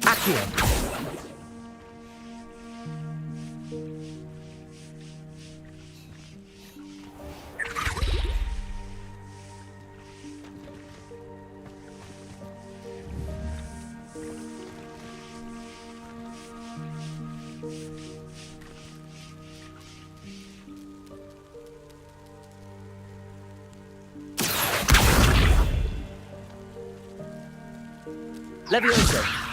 Accio. Levioso.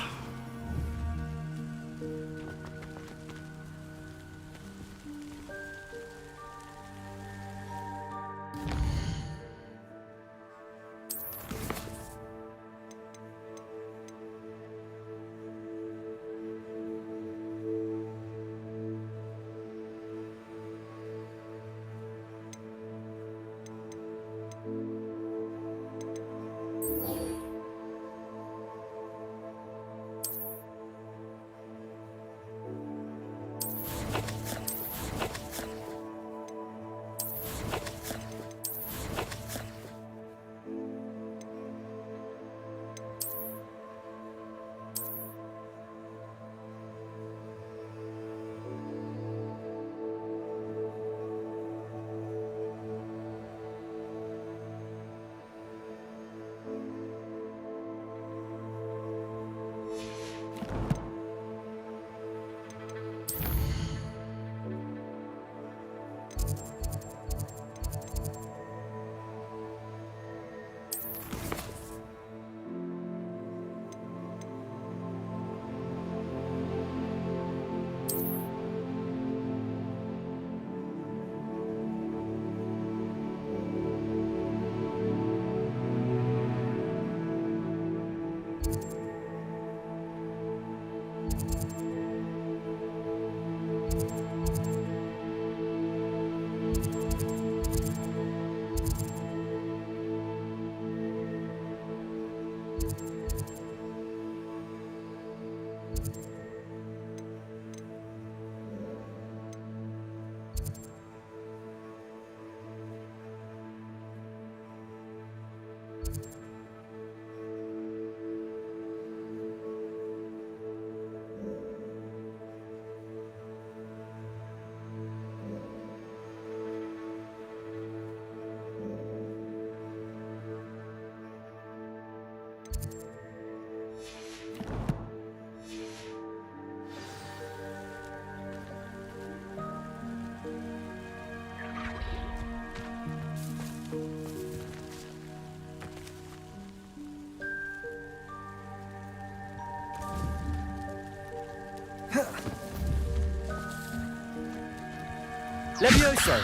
Levioso.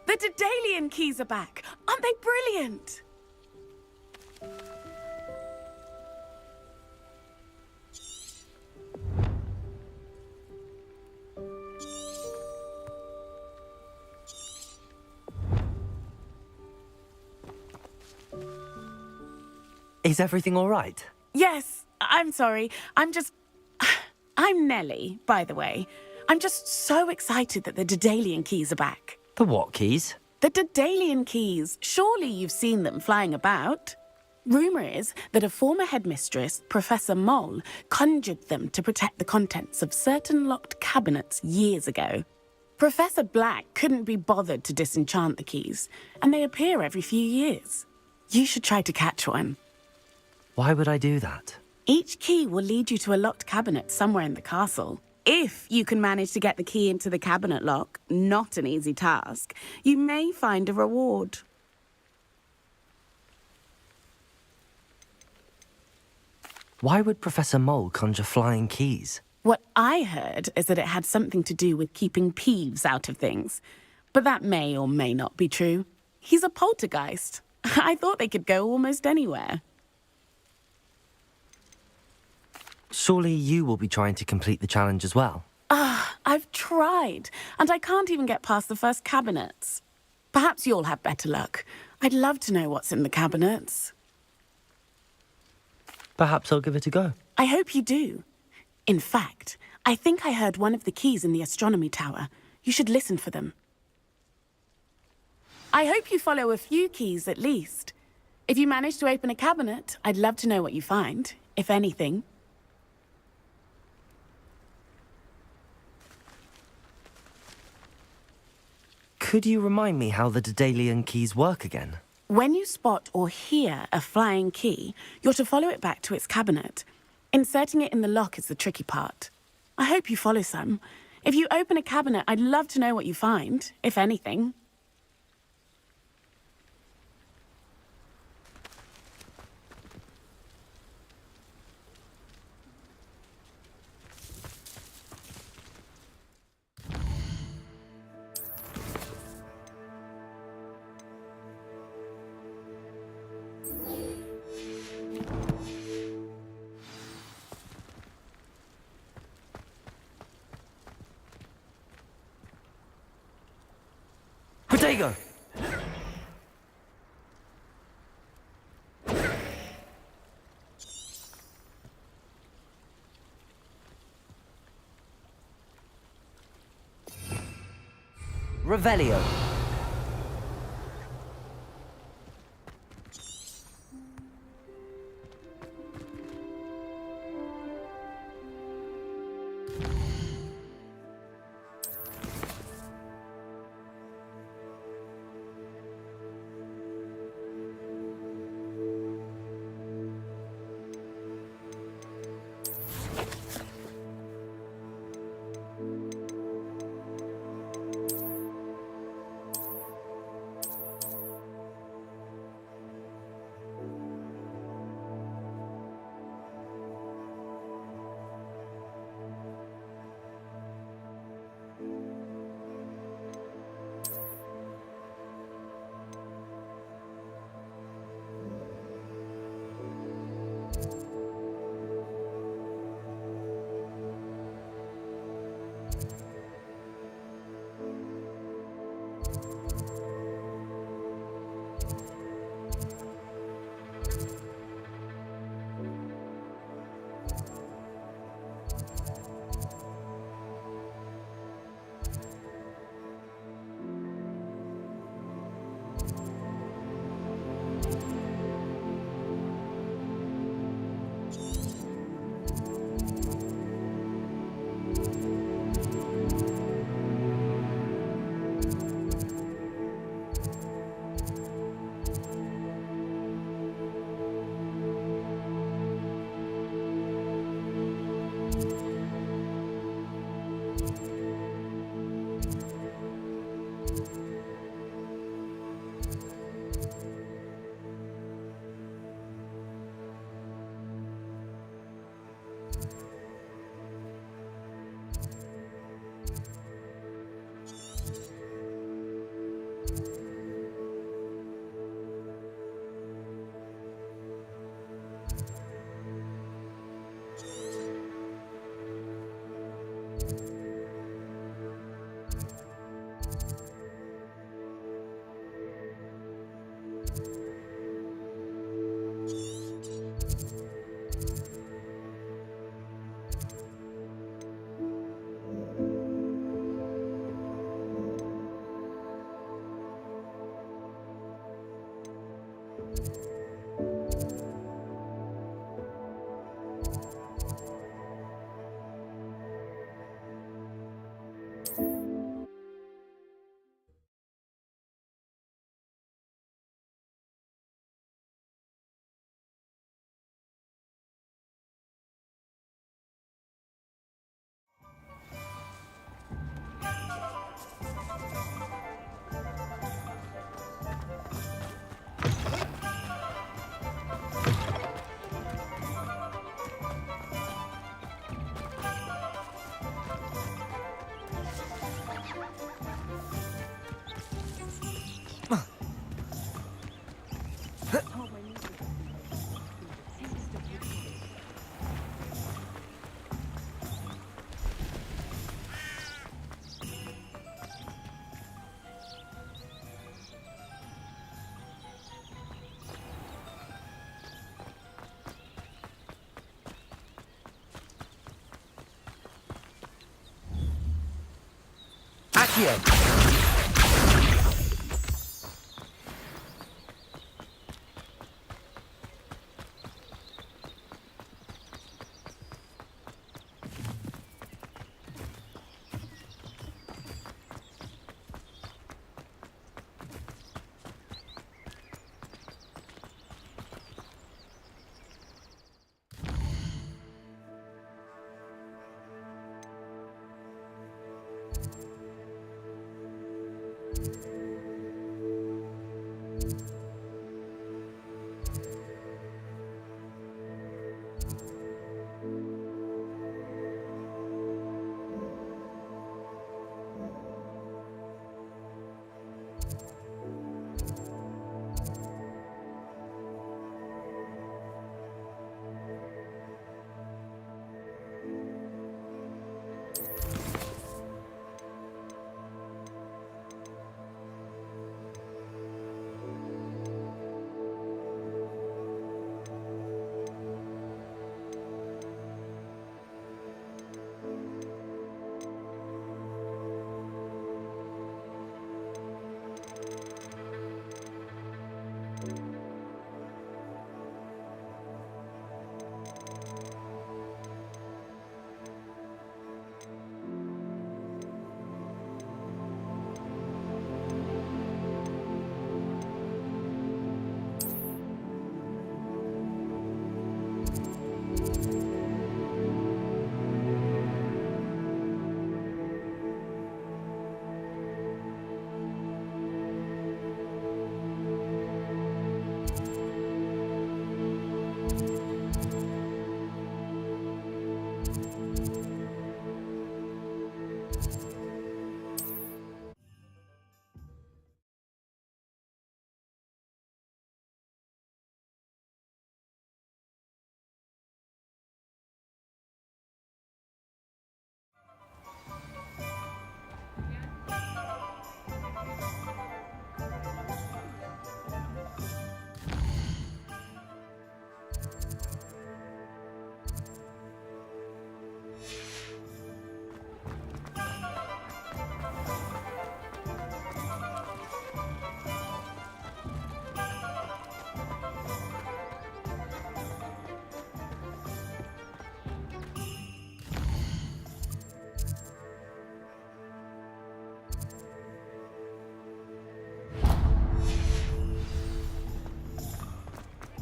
The Daedalian keys are back. Aren't they brilliant? Is everything all right? Yes, I'm sorry. I'm Nellie, by the way. I'm just so excited that the Daedalian keys are back. The what keys? The Daedalian keys. Surely you've seen them flying about. Rumour is that a former headmistress, Professor Moll, conjured them to protect the contents of certain locked cabinets years ago. Professor Black couldn't be bothered to disenchant the keys, and they appear every few years. You should try to catch one. Why would I do that? Each key will lead you to a locked cabinet somewhere in the castle. If you can manage to get the key into the cabinet lock, not an easy task, you may find a reward. Why would Professor Mole conjure flying keys? What I heard is that it had something to do with keeping Peeves out of things. But that may or may not be true. He's a poltergeist. I thought they could go almost anywhere. Surely you will be trying to complete the challenge as well. I've tried, and I can't even get past the first cabinets. Perhaps you'll have better luck. I'd love to know what's in the cabinets. Perhaps I'll give it a go. I hope you do. In fact, I think I heard one of the keys in the astronomy tower. You should listen for them. I hope you follow a few keys at least. If you manage to open a cabinet, I'd love to know what you find, if anything. Could you remind me how the Daedalian keys work again? When you spot or hear a flying key, you're to follow it back to its cabinet. Inserting it in the lock is the tricky part. I hope you follow some. If you open a cabinet, I'd love to know what you find, if anything. Protego! Revelio. Accio!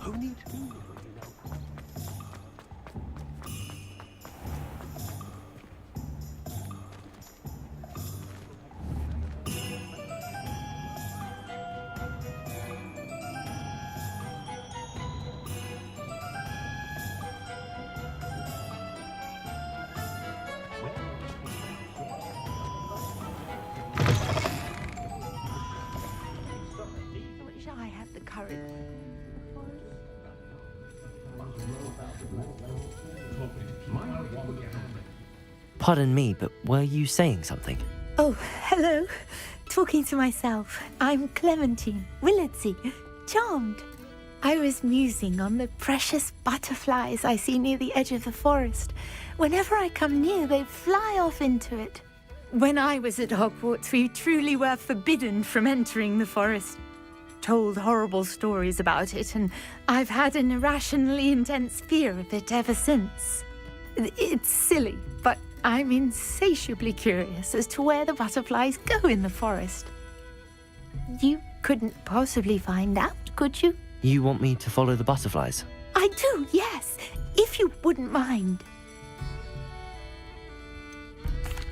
Who needs who, you know? I wish I had the courage. Pardon me, but were you saying something? Oh, hello. Talking to myself. I'm Clementine Willardsey. Charmed. I was musing on the precious butterflies I see near the edge of the forest. Whenever I come near, they fly off into it. When I was at Hogwarts, we truly were forbidden from entering the forest. Told horrible stories about it, and I've had an irrationally intense fear of it ever since. It's silly, but I'm insatiably curious as to where the butterflies go in the forest. You couldn't possibly find out, could you? You want me to follow the butterflies? I do, yes, if you wouldn't mind.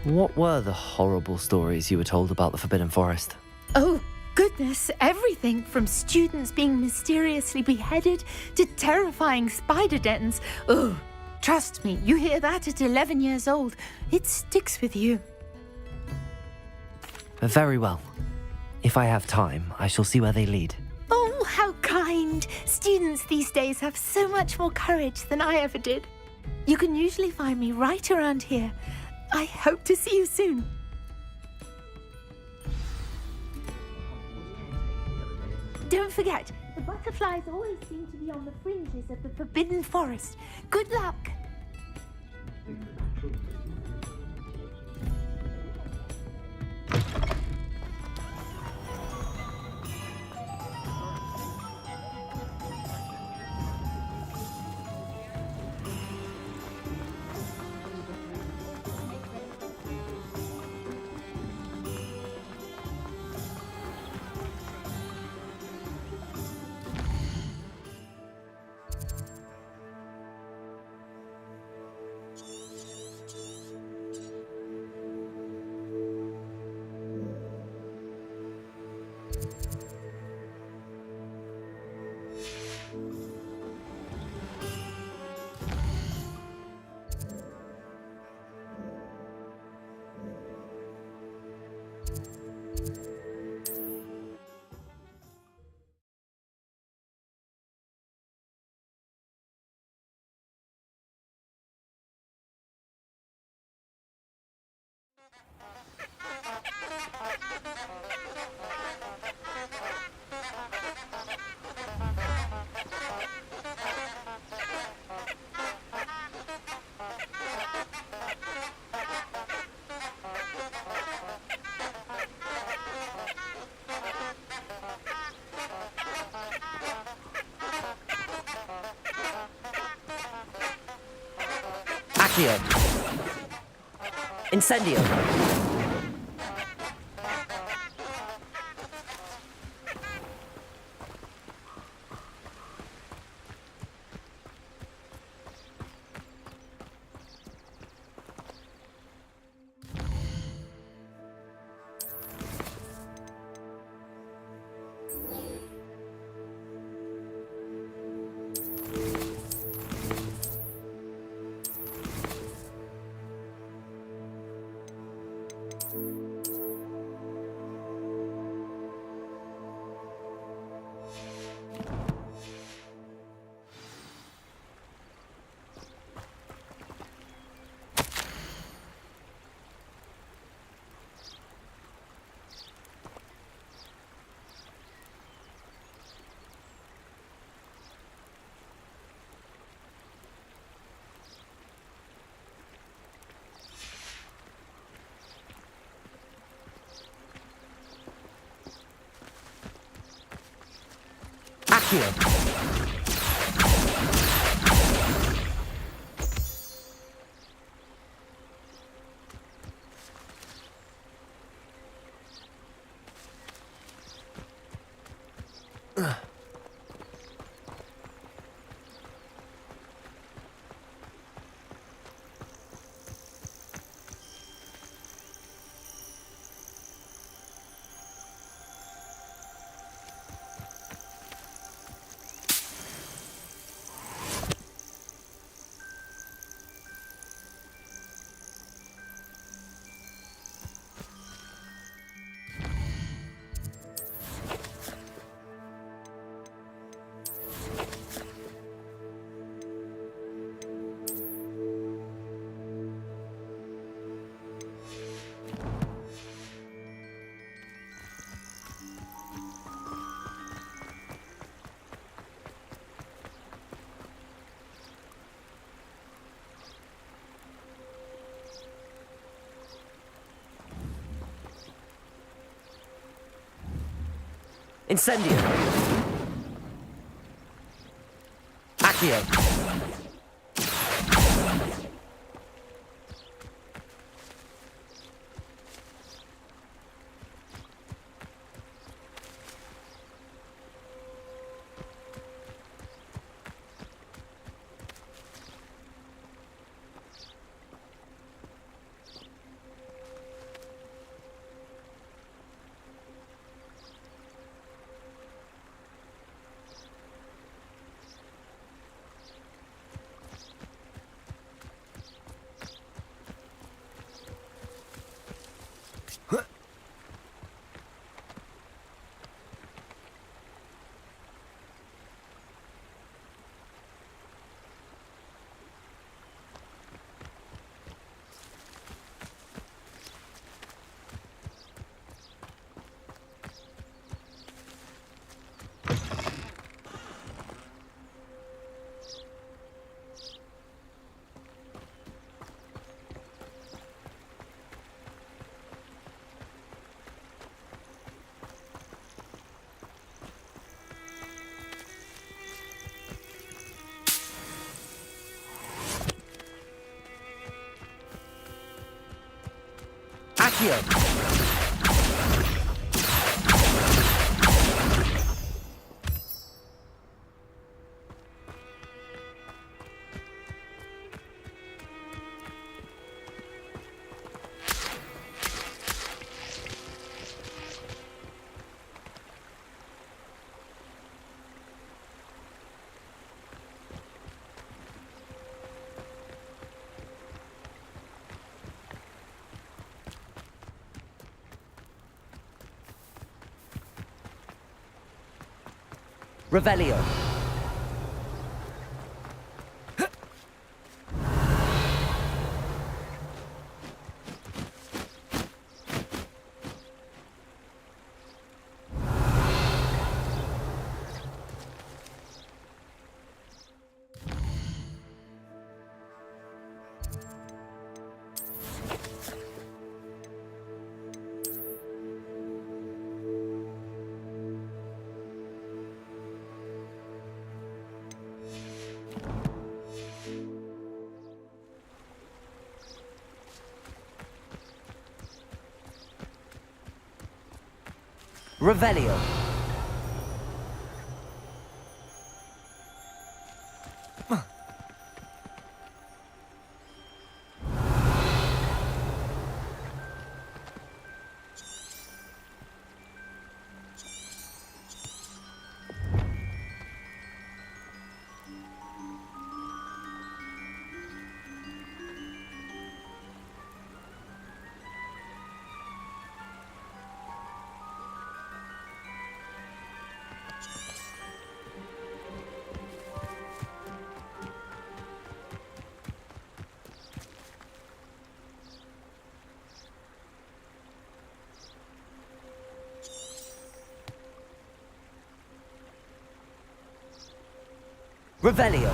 What were the horrible stories you were told about the Forbidden Forest? Oh, goodness, everything from students being mysteriously beheaded to terrifying spider dens. Oh, trust me, you hear that at 11 years old, it sticks with you. Very well. If I have time, I shall see where they lead. Oh, how kind. Students these days have so much more courage than I ever did. You can usually find me right around here. I hope to see you soon. Don't forget, the butterflies always seem to be on the fringes of the Forbidden Forest. Good luck. Accio. Incendio. Accio. Incendio. Accio. Accio. Revelio. Revelio. Revelio.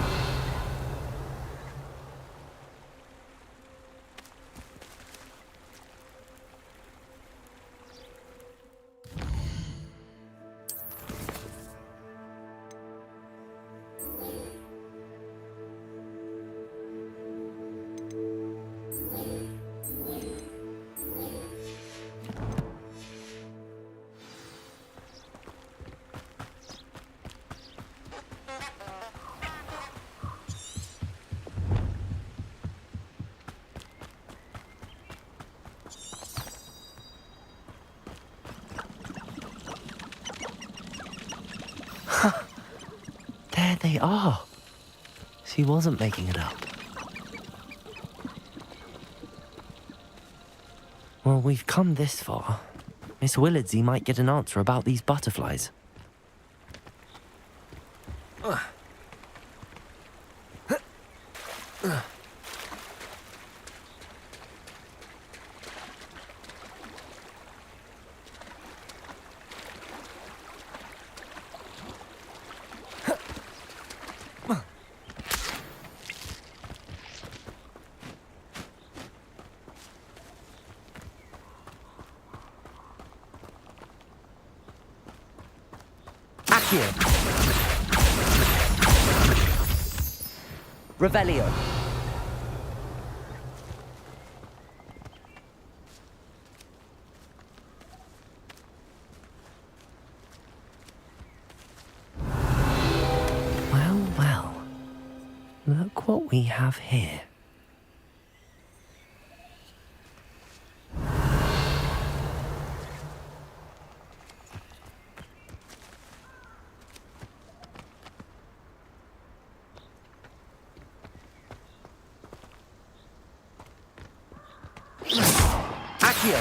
There they are. She wasn't making it up. Well, we've come this far. Miss Willardsey might get an answer about these butterflies. Accio. Revelio. Well, well. Look what we have here. Accio.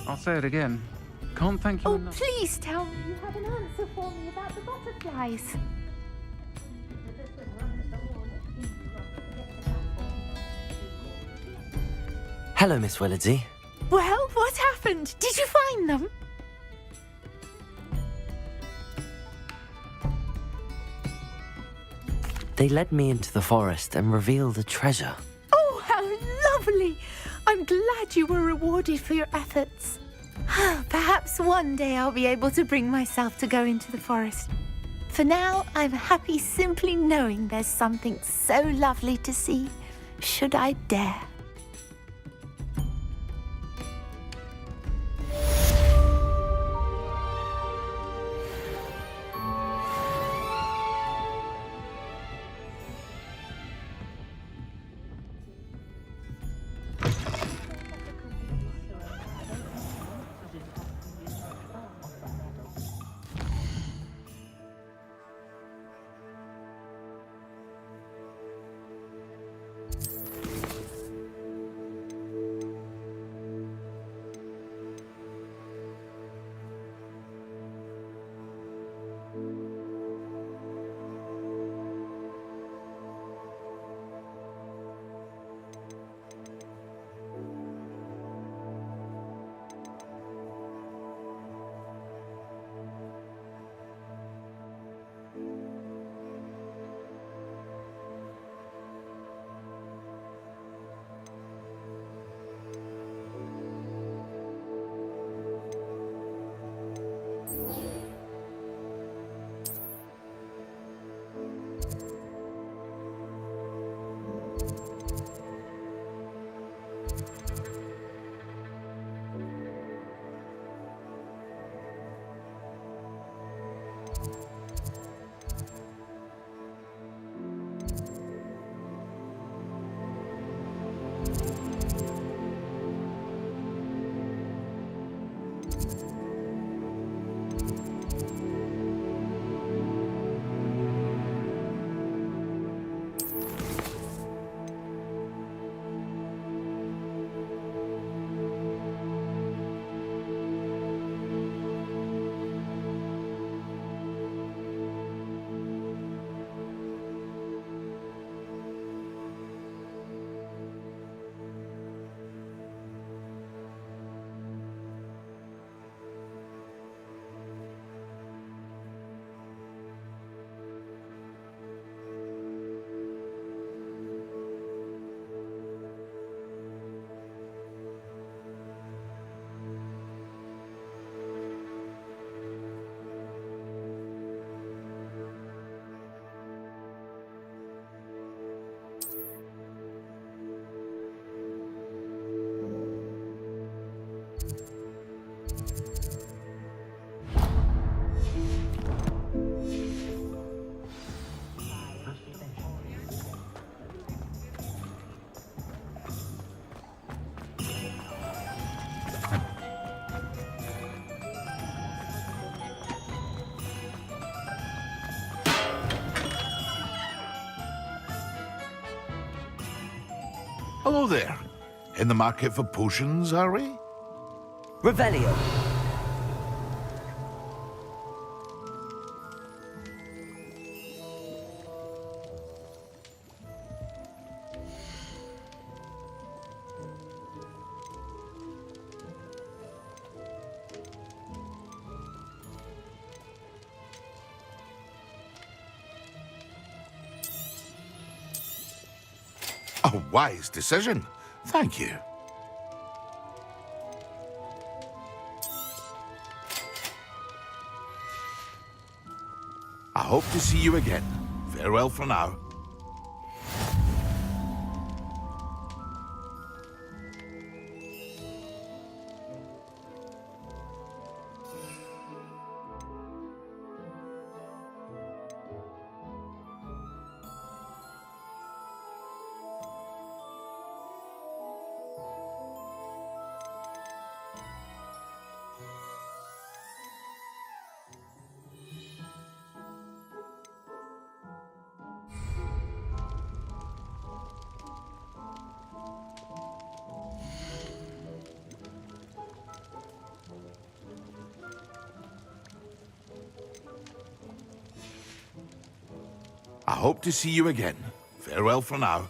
I'll say it again. Can't thank you Oh, enough. please tell me you have an answer for me about the butterflies. Hello, Miss Willardsey. Well, what happened? Did you find them? They led me into the forest and revealed a treasure. Oh, how lovely! I'm glad you were rewarded for your efforts. Perhaps one day I'll be able to bring myself to go into the forest. For now, I'm happy simply knowing there's something so lovely to see. should I dare. Hello there. In the market for potions, are we? Revelio. A wise decision. Thank you. I hope to see you again. Farewell for now. I hope to see you again. Farewell for now.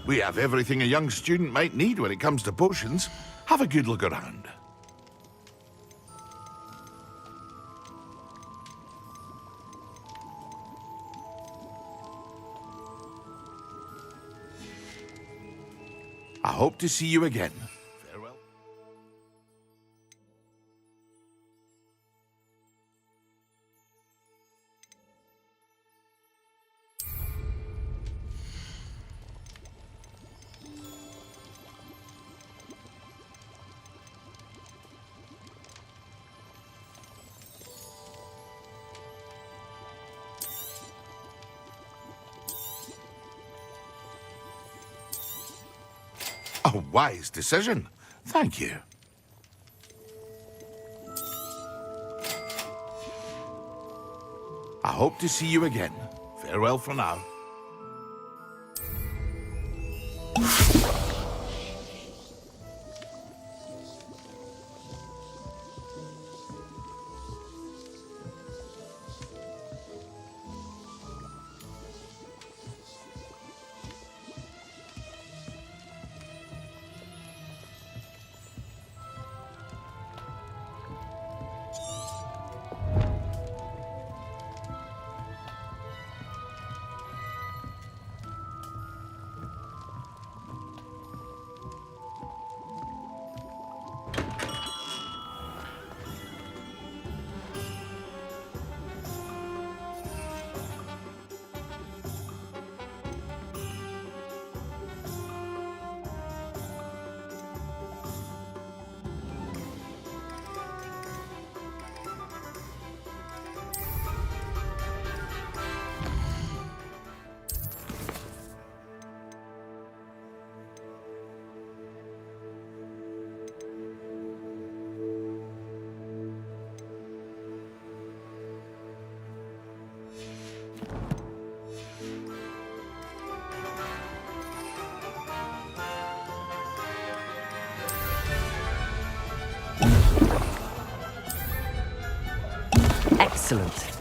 We have everything a young student might need when it comes to potions. Have a good look around. I hope to see you again. Farewell. A wise decision. Thank you. I hope to see you again. Farewell for now. Excellent.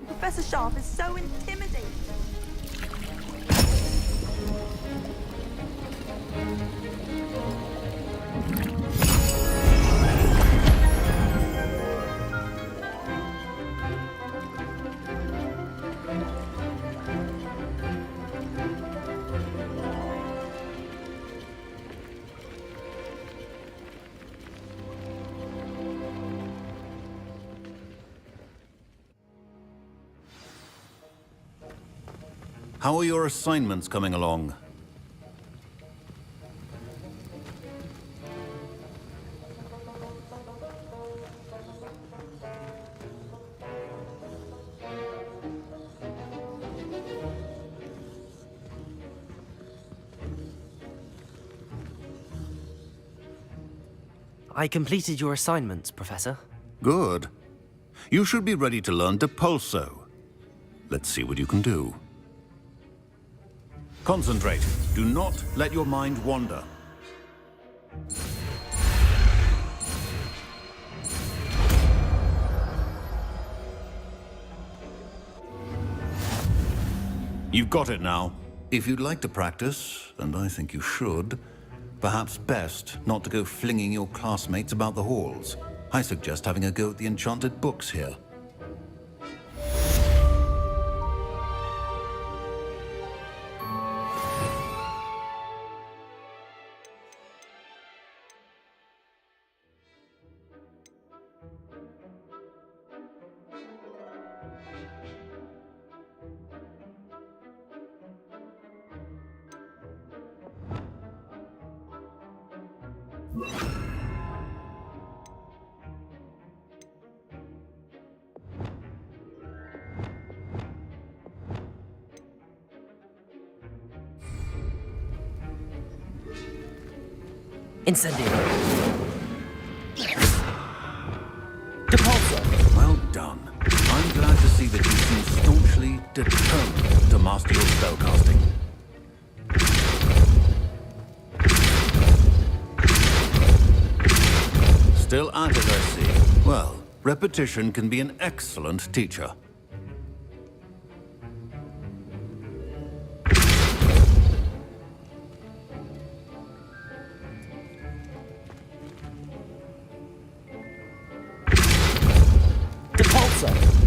Professor Sharp is so intimidating. How are your assignments coming along? I completed your assignments, Professor. Good. You should be ready to learn Depulso. Let's see what you can do. Concentrate. Do not let your mind wander. You've got it now. If you'd like to practice, and I think you should, perhaps best not to go flinging your classmates about the halls. I suggest having a go at the enchanted books here. Incendio. Depulso. Well done. I'm glad to see that you seem staunchly determined to master your spellcasting. Still at it, I see. Well, repetition can be an excellent teacher. Depulso.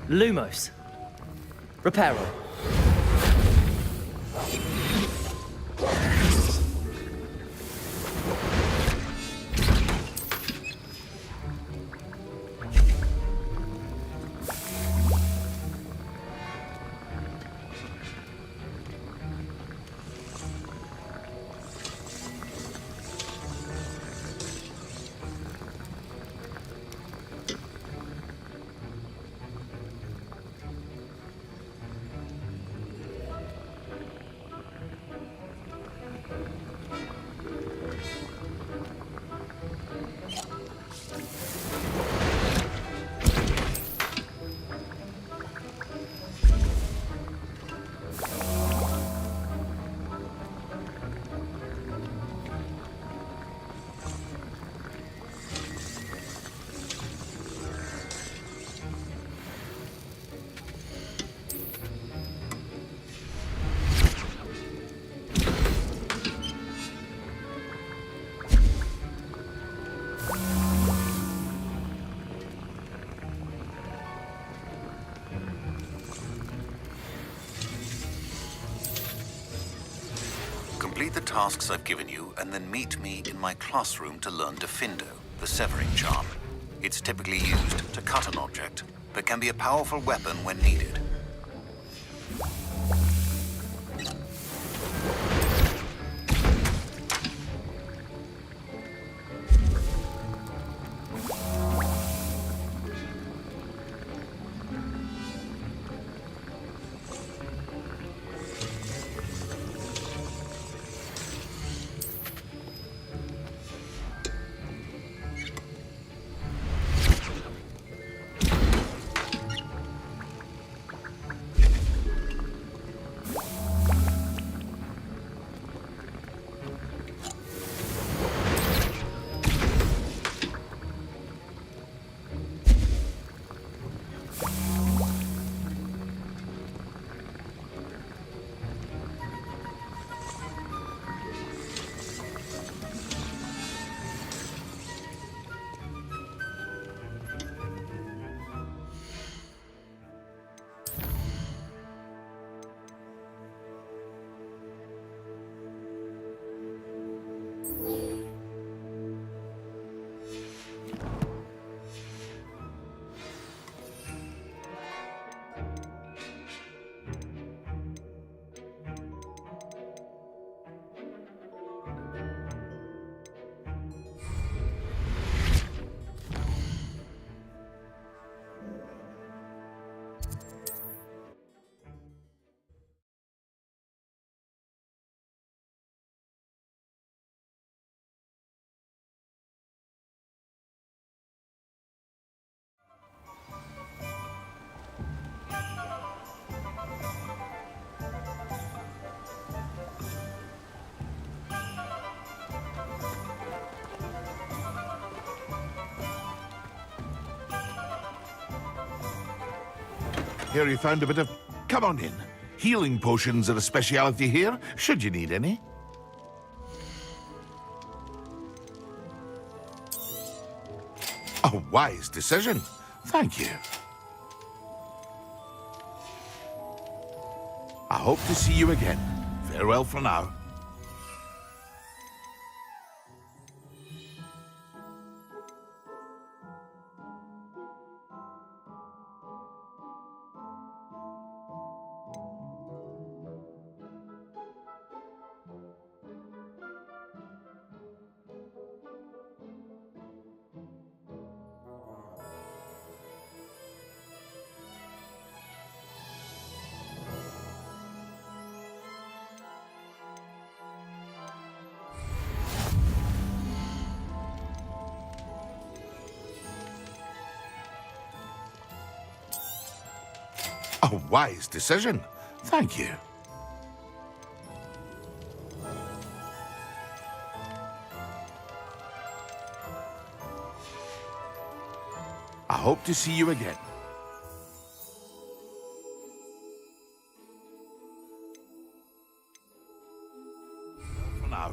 Lumos. Reparo. Complete the tasks I've given you, and then meet me in my classroom to learn Defindo, the severing charm. It's typically used to cut an object, but can be a powerful weapon when needed. Here you found a bit of... Come on in. Healing potions are a speciality here, should you need any. A wise decision. Thank you. I hope to see you again. Farewell for now. A wise decision. Thank you. I hope to see you again. For now.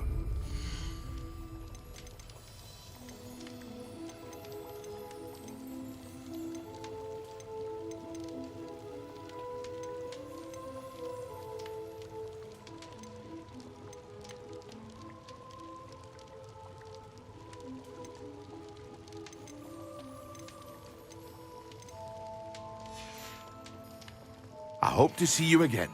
I hope to see you again.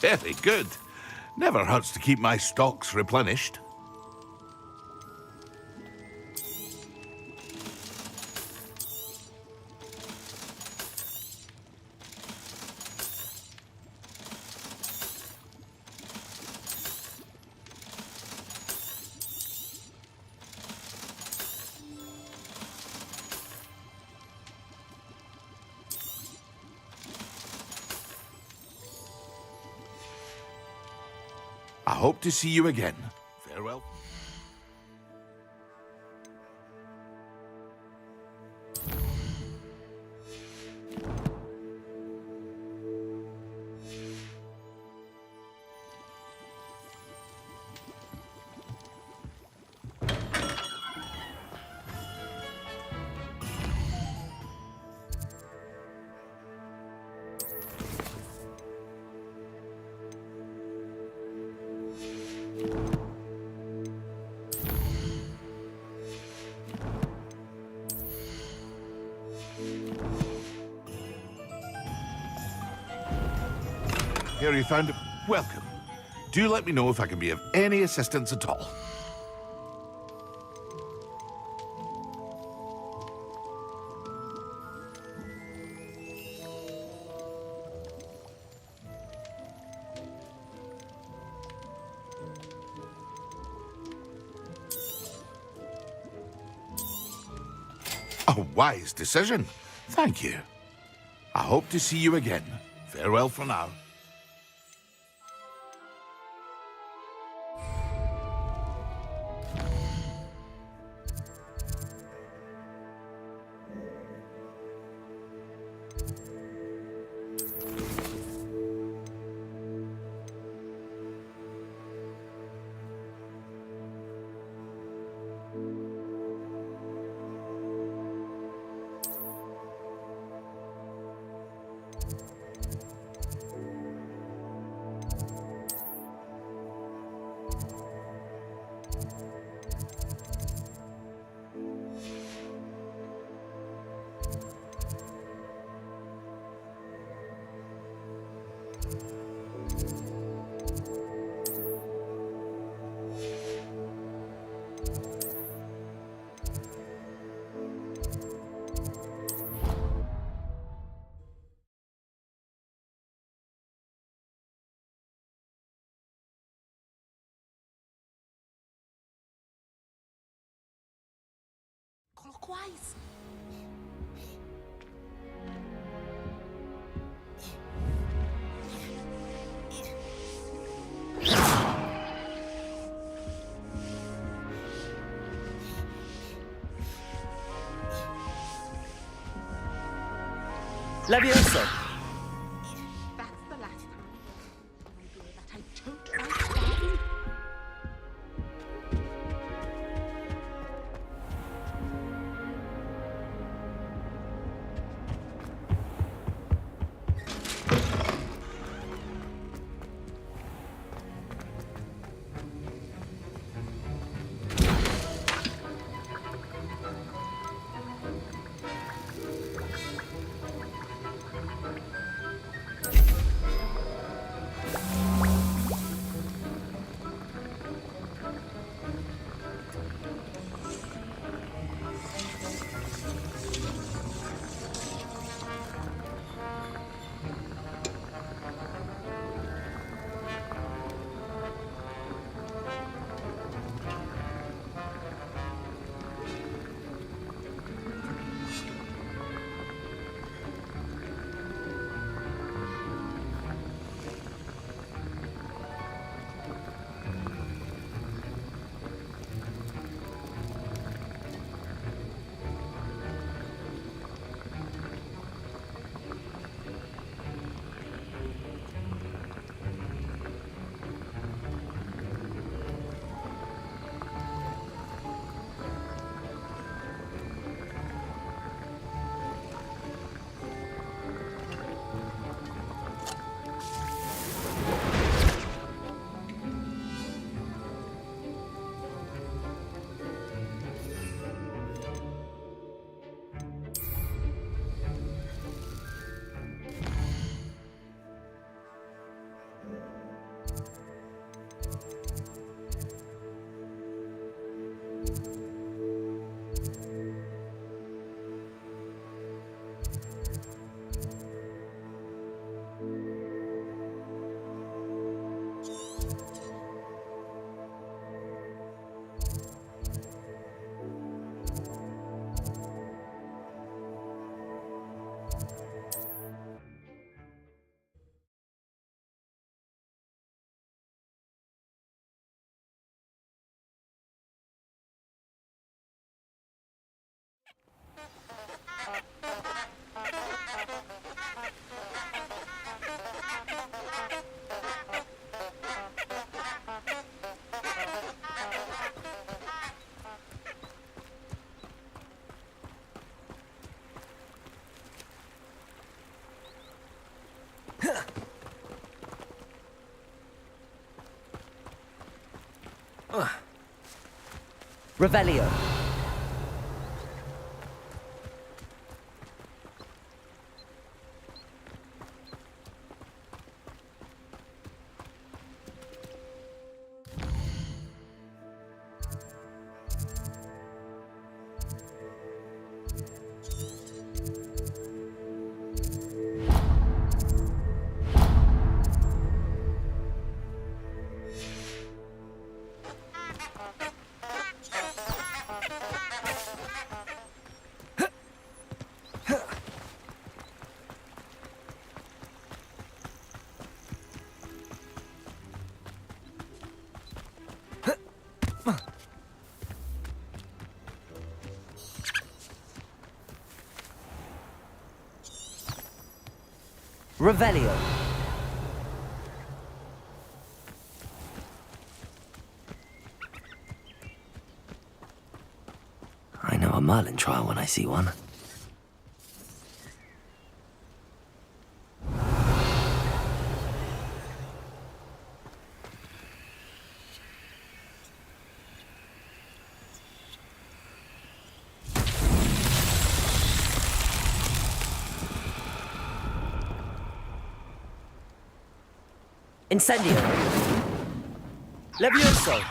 Very good. Never hurts to keep my stocks replenished. I hope to see you again. Farewell. Here you found it. Welcome. Do let me know if I can be of any assistance at all. A wise decision. Thank you. I hope to see you again. Farewell for now. Clockwise. Levioso! That's the last time I do that I don't like Daddy. Revelio. Revelio. I know a Merlin trial when I see one. Incendio. Levioso.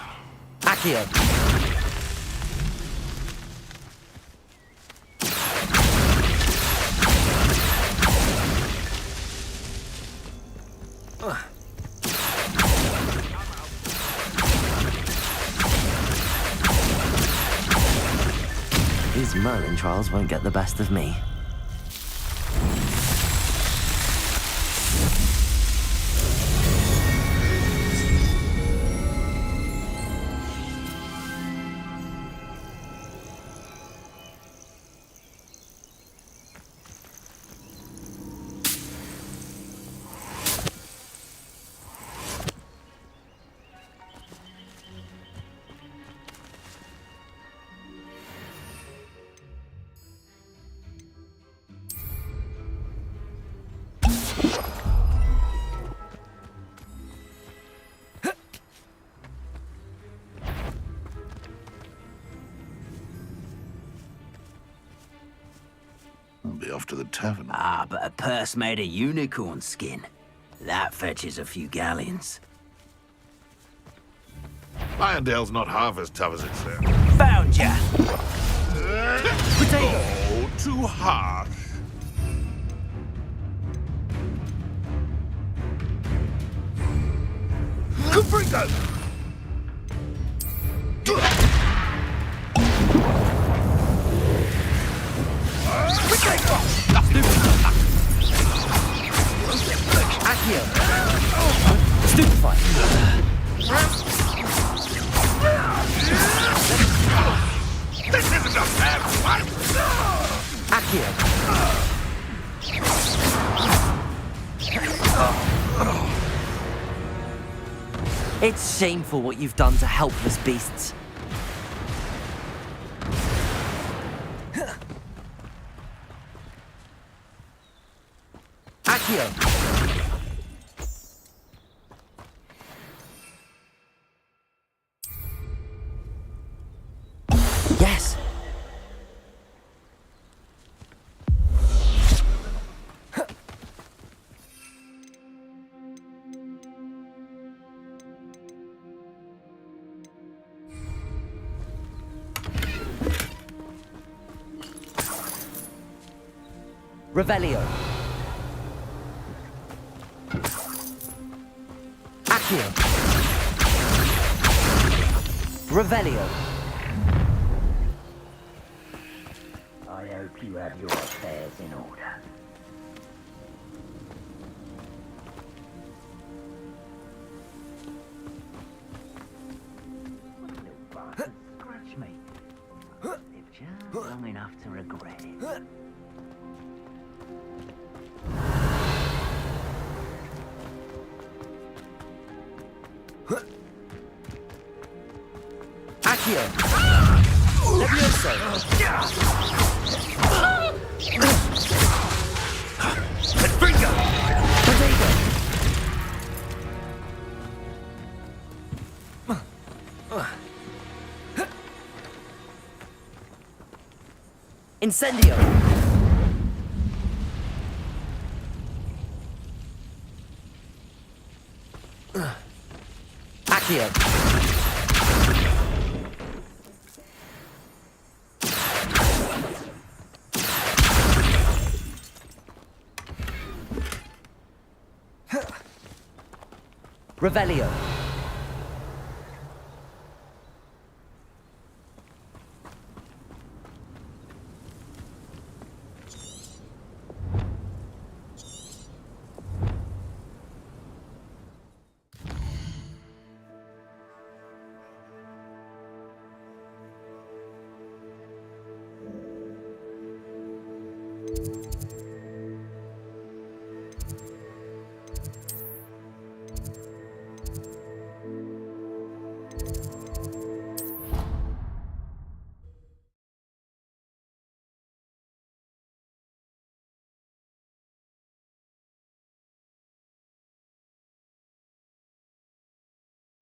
Accio. These Merlin trials won't get the best of me. I'll be off to the tavern. Ah, but a purse made of unicorn skin. That fetches a few galleons. Irondale's not half as tough as it sounds. Found ya! Oh, too harsh. Caprico! Accio. Stupefy. This isn't a fair fight! Accio. It's shameful what you've done to helpless beasts. Accio. Yes. Revelio. Accio. Revelio. I hope you have your affairs in order. Little bastard, scratch me. Live just long enough to regret it. Accio. Levioso. Finger! Potato. Incendio! Accio! Revelio!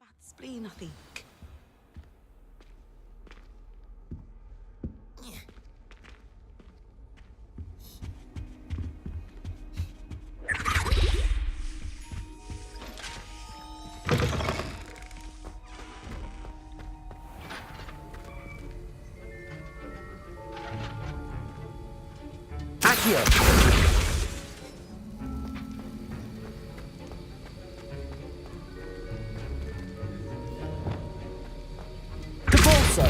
Bad spleen, I think. Accio! Debolso!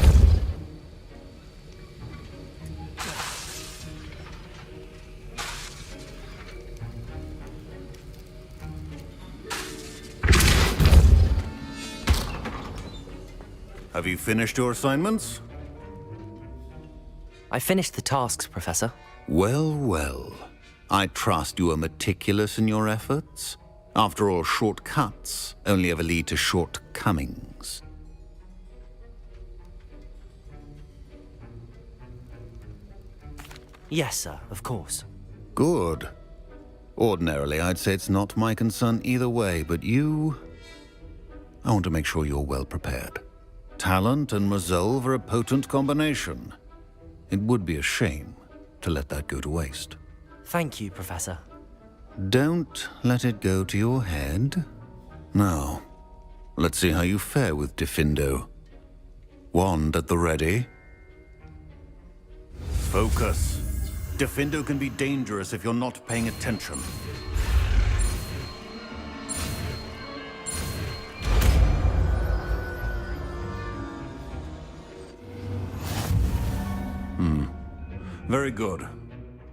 Have you finished your assignments? I finished the tasks, Professor. Well, well. I trust you are meticulous in your efforts. After all, shortcuts only ever lead to shortcomings. Yes, sir, of course. Good. Ordinarily, I'd say it's not my concern either way, but you... I want to make sure you're well prepared. Talent and resolve are a potent combination. It would be a shame to let that go to waste. Thank you, Professor. Don't let it go to your head. Now, let's see how you fare with Diffindo. Wand at the ready. Focus. Diffindo can be dangerous if you're not paying attention. Very good.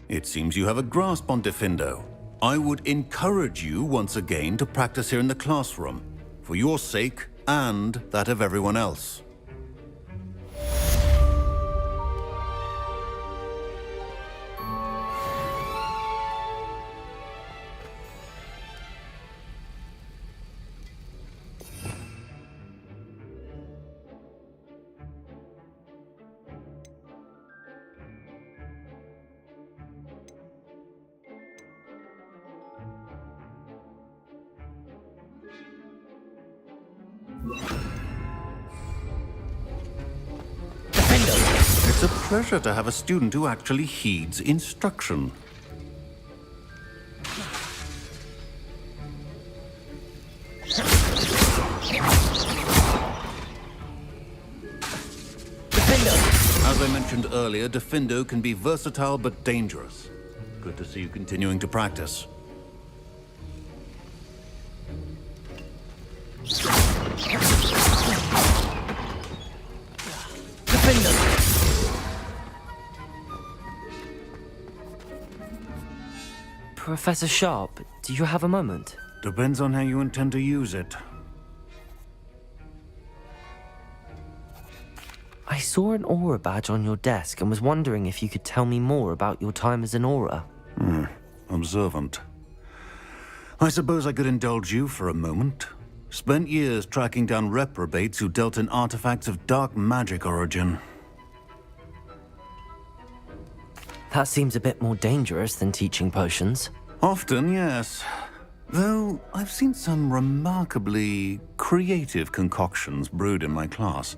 It seems you have a grasp on Diffindo. I would encourage you once again to practice here in the classroom, for your sake and that of everyone else. It's a pleasure to have a student who actually heeds instruction. As I mentioned earlier, Diffindo can be versatile but dangerous. Good to see you continuing to practice. Professor Sharp, do you have a moment? Depends on how you intend to use it. I saw an aura badge on your desk and was wondering if you could tell me more about your time as an aura. Observant. I suppose I could indulge you for a moment. Spent years tracking down reprobates who dealt in artifacts of dark magic origin. That seems a bit more dangerous than teaching potions. Often, yes. Though I've seen some remarkably creative concoctions brewed in my class.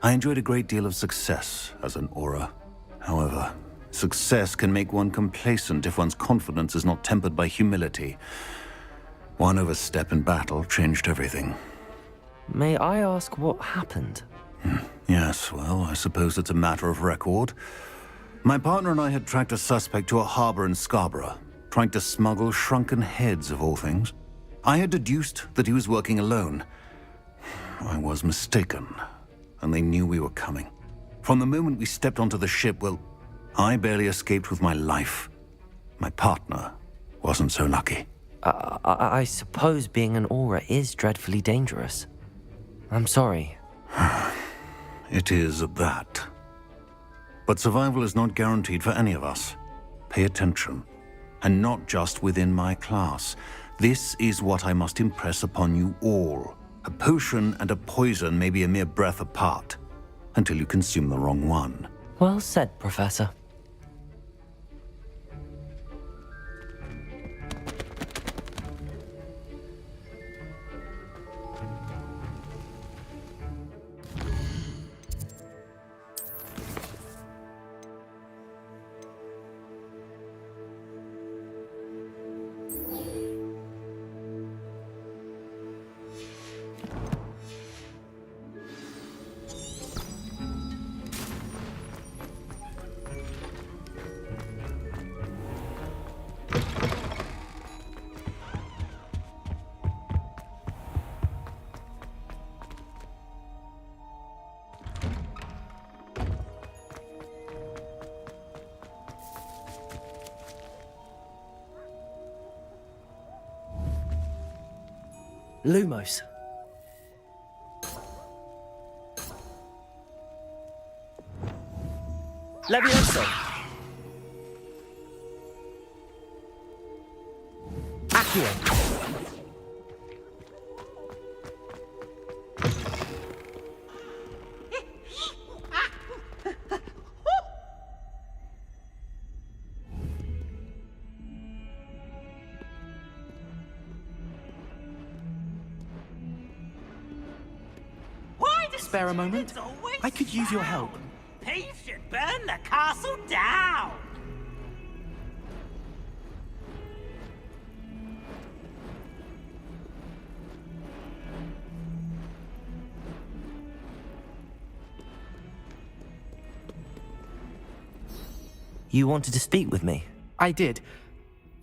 I enjoyed a great deal of success as an aura. However, Success can make one complacent if one's confidence is not tempered by humility. One overstep in battle changed everything. May I ask what happened? Yes, well, I suppose it's a matter of record. My partner and I had tracked a suspect to a harbor in Scarborough, trying to smuggle shrunken heads of all things. I had deduced that he was working alone. I was mistaken, and they knew we were coming. From the moment we stepped onto the ship, well, I barely escaped with my life. My partner wasn't so lucky. I suppose being an aura is dreadfully dangerous. I'm sorry. It is that. But survival is not guaranteed for any of us. Pay attention. And not just within my class. This is what I must impress upon you all. A potion and a poison may be a mere breath apart, until you consume the wrong one. Well said, Professor. Lumos. Levioso. Accio. Spare a moment? I could use your help. He should burn the castle down! You wanted to speak with me? I did.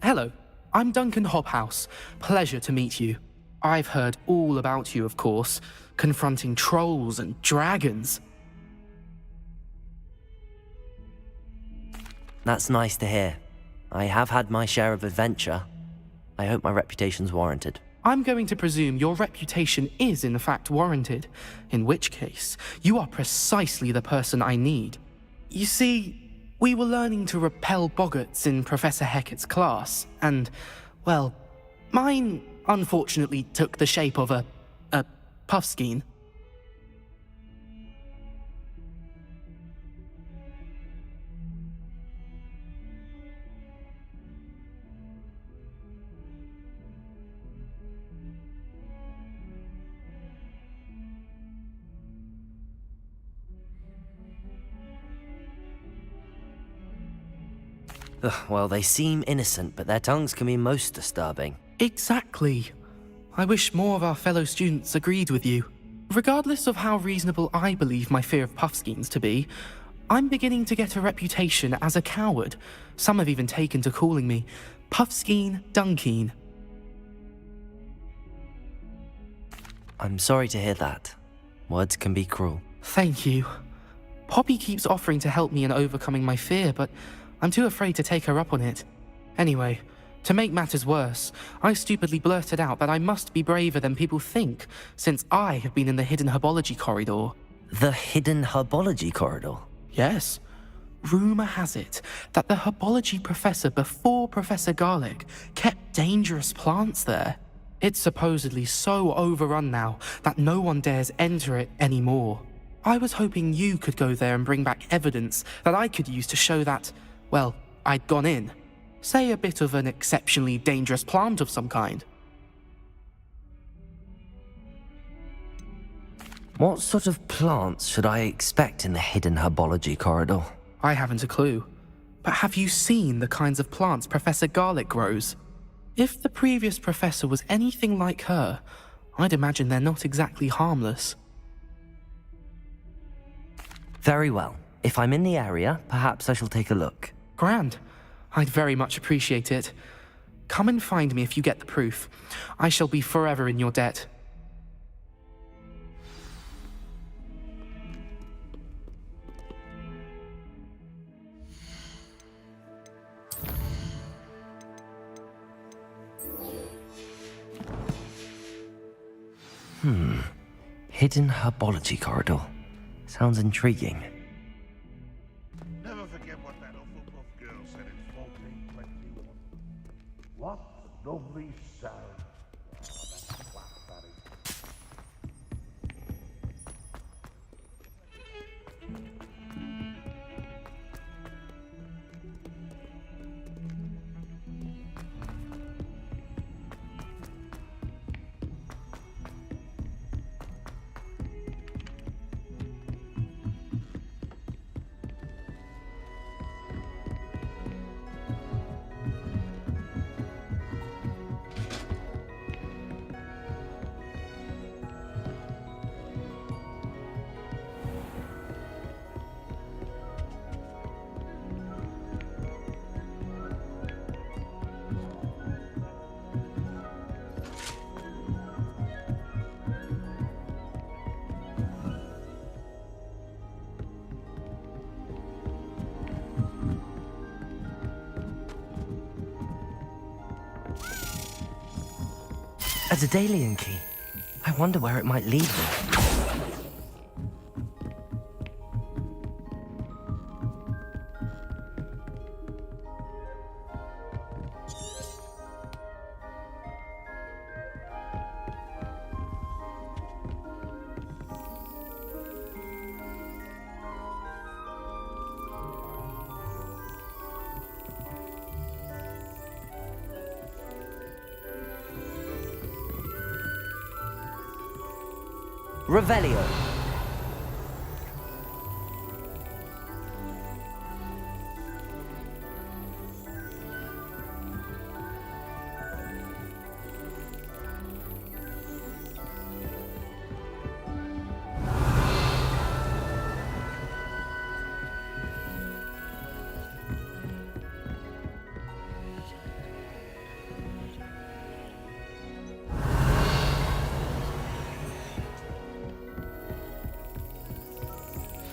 Hello, I'm Duncan Hobhouse. Pleasure to meet you. I've heard all about you, of course, confronting trolls and dragons. That's nice to hear. I have had my share of adventure. I hope my reputation's warranted. I'm going to presume your reputation is in fact warranted, in which case, you are precisely the person I need. You see, we were learning to repel boggarts in Professor Hecat's class, and, well, mine unfortunately took the shape of a puffskein. Well, they seem innocent, but their tongues can be most disturbing. Exactly. I wish more of our fellow students agreed with you. Regardless of how reasonable I believe my fear of puffskeins to be, I'm beginning to get a reputation as a coward. Some have even taken to calling me Puffskeen Dunkeen. I'm sorry to hear that. Words can be cruel. Thank you. Poppy keeps offering to help me in overcoming my fear, but I'm too afraid to take her up on it. Anyway, to make matters worse, I stupidly blurted out that I must be braver than people think, since I have been in the hidden herbology corridor. The hidden herbology corridor? Yes. Rumour has it that the herbology professor before Professor Garlic kept dangerous plants there. It's supposedly so overrun now that no one dares enter it anymore. I was hoping you could go there and bring back evidence that I could use to show that, well, I'd gone in. Say a bit of an exceptionally dangerous plant of some kind. What sort of plants should I expect in the hidden herbology corridor? I haven't a clue. But have you seen the kinds of plants Professor Garlic grows? If the previous professor was anything like her, I'd imagine they're not exactly harmless. Very well. If I'm in the area, perhaps I shall take a look. Grand. I'd very much appreciate it. Come and find me if you get the proof. I shall be forever in your debt. Hidden herbology corridor. Sounds intriguing. Never forget what that Hufflepuff girl said in 1421. What a lovely sound. Oh, that's blackberry. A Daedalian key. I wonder where it might lead me. Revelio.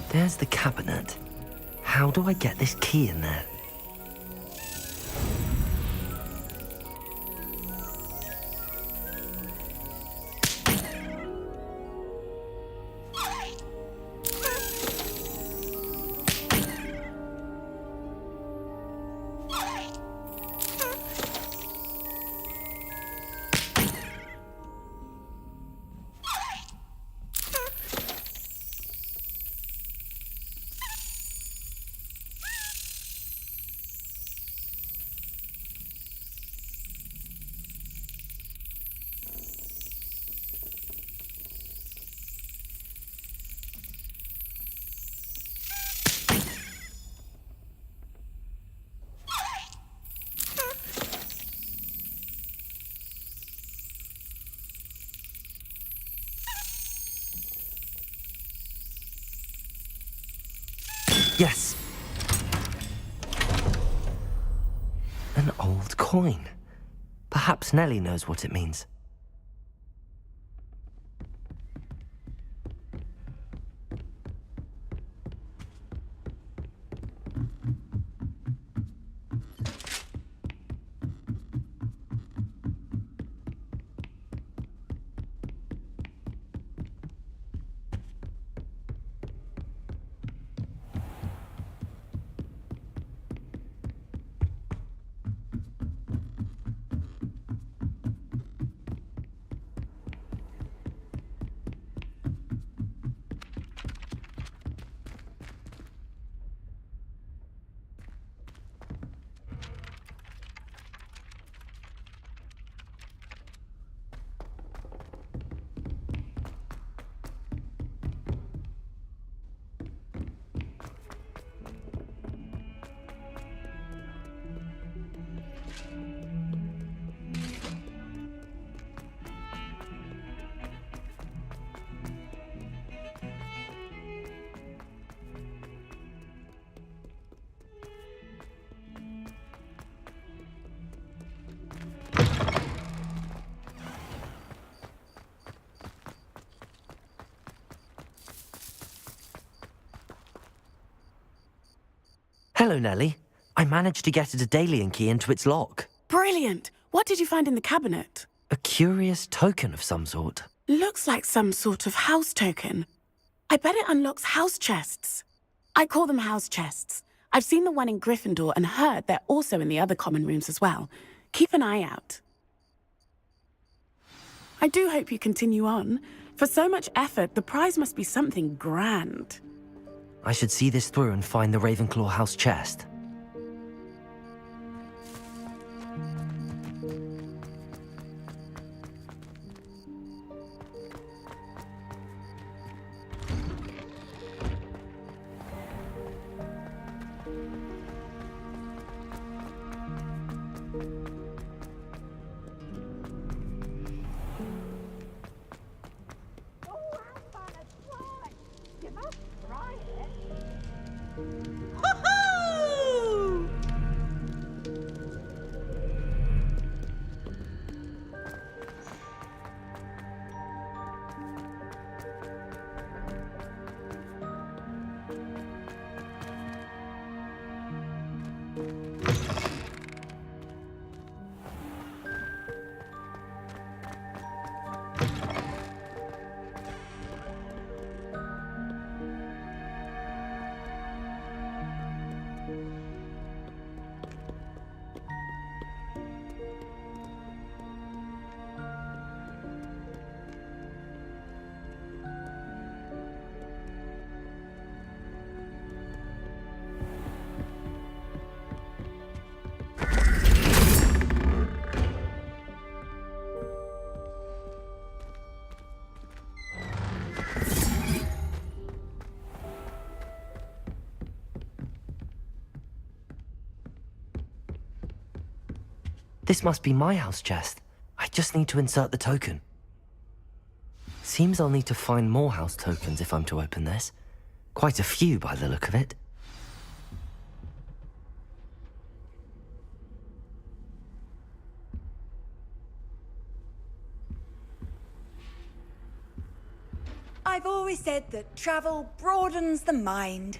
There's the cabinet. How do I get this key in there? Yes. An old coin. Perhaps Nellie knows what it means. Hello, Nellie. I managed to get a Daedalian key into its lock. Brilliant! What did you find in the cabinet? A curious token of some sort. Looks like some sort of house token. I bet it unlocks house chests. I call them house chests. I've seen the one in Gryffindor and heard they're also in the other common rooms as well. Keep an eye out. I do hope you continue on. For so much effort, the prize must be something grand. I should see this through and find the Ravenclaw house chest. This must be my house chest. I just need to insert the token. Seems I'll need to find more house tokens if I'm to open this. Quite a few by the look of it. I've always said that travel broadens the mind.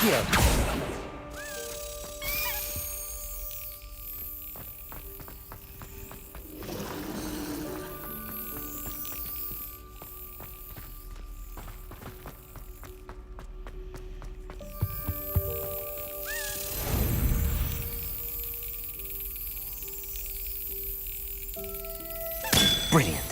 Accio! Brilliant.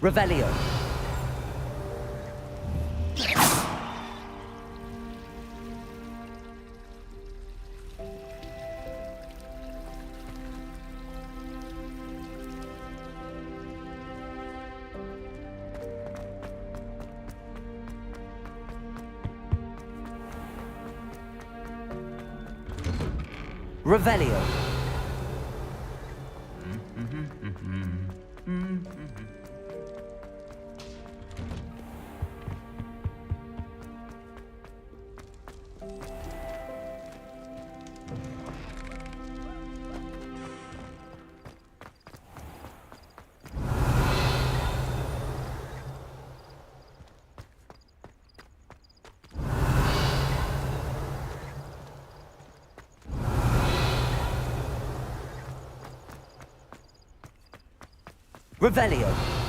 Revelio. Revelio. Revelio.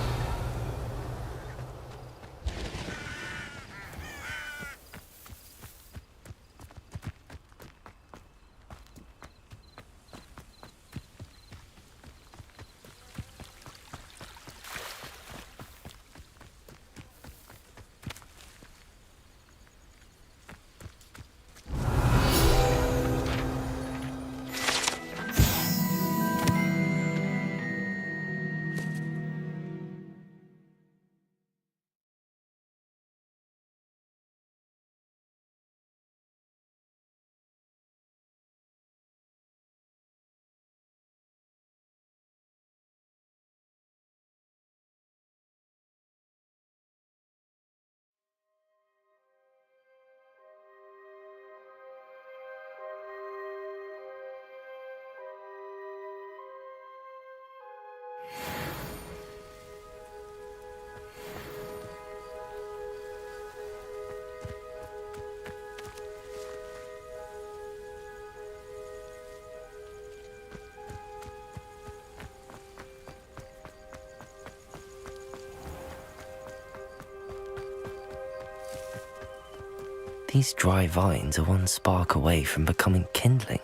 These dry vines are one spark away from becoming kindling.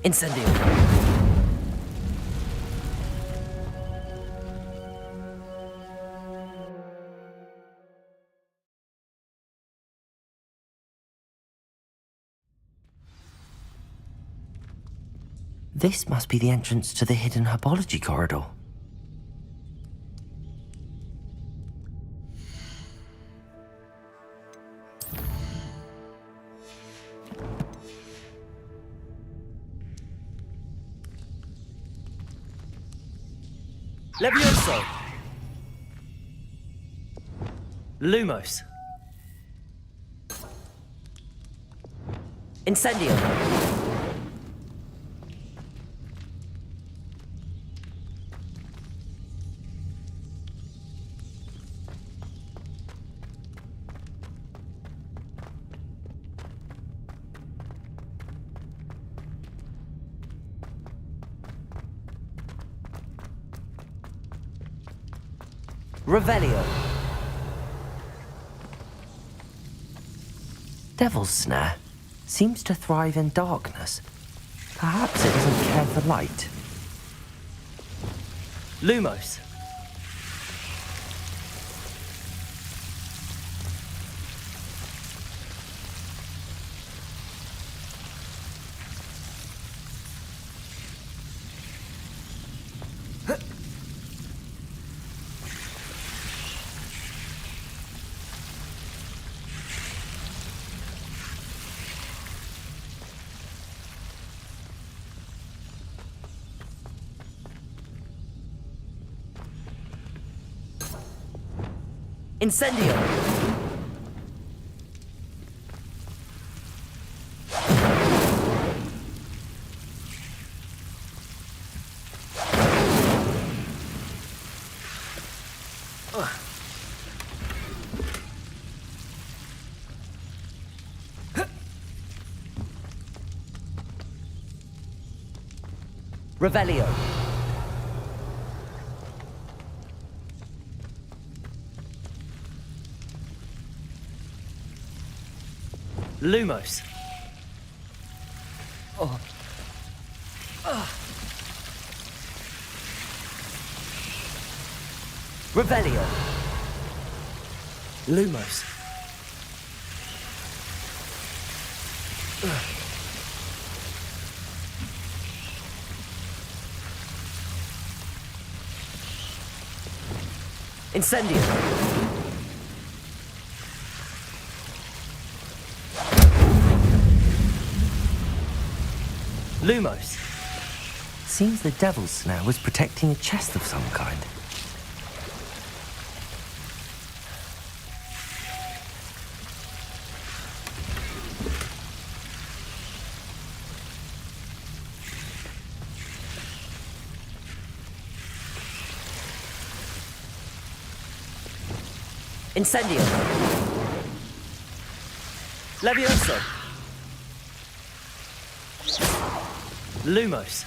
Incendio! This must be the entrance to the hidden herbology corridor. Levioso! Lumos! Incendio! Revelio. Devil's Snare seems to thrive in darkness. Perhaps it doesn't care for light. Lumos. Incendio! Revelio. Lumos. Oh. Revelio. Lumos. Incendio. Lumos. Seems the devil's snare was protecting a chest of some kind. Incendio. Levioso. Lumos.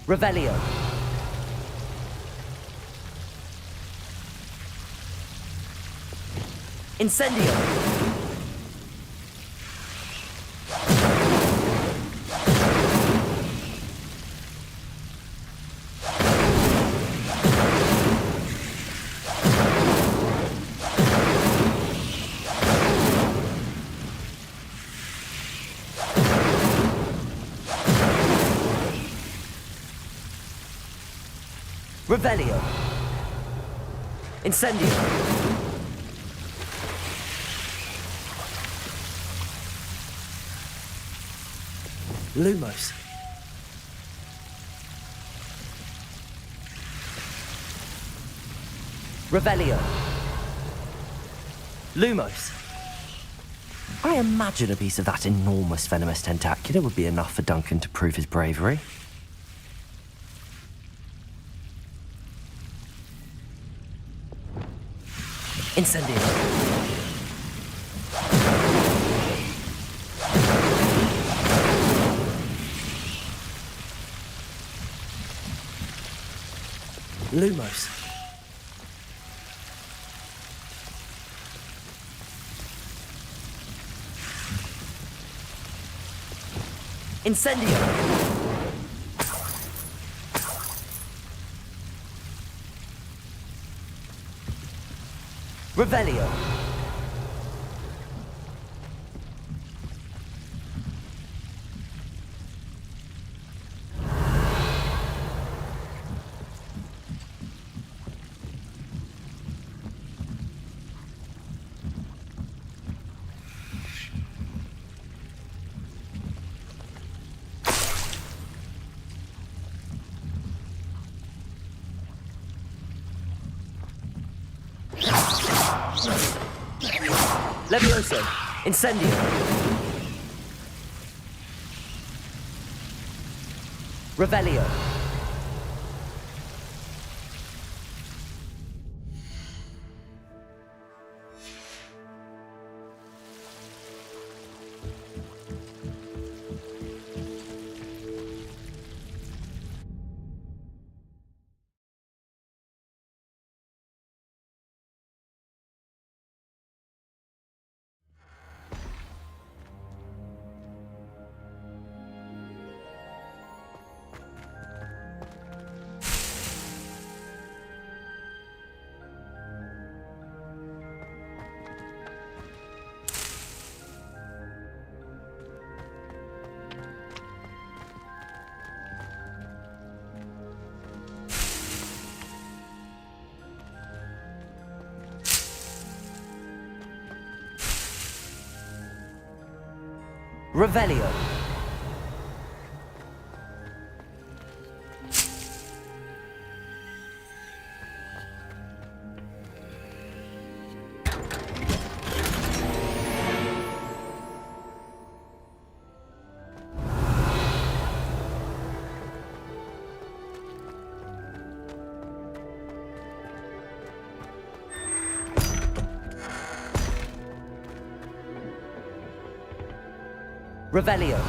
Revelio. Incendio. Revelio. Incendio. Lumos. Revelio. Lumos. I imagine a piece of that enormous venomous tentacula would be enough for Duncan to prove his bravery. Incendio. Lumos. Incendio. Revelio. Levioso. Incendio. Revelio. Revelio. Revelio.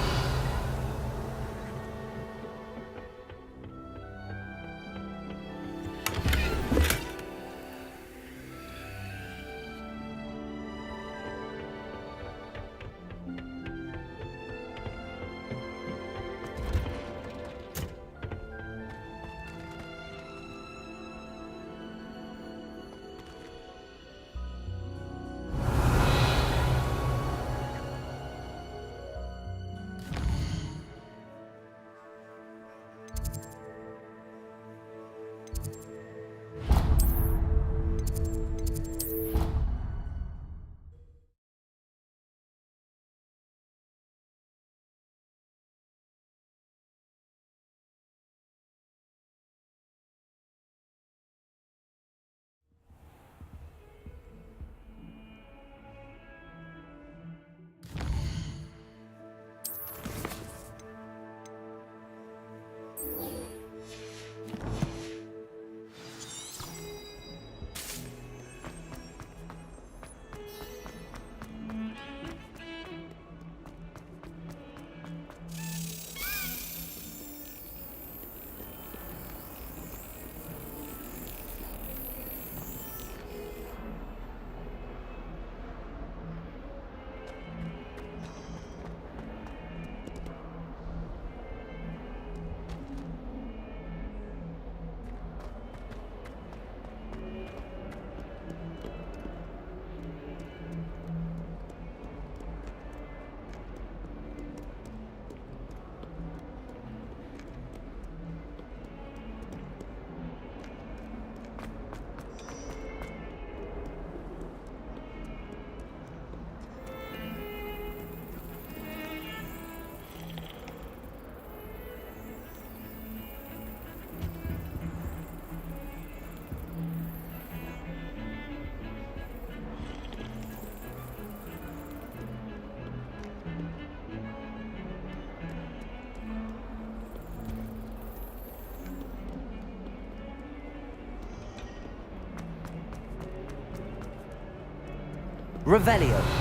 Revelio.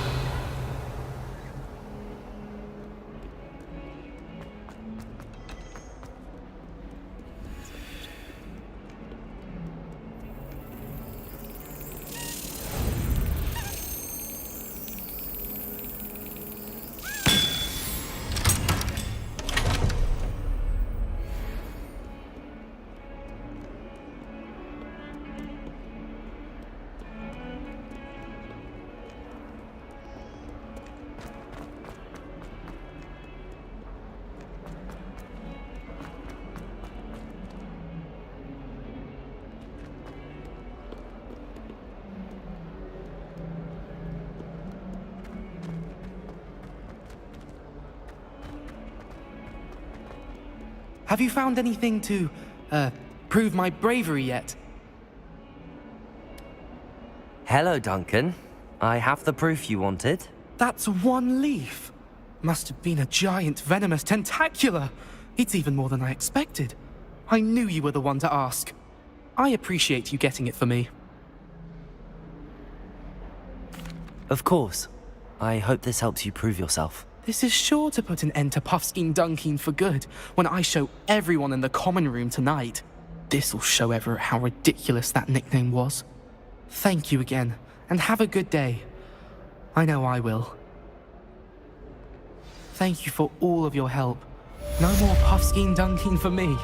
Have you found anything to, prove my bravery yet? Hello, Duncan. I have the proof you wanted. That's one leaf. Must have been a giant venomous tentacula. It's even more than I expected. I knew you were the one to ask. I appreciate you getting it for me. Of course. I hope this helps you prove yourself. This is sure to put an end to Puffskein Dunkeen for good when I show everyone in the common room tonight. This'll show Everett how ridiculous that nickname was. Thank you again, and have a good day. I know I will. Thank you for all of your help. No more Puffskein Dunkeen for me.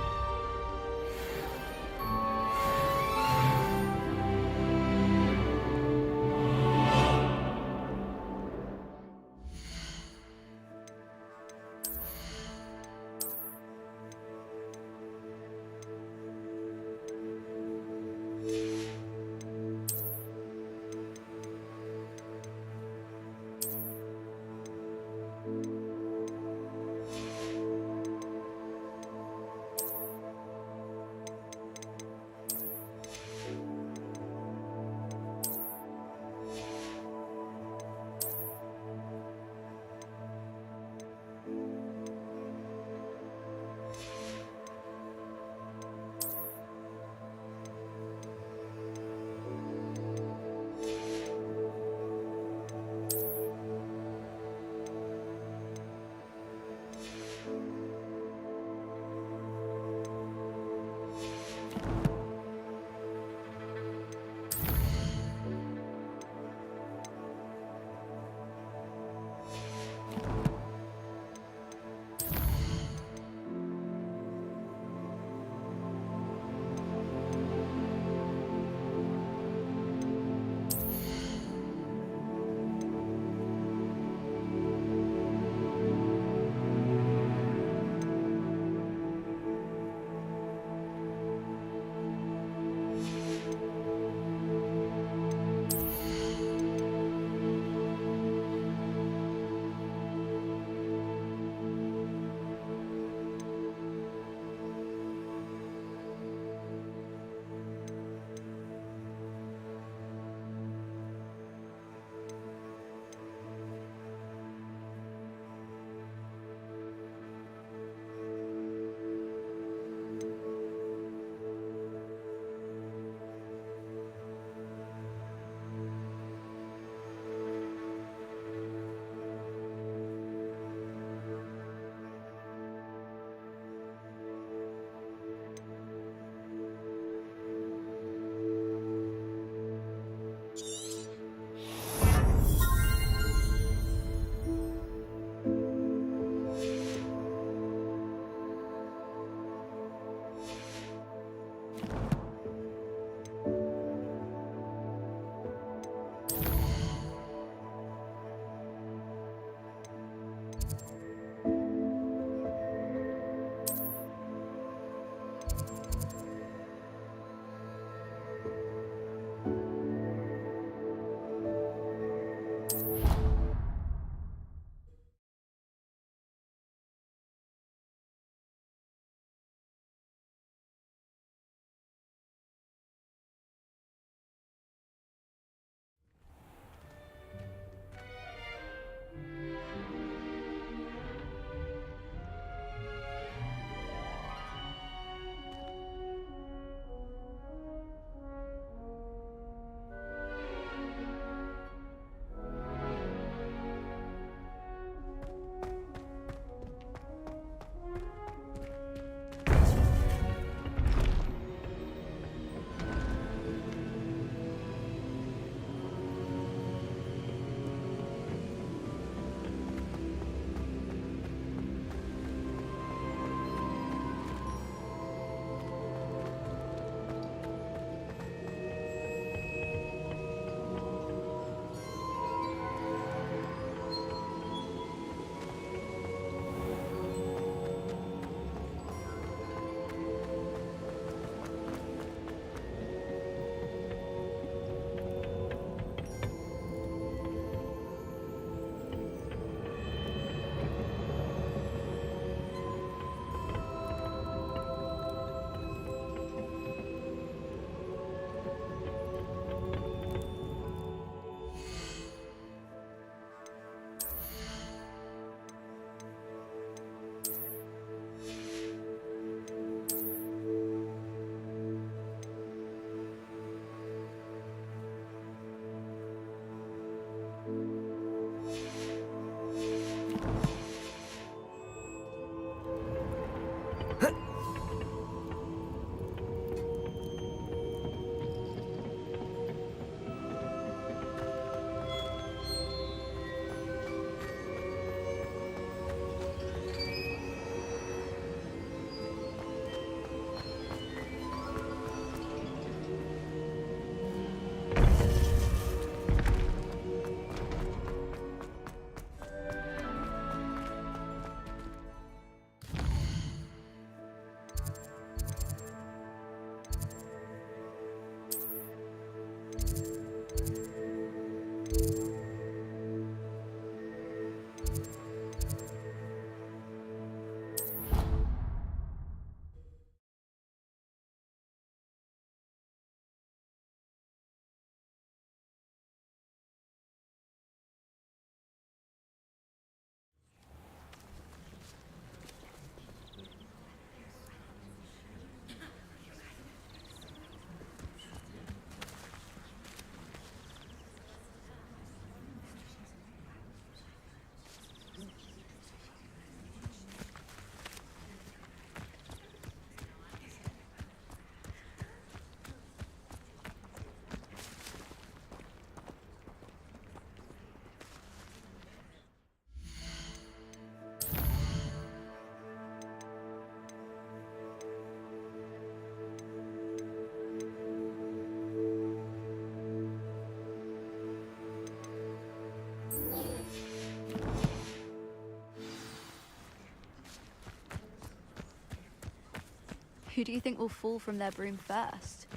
Who do you think will fall from their broom first?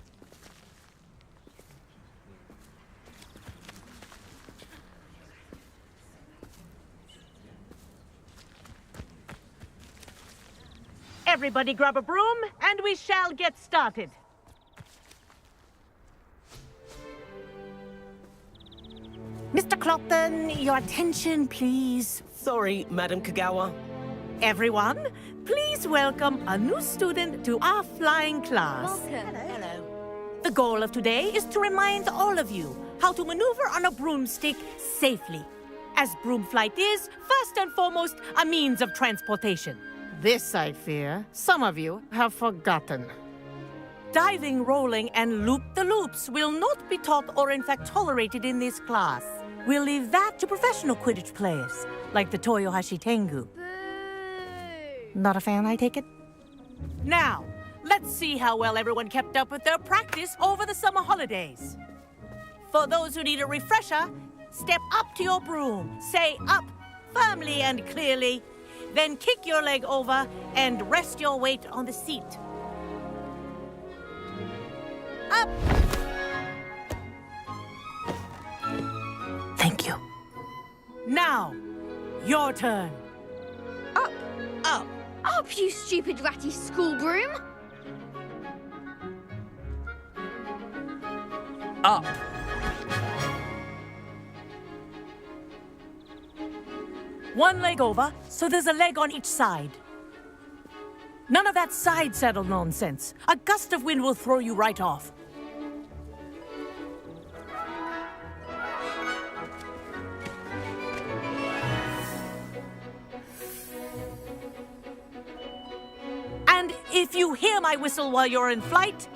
Everybody grab a broom, and we shall get started. Mr. Clopton, your attention, please. Sorry, Madam Kagawa. Everyone, please welcome a new student to our flying class. Welcome. Hello. The goal of today is to remind all of you how to maneuver on a broomstick safely, as broom flight is, first and foremost, a means of transportation. This, I fear, some of you have forgotten. Diving, rolling, and loop-the-loops will not be taught or in fact tolerated in this class. We'll leave that to professional Quidditch players, like the Toyohashi Tengu. Boo! Not a fan, I take it? Now, let's see how well everyone kept up with their practice over the summer holidays. For those who need a refresher, step up to your broom, say up firmly and clearly, then kick your leg over and rest your weight on the seat. Up! Thank you. Now, your turn. Up! Up! Up, you stupid ratty school broom! Up! One leg over, so there's a leg on each side. None of that side saddle nonsense. A gust of wind will throw you right off. And if you hear my whistle while you're in flight,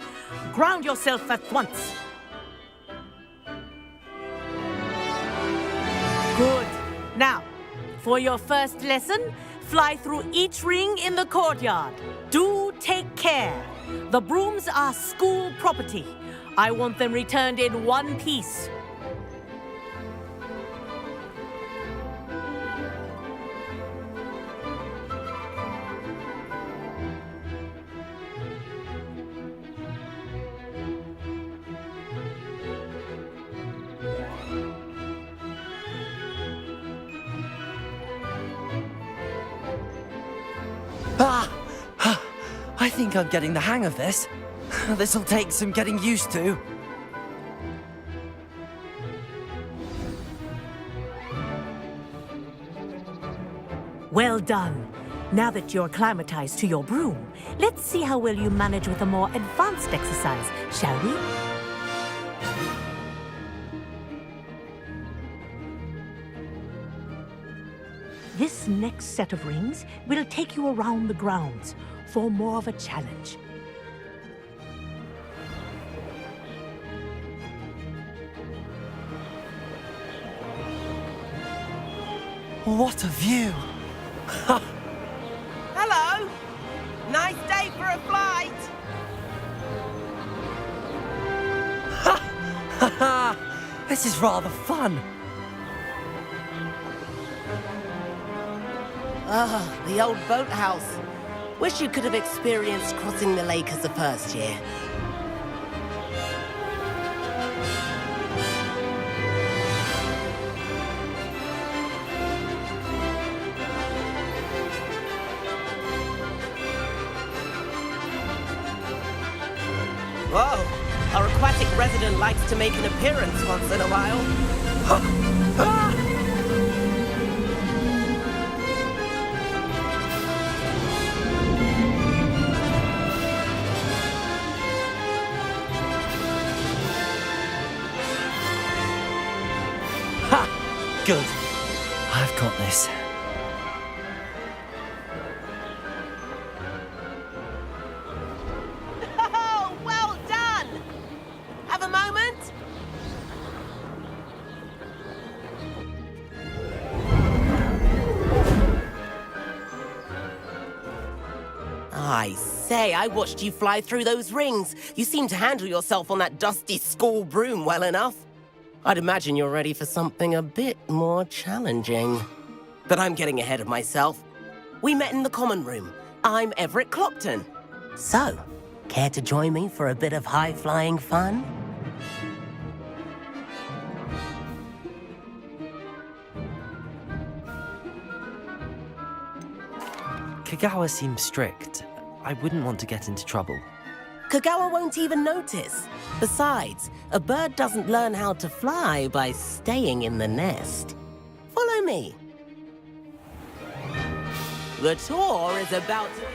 ground yourself at once. Good. Now, for your first lesson, fly through each ring in the courtyard. Do take care. The brooms are school property. I want them returned in one piece. I think I'm getting the hang of this. This'll take some getting used to. Well done. Now that you're acclimatized to your broom, let's see how well you manage with a more advanced exercise, shall we? This next set of rings will take you around the grounds for more of a challenge. What a view! Hello! Nice day for a flight! This is rather fun. Ah, the old boathouse. Wish you could have experienced crossing the lake as a first year. Whoa! Our aquatic resident likes to make an appearance once in a while. Good. I've got this. Oh, well done! Have a moment? I say, I watched you fly through those rings. You seem to handle yourself on that dusty school broom well enough. I'd imagine you're ready for something a bit more challenging. But I'm getting ahead of myself. We met in the common room. I'm Everett Clopton. So, Care to join me for a bit of high-flying fun? Kagawa seems strict. I wouldn't want to get into trouble. Kagawa won't even notice. Besides, a bird doesn't learn how to fly by staying in the nest. Follow me. The tour is about to...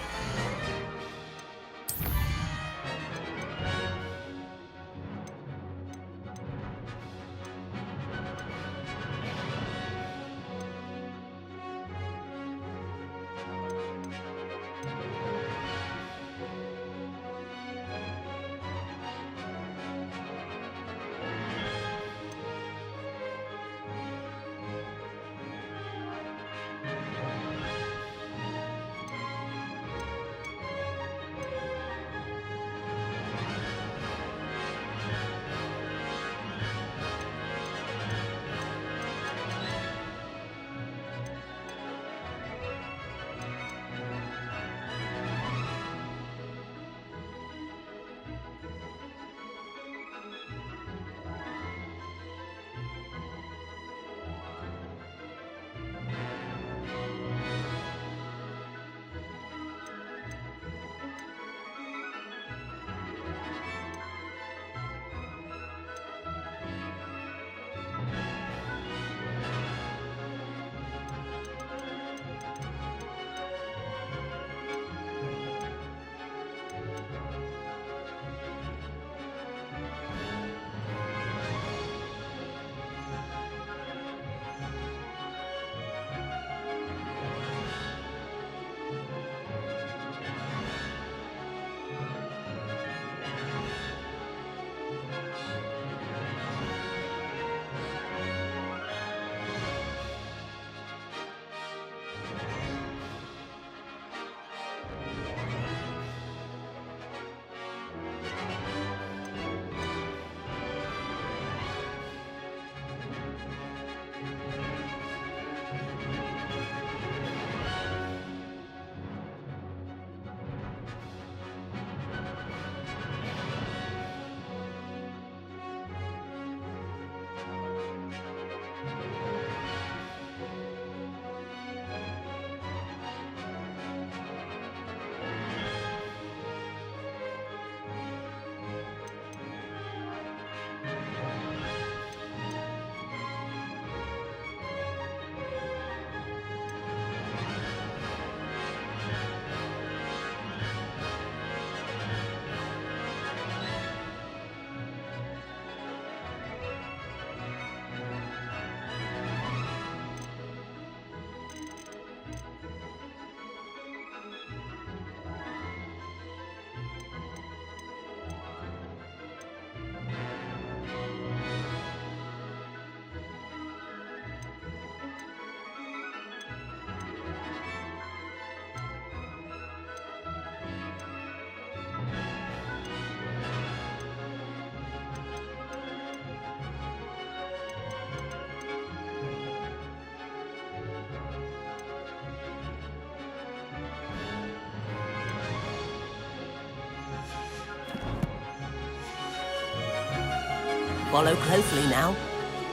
Follow closely now.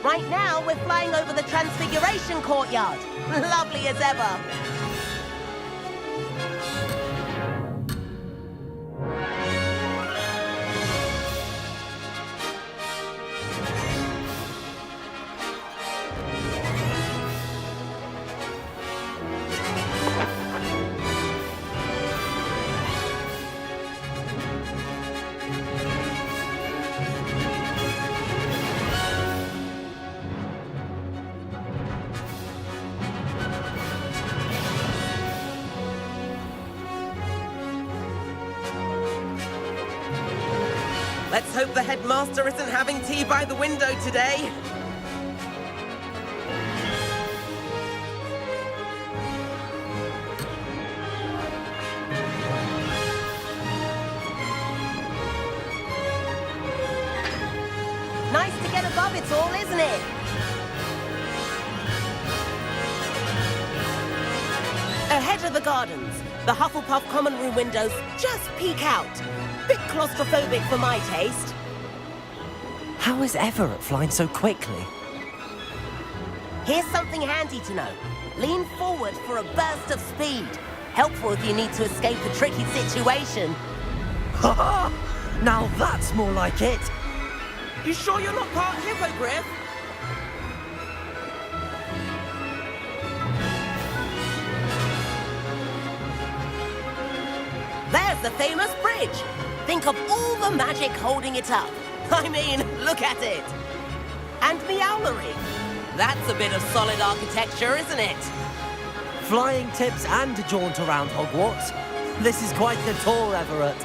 Right now, we're flying over the Transfiguration Courtyard. Lovely as ever. Let's hope the headmaster isn't having tea by the window today. Nice to get above it all, isn't it? Ahead of the gardens, the Hufflepuff common room windows just peek out. Bit claustrophobic for my taste. How is Everett flying so quickly? Here's something handy to know. Lean forward for a burst of speed. Helpful if you need to escape a tricky situation. Ha! Now that's more like it. You sure you're not part hippogriff? There's the famous bridge. Think of all the magic holding it up. I mean, look at it. And Meowlery. That's a bit of solid architecture, isn't it? Flying tips and a jaunt around Hogwarts. This is quite the tour, Everett.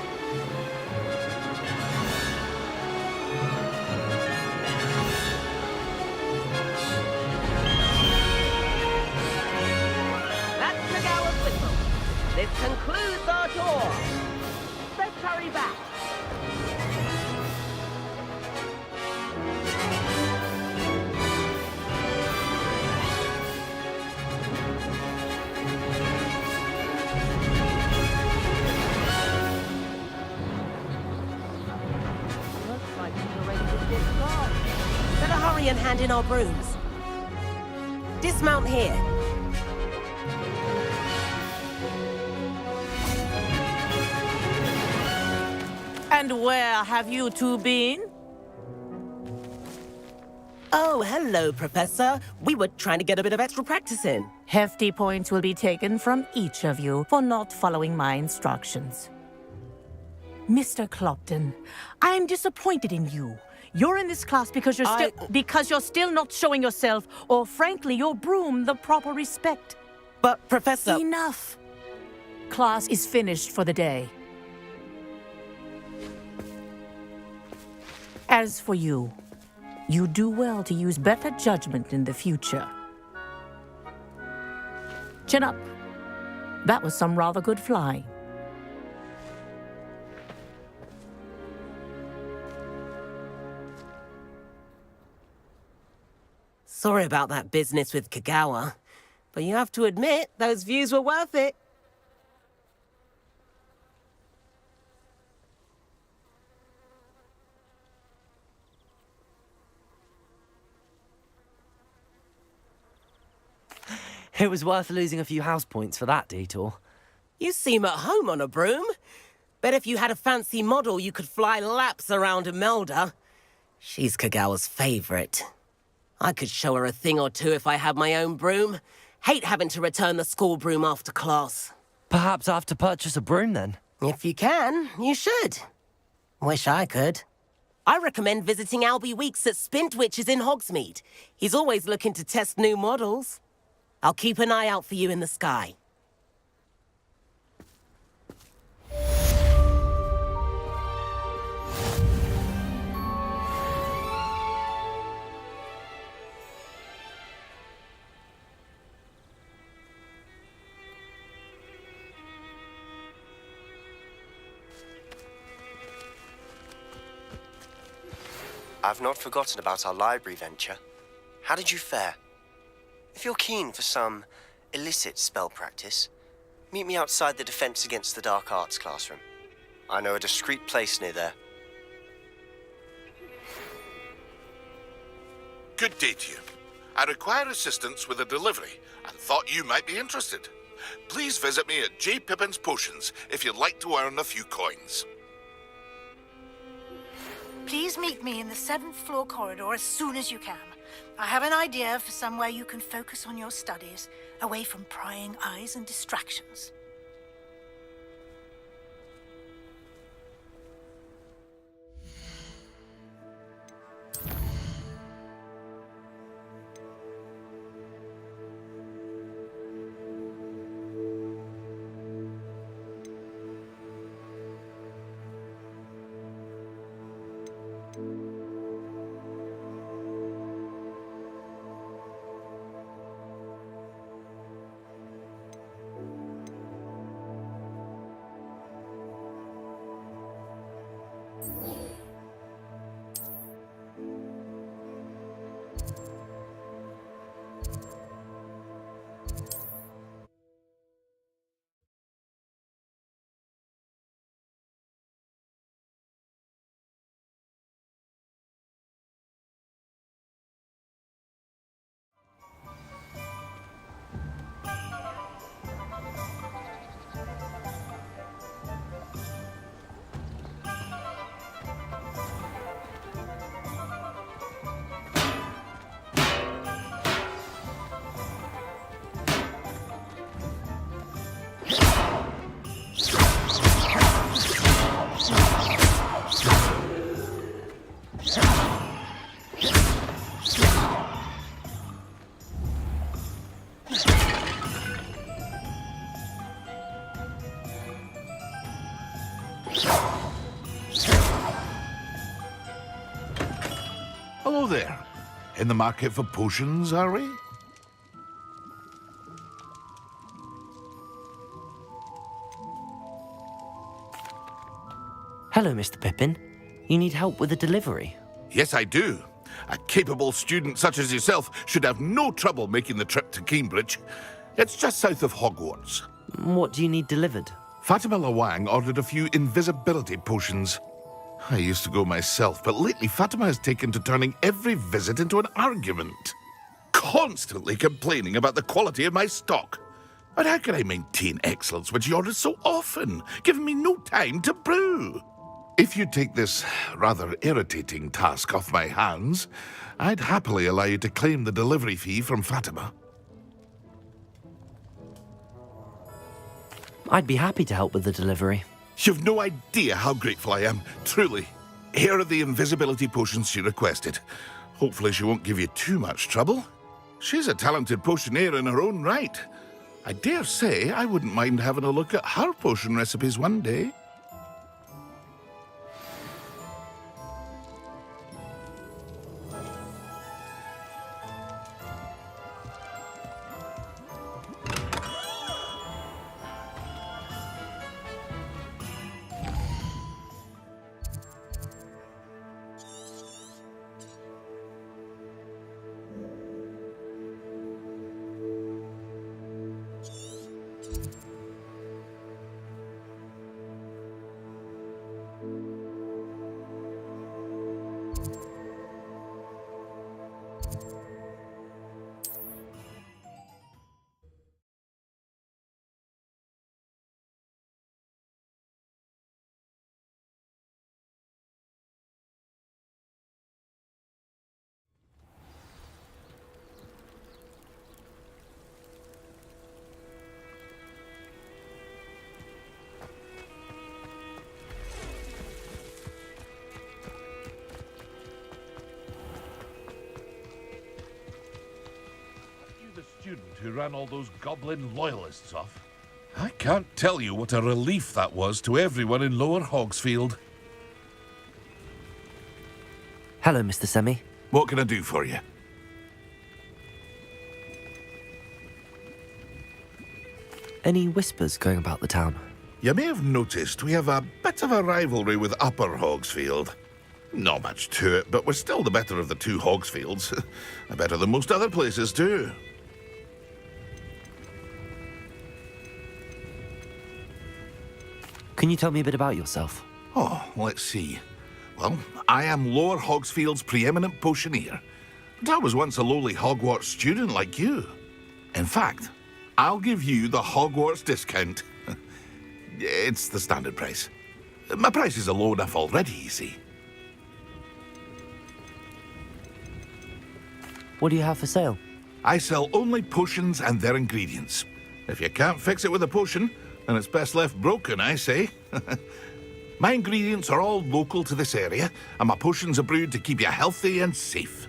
That's Kagawa's whistle. This concludes our tour. Let's hurry back. Looks like we're ready to get started. Better hurry and hand in our brooms. Dismount here. And where have you two been? Oh, hello, Professor. We were trying to get a bit of extra practice in. Hefty points will be taken from each of you for not following my instructions. Mr. Clopton, I am disappointed in you. You're in this class because you're still not showing yourself, or frankly, your broom the proper respect. But, Professor... Enough. Class is finished for the day. As for you, you do well to use better judgment in the future. Chin up. That was some rather good flying. Sorry about that business with Kagawa, but you have to admit, those views were worth it. It was worth losing a few house points for that detour. You seem at home on a broom. Bet if you had a fancy model, you could fly laps around Imelda. She's Kagawa's favorite. I could show her a thing or two if I had my own broom. Hate having to return the school broom after class. Perhaps I have to purchase a broom then. If you can, you should. Wish I could. I recommend visiting Albie Weeks at Spintwitches in Hogsmeade. He's always looking to test new models. I'll keep an eye out for you in the sky. I've not forgotten about our library venture. How did you fare? If you're keen for some illicit spell practice, meet me outside the Defense Against the Dark Arts classroom. I know a discreet place near there. Good day to you. I require assistance with a delivery and thought you might be interested. Please visit me at J. Pippin's Potions if you'd like to earn a few coins. Please meet me in the 7th floor corridor as soon as you can. I have an idea for somewhere you can focus on your studies, away from prying eyes and distractions. Hello there. In the market for potions, are we? Hello, Mr. Pippin. You need help with a delivery? Yes, I do. A capable student such as yourself should have no trouble making the trip to Cambridge. It's just south of Hogwarts. What do you need delivered? Fatima Lawang ordered a few invisibility potions. I used to go myself, but lately Fatima has taken to turning every visit into an argument. Constantly complaining about the quality of my stock. But how can I maintain excellence when she orders so often, giving me no time to brew? If you take this rather irritating task off my hands, I'd happily allow you to claim the delivery fee from Fatima. I'd be happy to help with the delivery. You've no idea how grateful I am, truly. Here are the invisibility potions she requested. Hopefully she won't give you too much trouble. She's a talented potioneer in her own right. I dare say I wouldn't mind having a look at her potion recipes one day. Student who ran all those goblin loyalists off. I can't tell you what a relief that was to everyone in Lower Hogsfield. Hello, Mr. Semi. What can I do for you? Any whispers going about the town? You may have noticed we have a bit of a rivalry with Upper Hogsfield. Not much to it, but we're still the better of the two Hogsfields. Better than most other places, too. Can you tell me a bit about yourself? Oh, let's see. Well, I am Lower Hogsfield's preeminent potioneer. But I was once a lowly Hogwarts student like you. In fact, I'll give you the Hogwarts discount. It's the standard price. My prices are low enough already, you see. What do you have for sale? I sell only potions and their ingredients. If you can't fix it with a potion, then it's best left broken, I say. My ingredients are all local to this area, and my potions are brewed to keep you healthy and safe.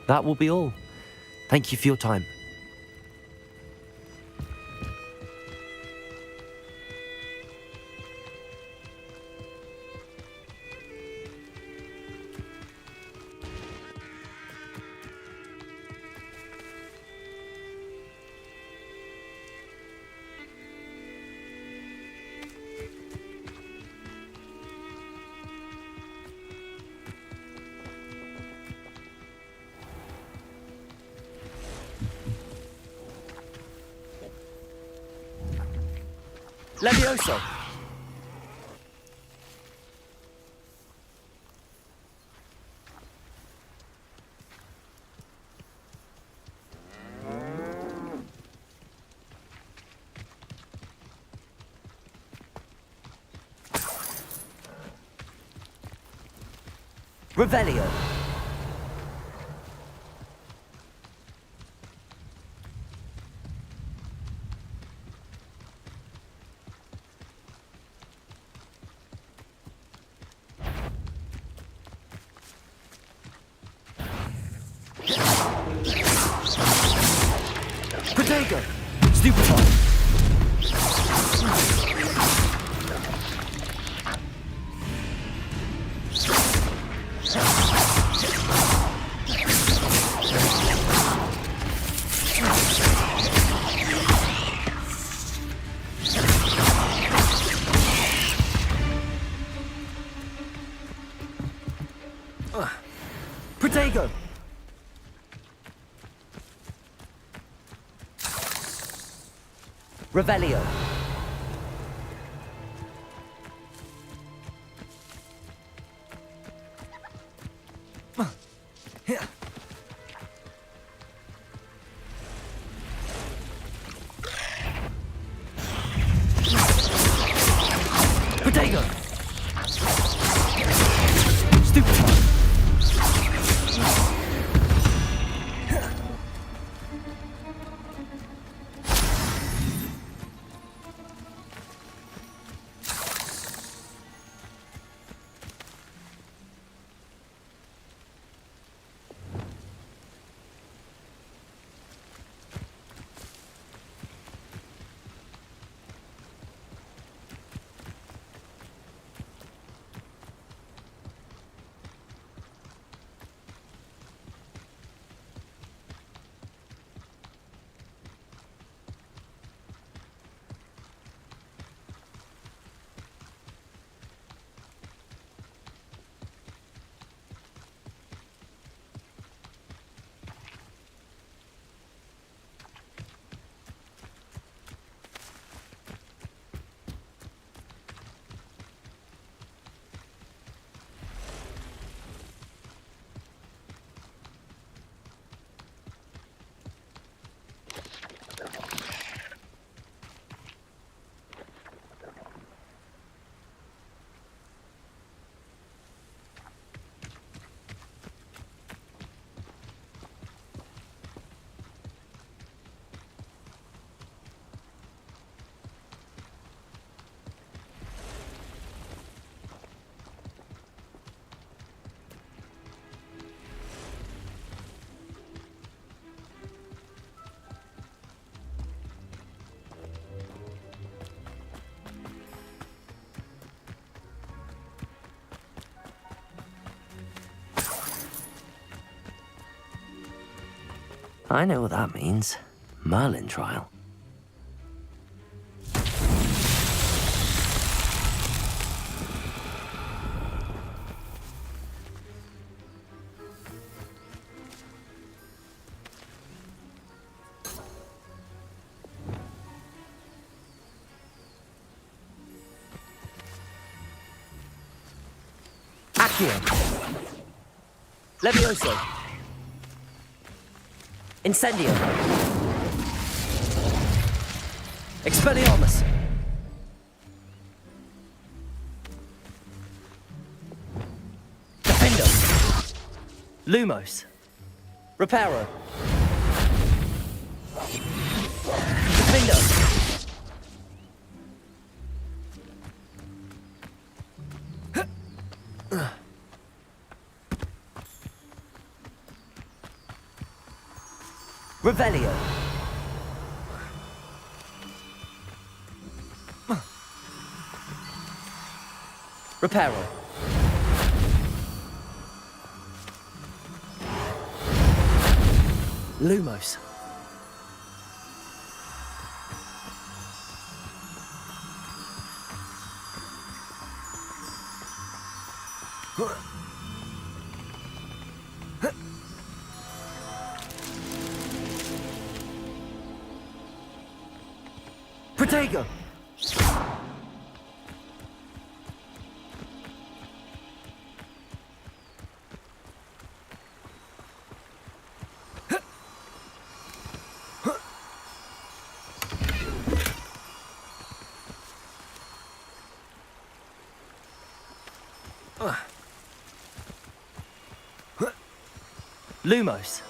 That will be all. Thank you for your time. Levioso! Revelio! Protego! Stupefy! Protego! Revelio. Protego! Stupefy! I know what that means. Merlin trial. Accio. Levioso. Incendio. Expelliarmus. Defendo. Lumos. Reparo. Defendo. Revelio. Reparo. Lumos. Protego! Lumos.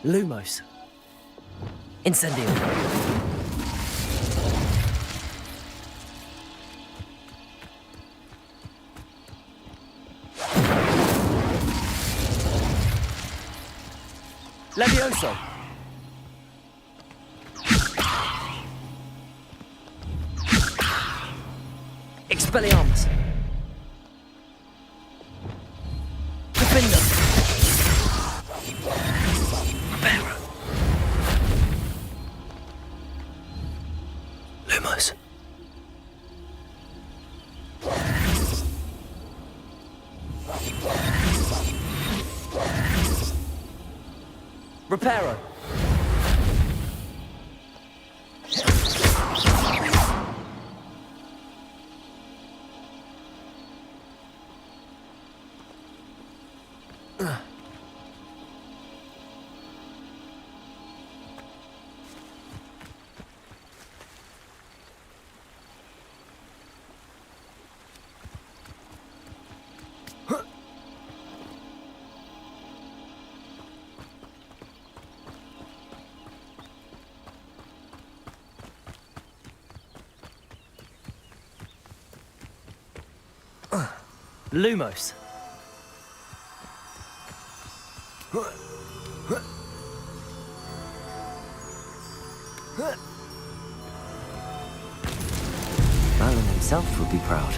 Lumos. Incendio. Levioso. Expelliarmus. Defender. Reparo. Lumos. Reparo. Lumos. Merlin himself would be proud.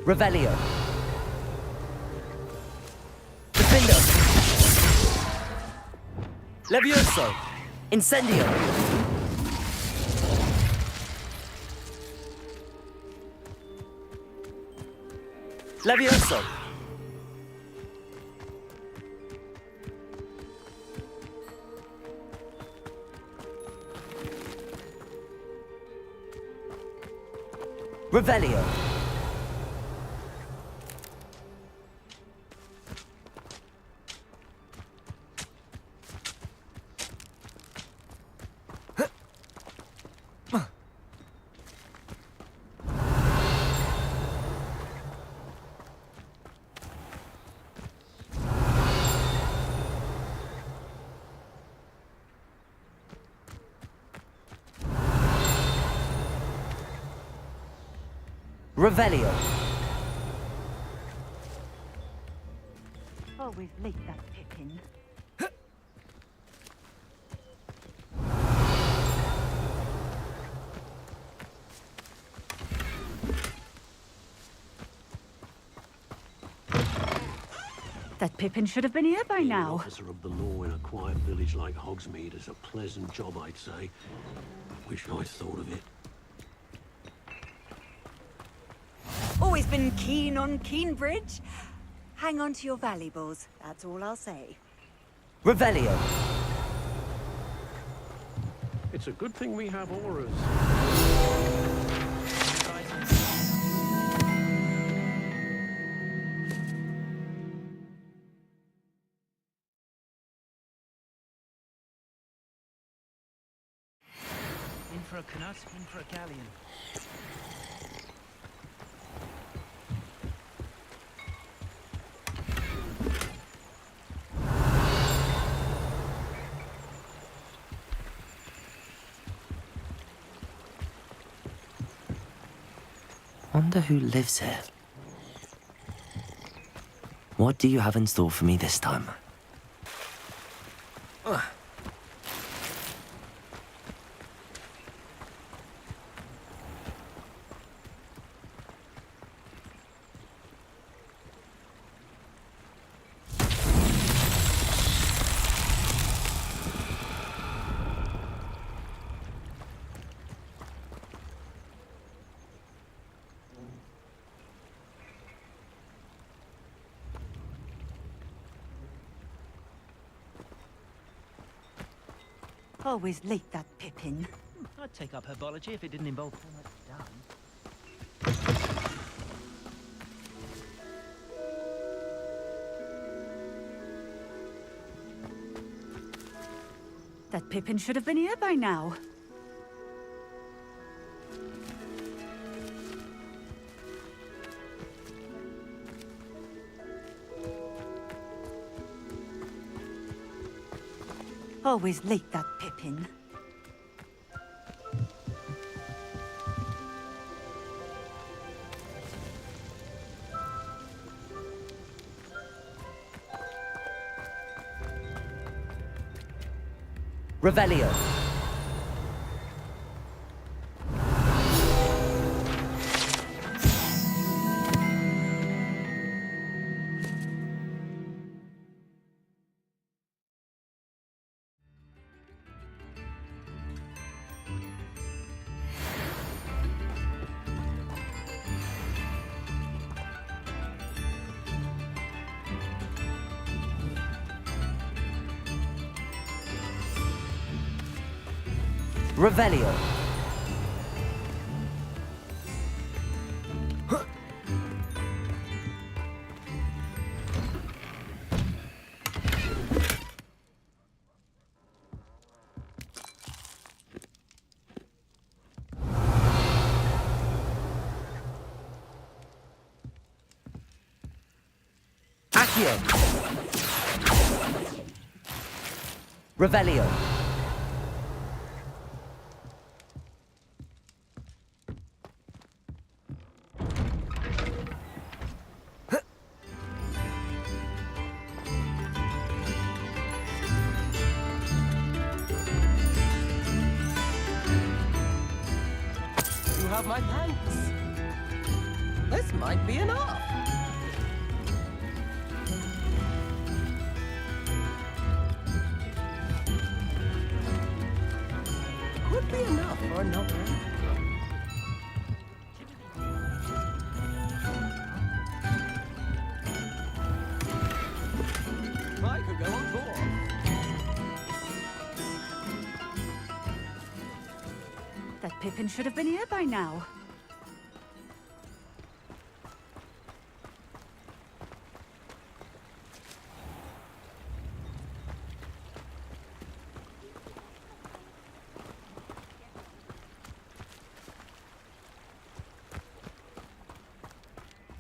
Revelio. Defender. Levioso. Incendio. Levioso. Revelio. Revelio. Always late, that Pippin. That Pippin should have been here by now. Officer of the law in a quiet village like Hogsmeade is a pleasant job, I'd say. Wish I'd thought of it. Always been keen on Keenbridge. Hang on to your valuables, that's all I'll say. Revelio. It's a good thing we have auras. In for a canut, in for a galleon. Wonder who lives here. What do you have in store for me this time? Always late, that Pippin. I'd take up herbology if it didn't involve so much dung. That Pippin should have been here by now. Always late, that Pippin. Revelio. Revelio. Accio. Revelio. You have my thanks. This might be enough. Could be enough for another. I could go on tour. That Pippin should have been here by now.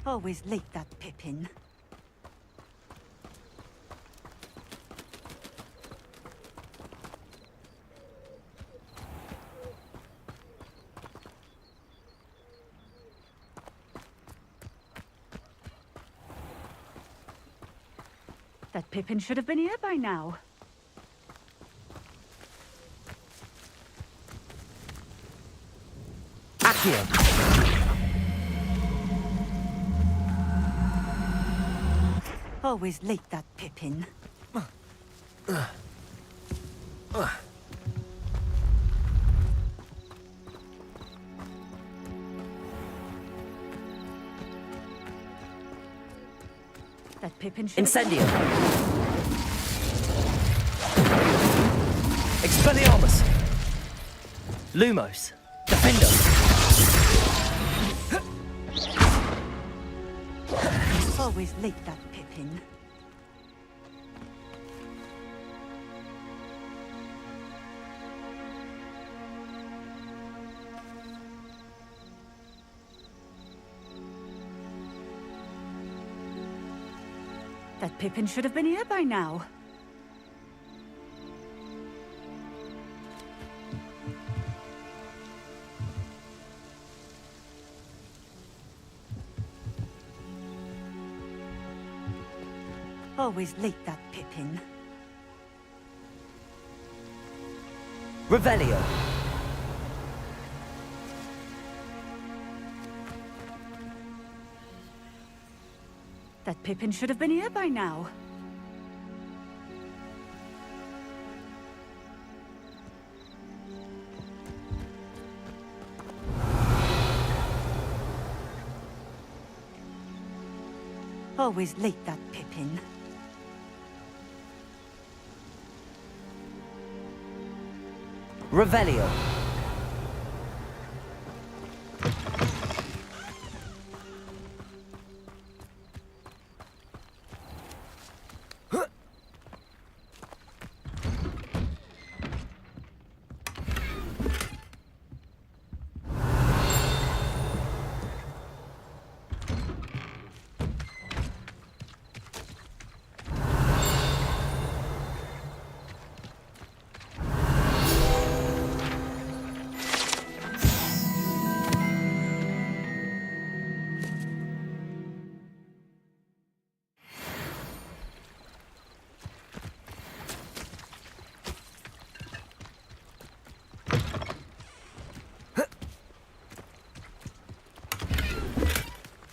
Always late, that Pippin. That Pippin should have been here by now. Accio. Always late, that Pippin. That Pippin should Incendio. Expelliarmus. Lumos. Defendo. Always late, that Pippin. That Pippin should have been here by now. Always late, that Pippin. Revelio. That Pippin should have been here by now. Always late, that Pippin. Revelio.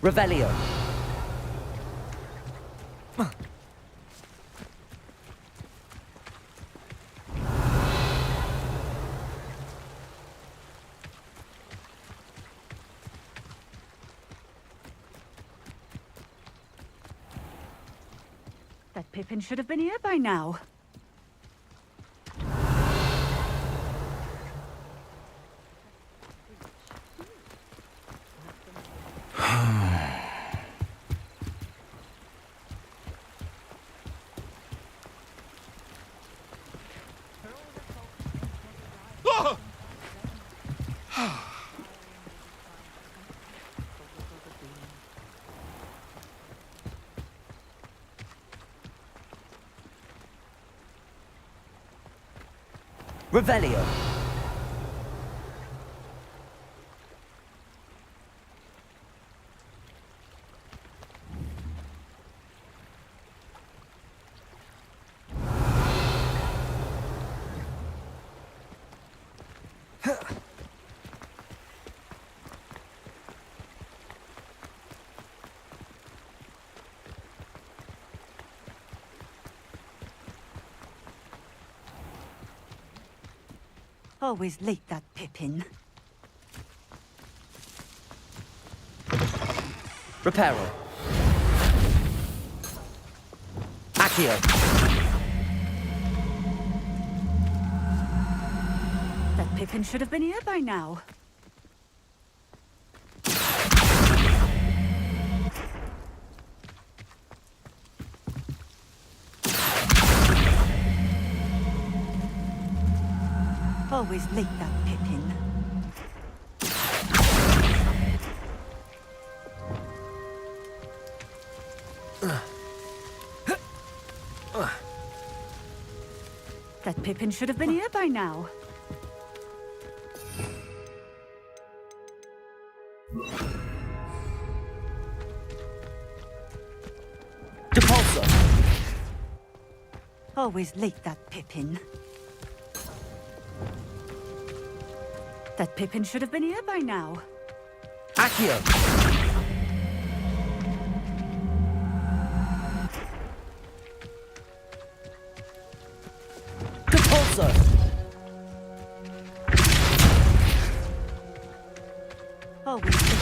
Revelio. That Pippin should have been here by now. Revelio. Always late, that Pippin. Reparo. Accio. That Pippin should have been here by now. Always late, that Pippin. That Pippin should have been here by now. Depulso. Always late, that Pippin. That Pippin should have been here by now. Accio. Depulso. Always late.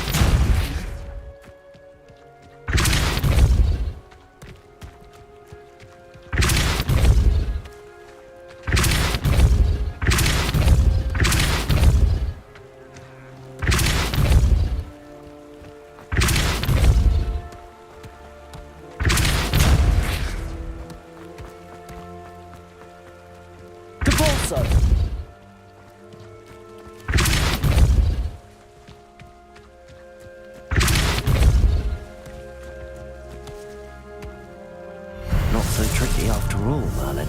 Depulso. Not so tricky after all, Merlin.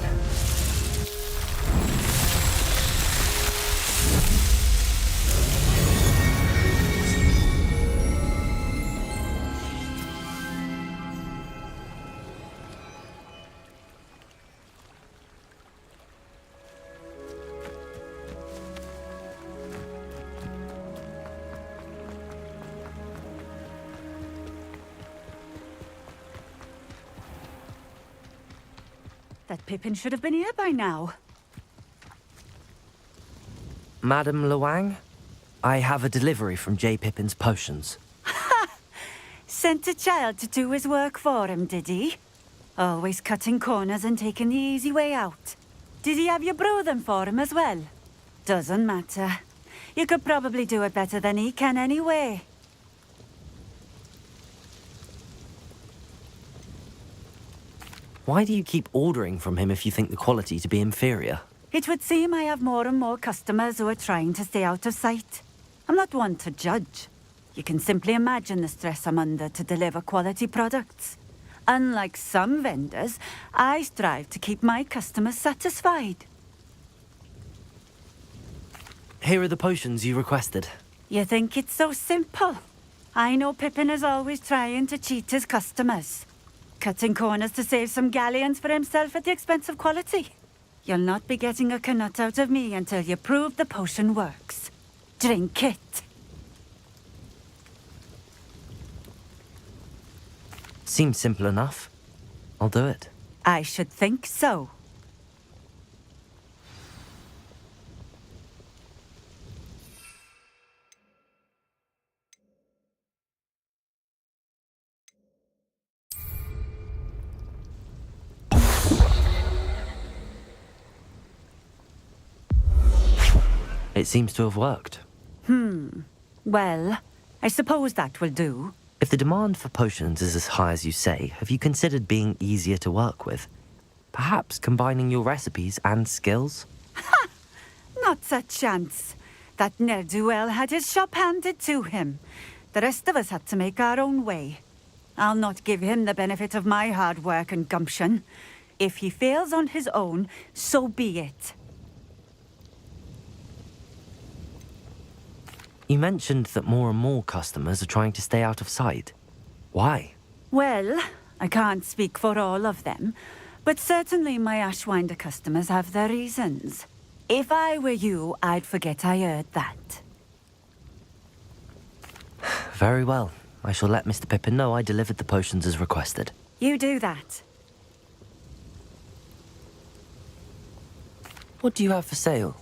That Pippin should have been here by now. Madame Luang, I have a delivery from J. Pippin's potions. Sent a child to do his work for him, did he? Always cutting corners and taking the easy way out. Did he have you brew them for him as well? Doesn't matter. You could probably do it better than he can anyway. Why do you keep ordering from him if you think the quality to be inferior? It would seem I have more and more customers who are trying to stay out of sight. I'm not one to judge. You can simply imagine the stress I'm under to deliver quality products. Unlike some vendors, I strive to keep my customers satisfied. Here are the potions you requested. You think it's so simple? I know Pippin is always trying to cheat his customers. Cutting corners to save some galleons for himself at the expense of quality. You'll not be getting a canut out of me until you prove the potion works. Drink it. Seems simple enough. I'll do it. I should think so. It seems to have worked. Well, I suppose that will do. If the demand for potions is as high as you say, have you considered being easier to work with? Perhaps combining your recipes and skills? Not a chance. That ne'er-do-well had his shop handed to him. The rest of us had to make our own way. I'll not give him the benefit of my hard work and gumption. If he fails on his own, so be it. You mentioned that more and more customers are trying to stay out of sight. Why? Well, I can't speak for all of them, but certainly my Ashwinder customers have their reasons. If I were you, I'd forget I heard that. Very well. I shall let Mr. Pippin know I delivered the potions as requested. You do that. What do you have for sale?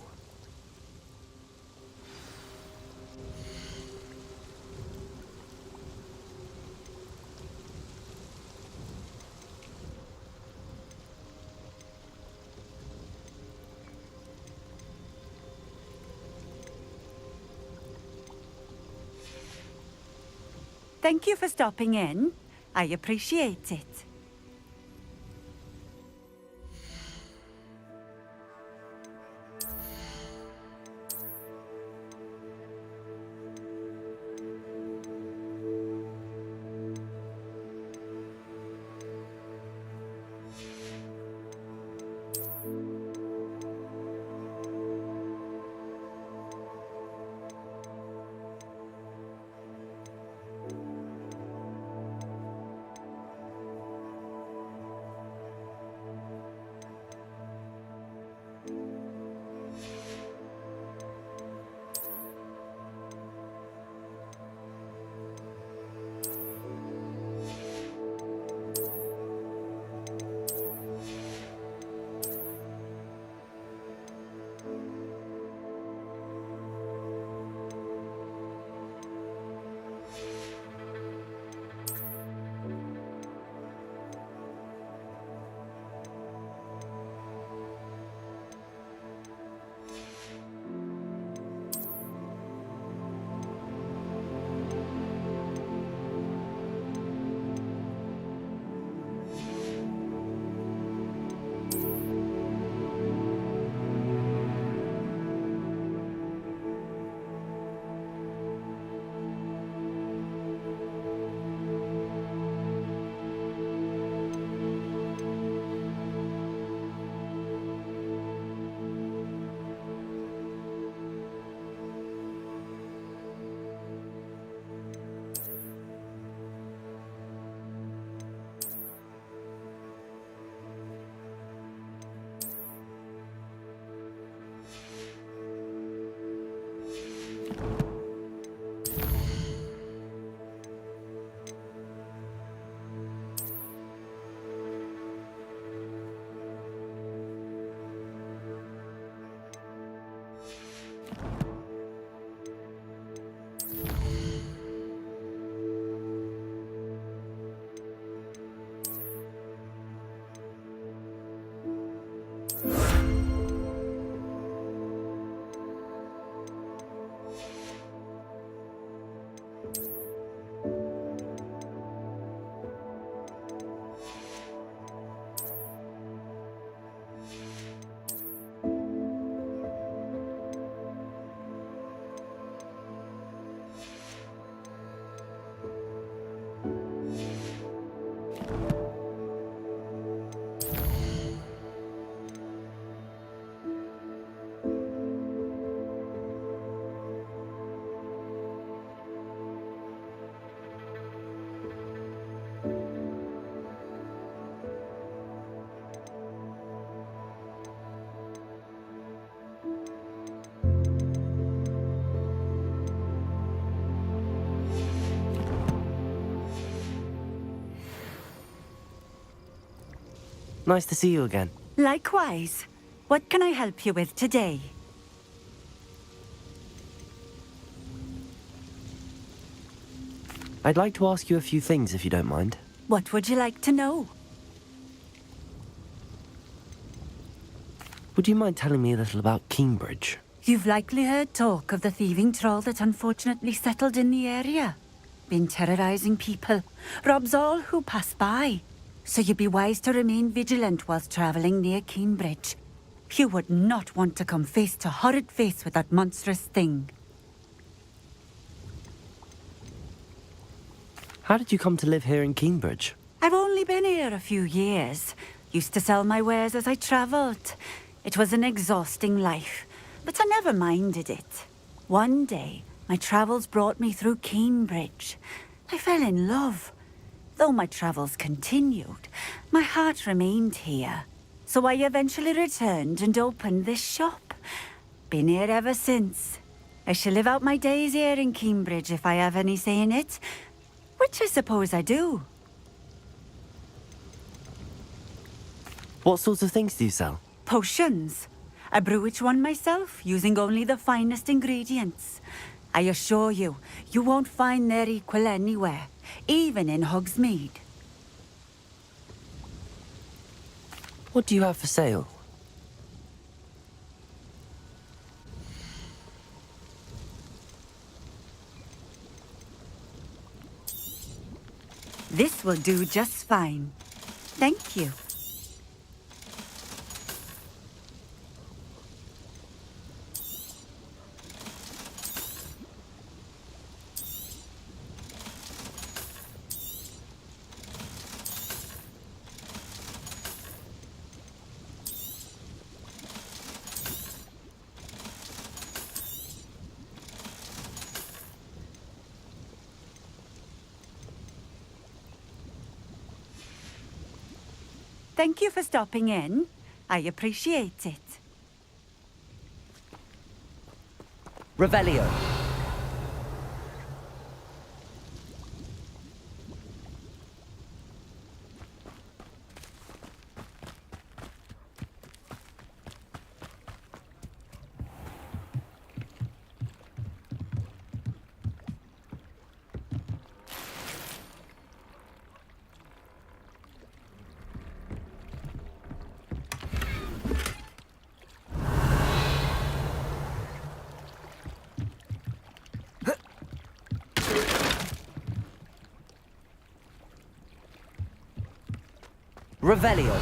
Thank you for stopping in. I appreciate it. Nice to see you again. Likewise. What can I help you with today? I'd like to ask you a few things if you don't mind. What would you like to know? Would you mind telling me a little about Cambridge? You've likely heard talk of the thieving troll that unfortunately settled in the area. Been terrorizing people, robs all who pass by. So you'd be wise to remain vigilant whilst traveling near Cambridge. You would not want to come face to horrid face with that monstrous thing. How did you come to live here in Cambridge? I've only been here a few years. Used to sell my wares as I travelled. It was an exhausting life, but I never minded it. One day, my travels brought me through Cambridge. I fell in love. Though my travels continued, my heart remained here. So I eventually returned and opened this shop. Been here ever since. I shall live out my days here in Cambridge if I have any say in it, which I suppose I do. What sorts of things do you sell? Potions. I brew each one myself, using only the finest ingredients. I assure you, you won't find their equal anywhere, even in Hogsmeade. What do you have for sale? This will do just fine. Thank you. Thank you for stopping in. I appreciate it. Revelio. Revelio.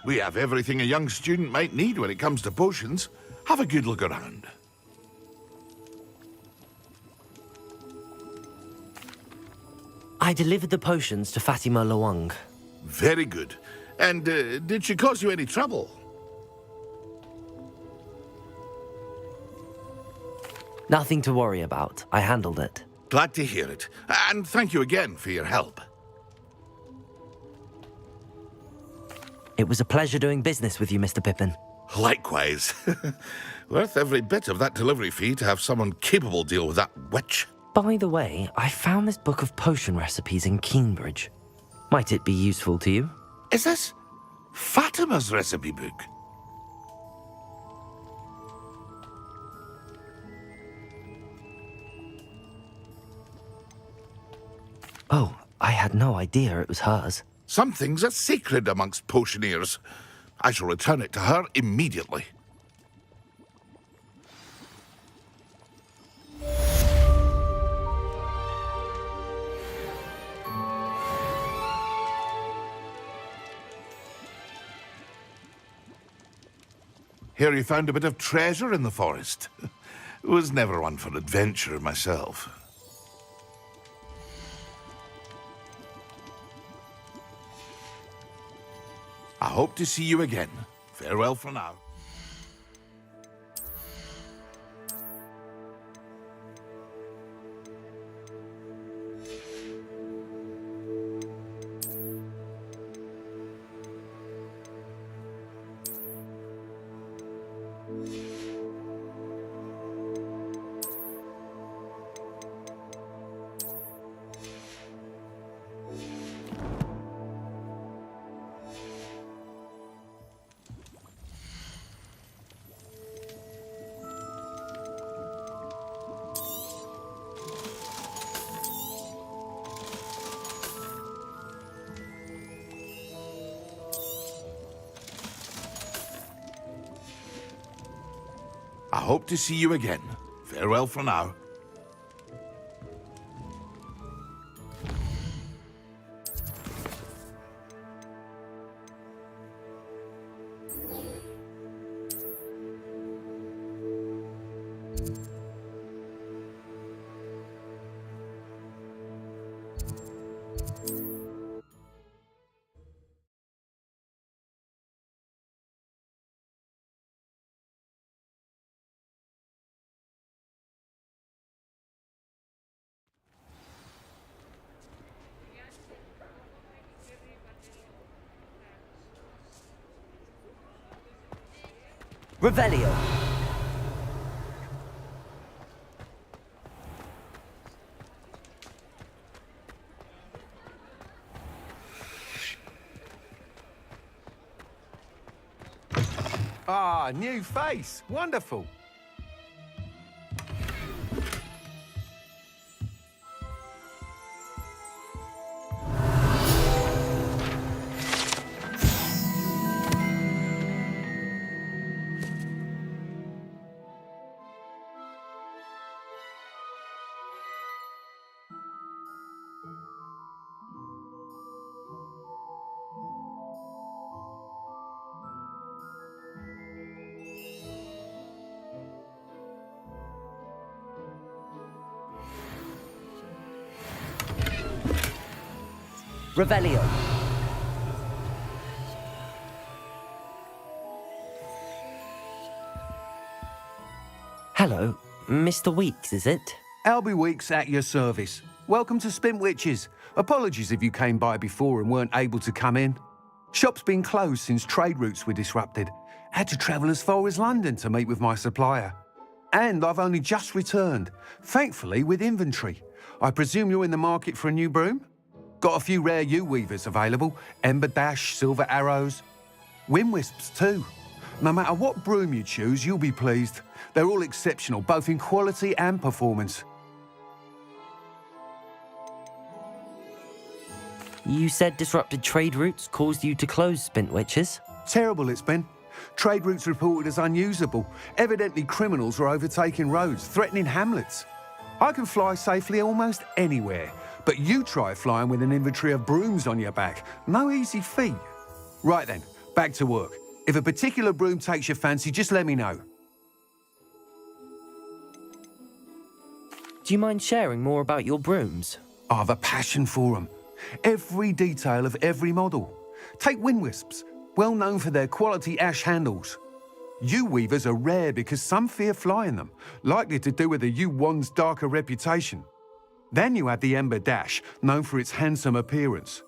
We have everything a young student might need when it comes to potions. Have a good look around. I delivered the potions to Fatima Lawang. Very good. And did she cause you any trouble? Nothing to worry about. I handled it. Glad to hear it. And thank you again for your help. It was a pleasure doing business with you, Mr. Pippin. Likewise. Worth every bit of that delivery fee to have someone capable deal with that witch. By the way, I found this book of potion recipes in Cambridge. Might it be useful to you? Is this Fatima's recipe book? Oh, I had no idea it was hers. Some things are sacred amongst potioneers. I shall return it to her immediately. Hear you found a bit of treasure in the forest. Was never one for adventure myself. I hope to see you again. Farewell for now. I hope to see you again. Farewell for now. Revelio. Ah, new face. Wonderful. Revelio. Hello, Mr. Weeks, is it? Albie Weeks at your service. Welcome to Spintwitches. Apologies if you came by before and weren't able to come in. Shop's been closed since trade routes were disrupted. Had to travel as far as London to meet with my supplier. And I've only just returned, thankfully with inventory. I presume you're in the market for a new broom? Got a few rare yew-weavers available. Ember Dash, Silver Arrows. Wind Wisps too. No matter what broom you choose, you'll be pleased. They're all exceptional, both in quality and performance. You said disrupted trade routes caused you to close Spintwitches? Terrible it's been. Trade routes reported as unusable. Evidently criminals were overtaking roads, threatening hamlets. I can fly safely almost anywhere, but you try flying with an inventory of brooms on your back. No easy feat. Right then, back to work. If a particular broom takes your fancy, just let me know. Do you mind sharing more about your brooms? I've a passion for them. Every detail of every model. Take Wind Wisps, well known for their quality ash handles. Yew weavers are rare because some fear flying them, likely to do with the yew wand's darker reputation. Then you have the Ember Dash, known for its handsome appearance.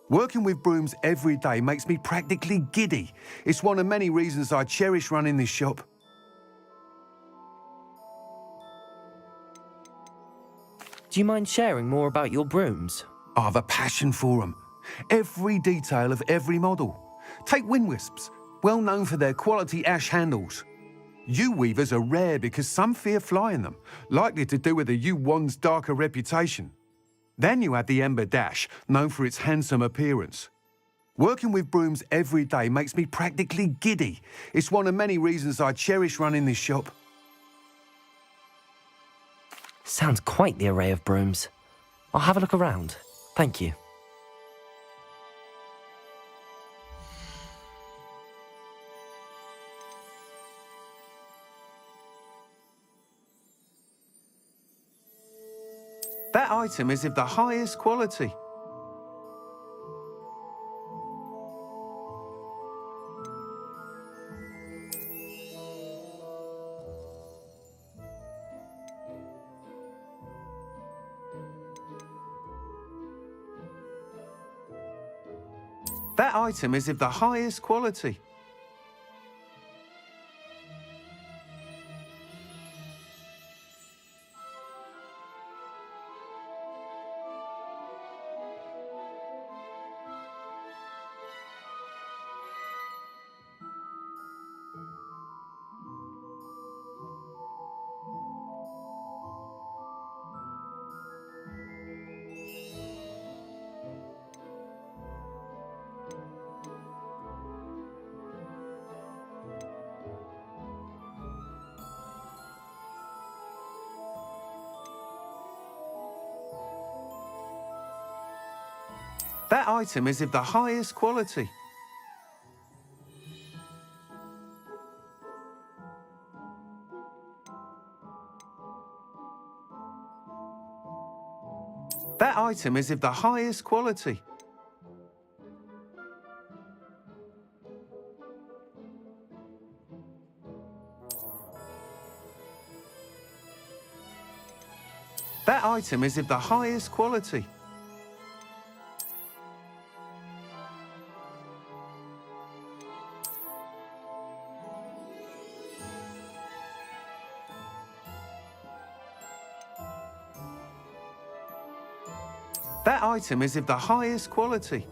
Working with brooms every day makes me practically giddy. It's one of many reasons I cherish running this shop. Do you mind sharing more about your brooms? I've a passion for them. Every detail of every model. Take Wind Wisps, well known for their quality ash handles. Yew weavers are rare because some fear flying them, likely to do with the yew wand's darker reputation. Then you have the Ember Dash, known for its handsome appearance. Working with brooms every day makes me practically giddy. It's one of many reasons I cherish running this shop. Sounds quite the array of brooms. I'll have a look around. Thank you. That item is of the highest quality. That item is of the highest quality. That item is of the highest quality. That item is of the highest quality. That item is of the highest quality. That item is of the highest quality.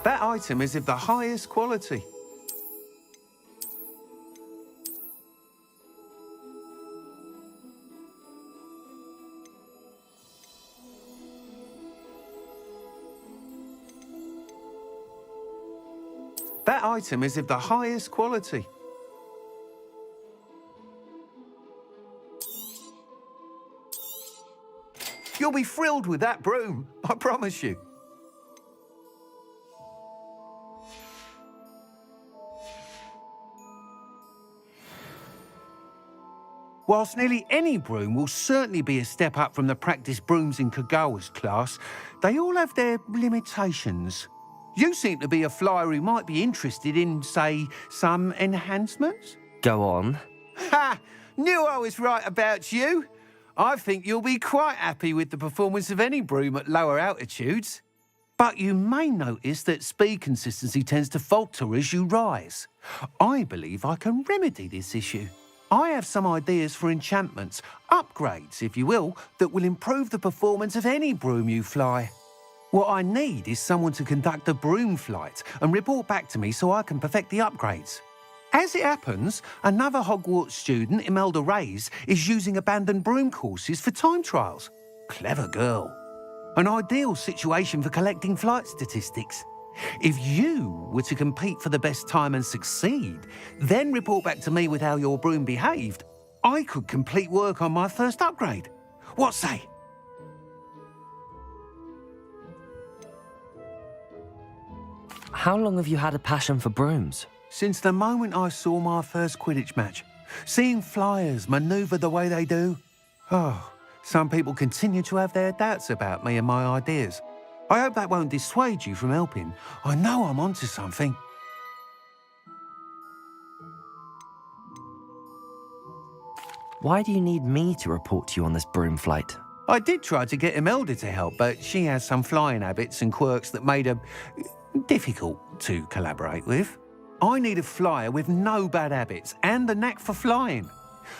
That item is of the highest quality. That item is of the highest quality. You'll be thrilled with that broom, I promise you. Whilst nearly any broom will certainly be a step up from the practice brooms in Kagawa's class, they all have their limitations. You seem to be a flyer who might be interested in, say, some enhancements? Go on. Ha! Knew I was right about you. I think you'll be quite happy with the performance of any broom at lower altitudes. But you may notice that speed consistency tends to falter as you rise. I believe I can remedy this issue. I have some ideas for enchantments, upgrades, if you will, that will improve the performance of any broom you fly. What I need is someone to conduct a broom flight and report back to me so I can perfect the upgrades. As it happens, another Hogwarts student, Imelda Reyes, is using abandoned broom courses for time trials. Clever girl. An ideal situation for collecting flight statistics. If you were to compete for the best time and succeed, then report back to me with how your broom behaved, I could complete work on my first upgrade. What say? How long have you had a passion for brooms? Since the moment I saw my first Quidditch match. Seeing flyers manoeuvre the way they do. Oh, some people continue to have their doubts about me and my ideas. I hope that won't dissuade you from helping. I know I'm onto something. Why do you need me to report to you on this broom flight? I did try to get Imelda to help, but she has some flying habits and quirks that made her difficult to collaborate with. I need a flyer with no bad habits and the knack for flying.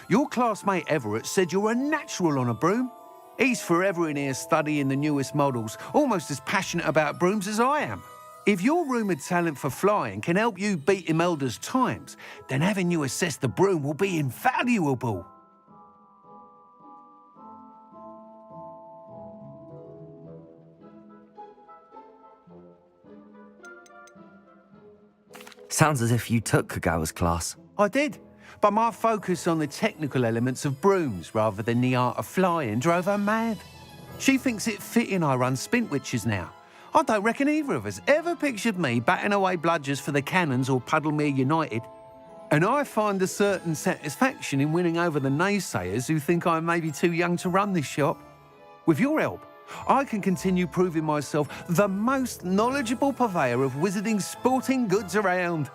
Your classmate Everett said you're a natural on a broom. He's forever in here studying the newest models, almost as passionate about brooms as I am. If your rumoured talent for flying can help you beat Imelda's times, then having you assess the broom will be invaluable. Sounds as if you took Kagawa's class. I did, but my focus on the technical elements of brooms rather than the art of flying drove her mad. She thinks it fitting I run Spintwitches now. I don't reckon either of us ever pictured me batting away bludgers for the Cannons or Puddlemere United. And I find a certain satisfaction in winning over the naysayers who think I may be too young to run this shop. With your help, I can continue proving myself the most knowledgeable purveyor of wizarding sporting goods around.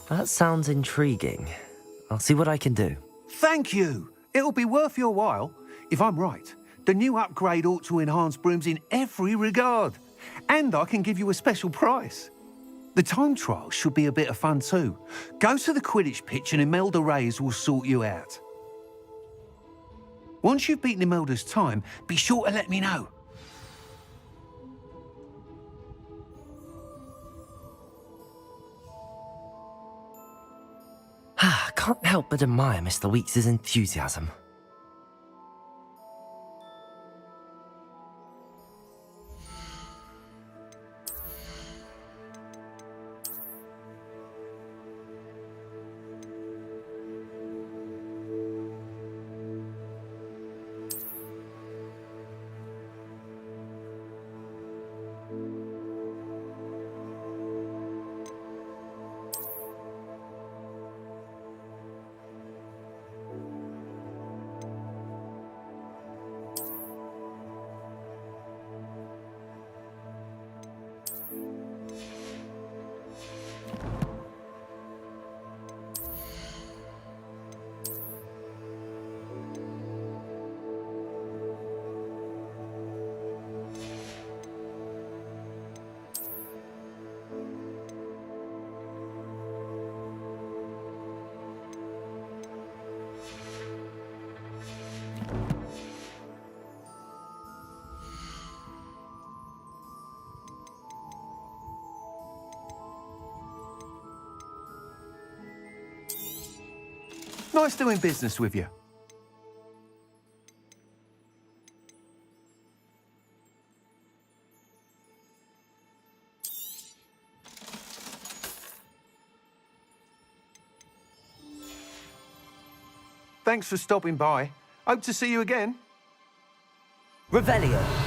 That sounds intriguing. I'll see what I can do. Thank you. It'll be worth your while. If I'm right, the new upgrade ought to enhance brooms in every regard. And I can give you a special price. The time trial should be a bit of fun too. Go to the Quidditch pitch and Imelda Reyes will sort you out. Once you've beaten Imelda's time, be sure to let me know. I can't help but admire Mr. Weeks' enthusiasm. Nice doing business with you. Thanks for stopping by. Hope to see you again. Revelio.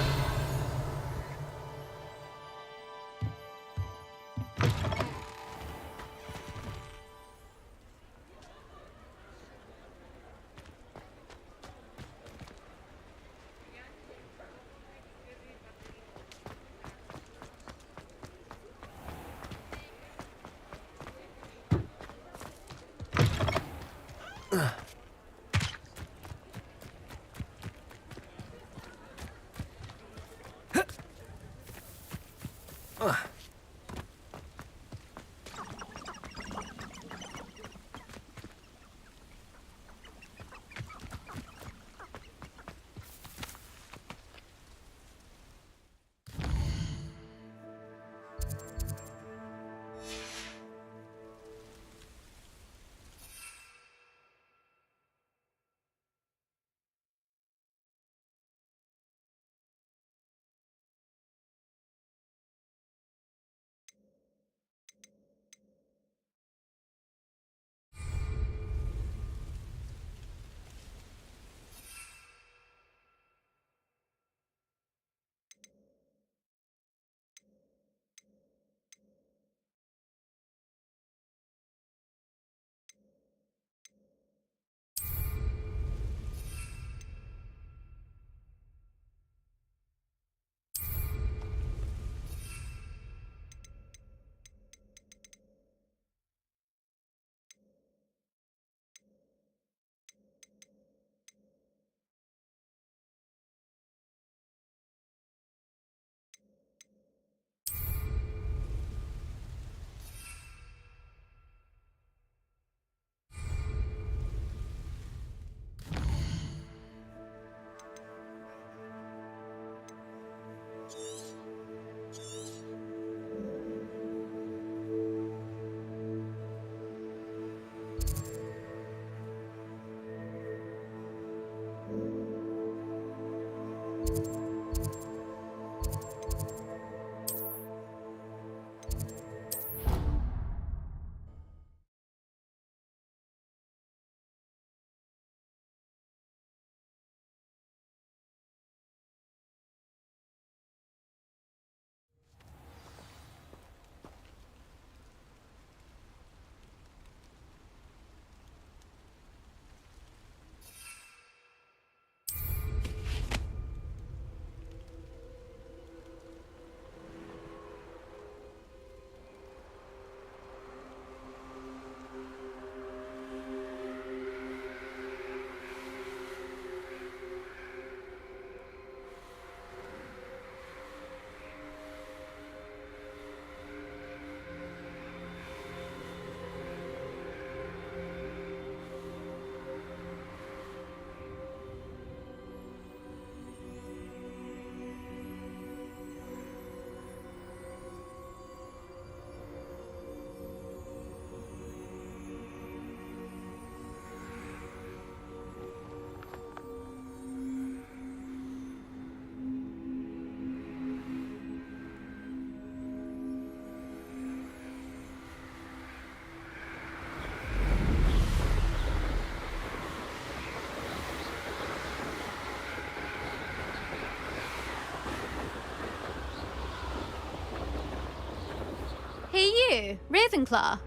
you, Ravenclaw?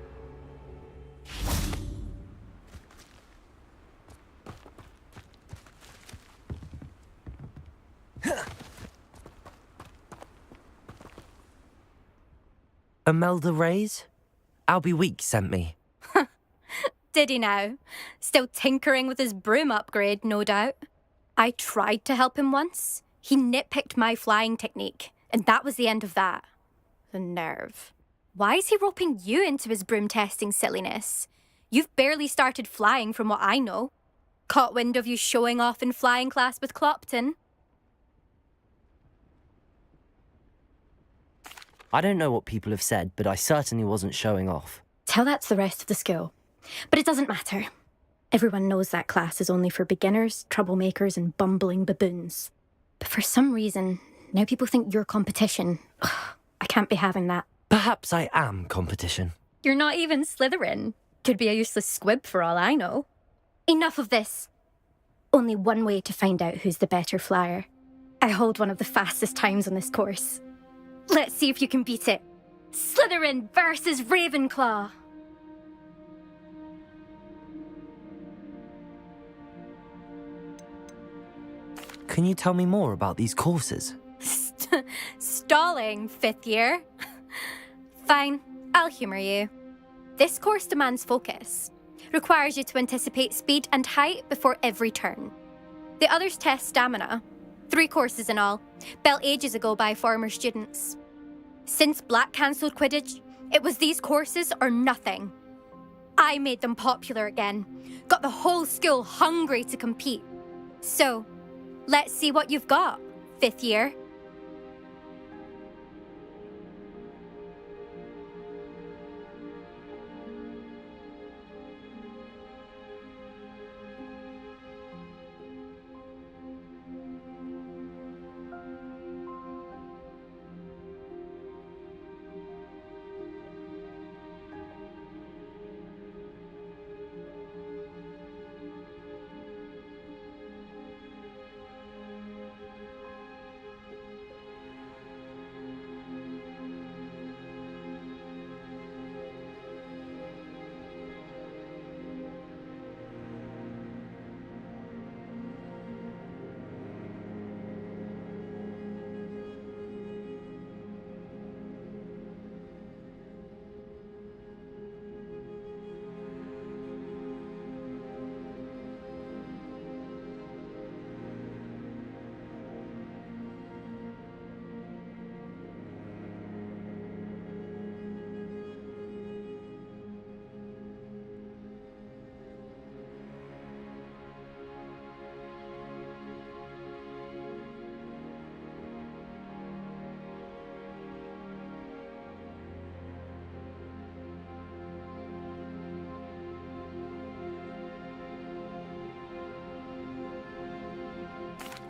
Imelda Reyes? Albie Weeks sent me. Did he now? Still tinkering with his broom upgrade, no doubt. I tried to help him once. He nitpicked my flying technique, and that was the end of that. The nerve. Why is he roping you into his broom testing silliness? You've barely started flying from what I know. Caught wind of you showing off in flying class with Clopton. I don't know what people have said, but I certainly wasn't showing off. Tell that to the rest of the school. But it doesn't matter. Everyone knows that class is only for beginners, troublemakers, and bumbling baboons. But for some reason, now people think you're competition. Ugh, I can't be having that. Perhaps I am competition. You're not even Slytherin. Could be a useless squib for all I know. Enough of this. Only one way to find out who's the better flyer. I hold one of the fastest times on this course. Let's see if you can beat it. Slytherin versus Ravenclaw. Can you tell me more about these courses? Stalling, 5th year. Fine, I'll humour you. This course demands focus. Requires you to anticipate speed and height before every turn. The others test stamina. 3 courses in all, built ages ago by former students. Since Black cancelled Quidditch, it was these courses or nothing. I made them popular again, got the whole school hungry to compete. So, let's see what you've got, 5th year.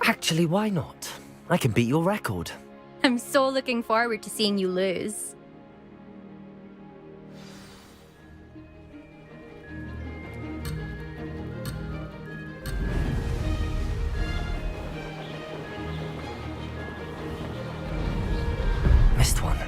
Actually, why not? I can beat your record. I'm so looking forward to seeing you lose. Missed one.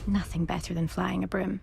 Nothing better than flying a broom.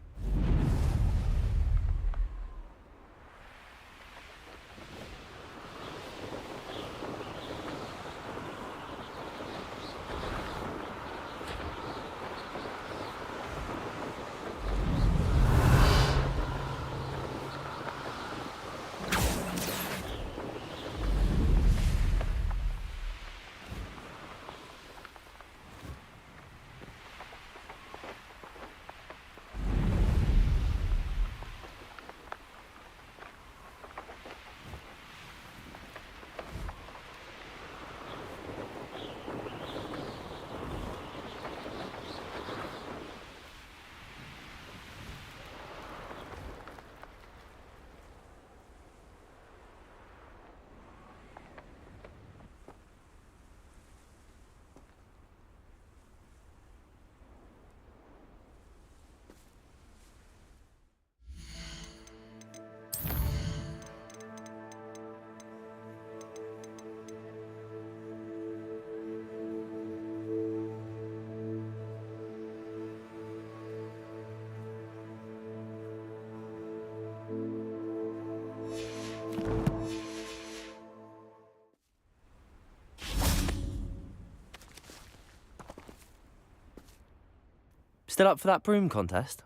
Still up for that broom contest?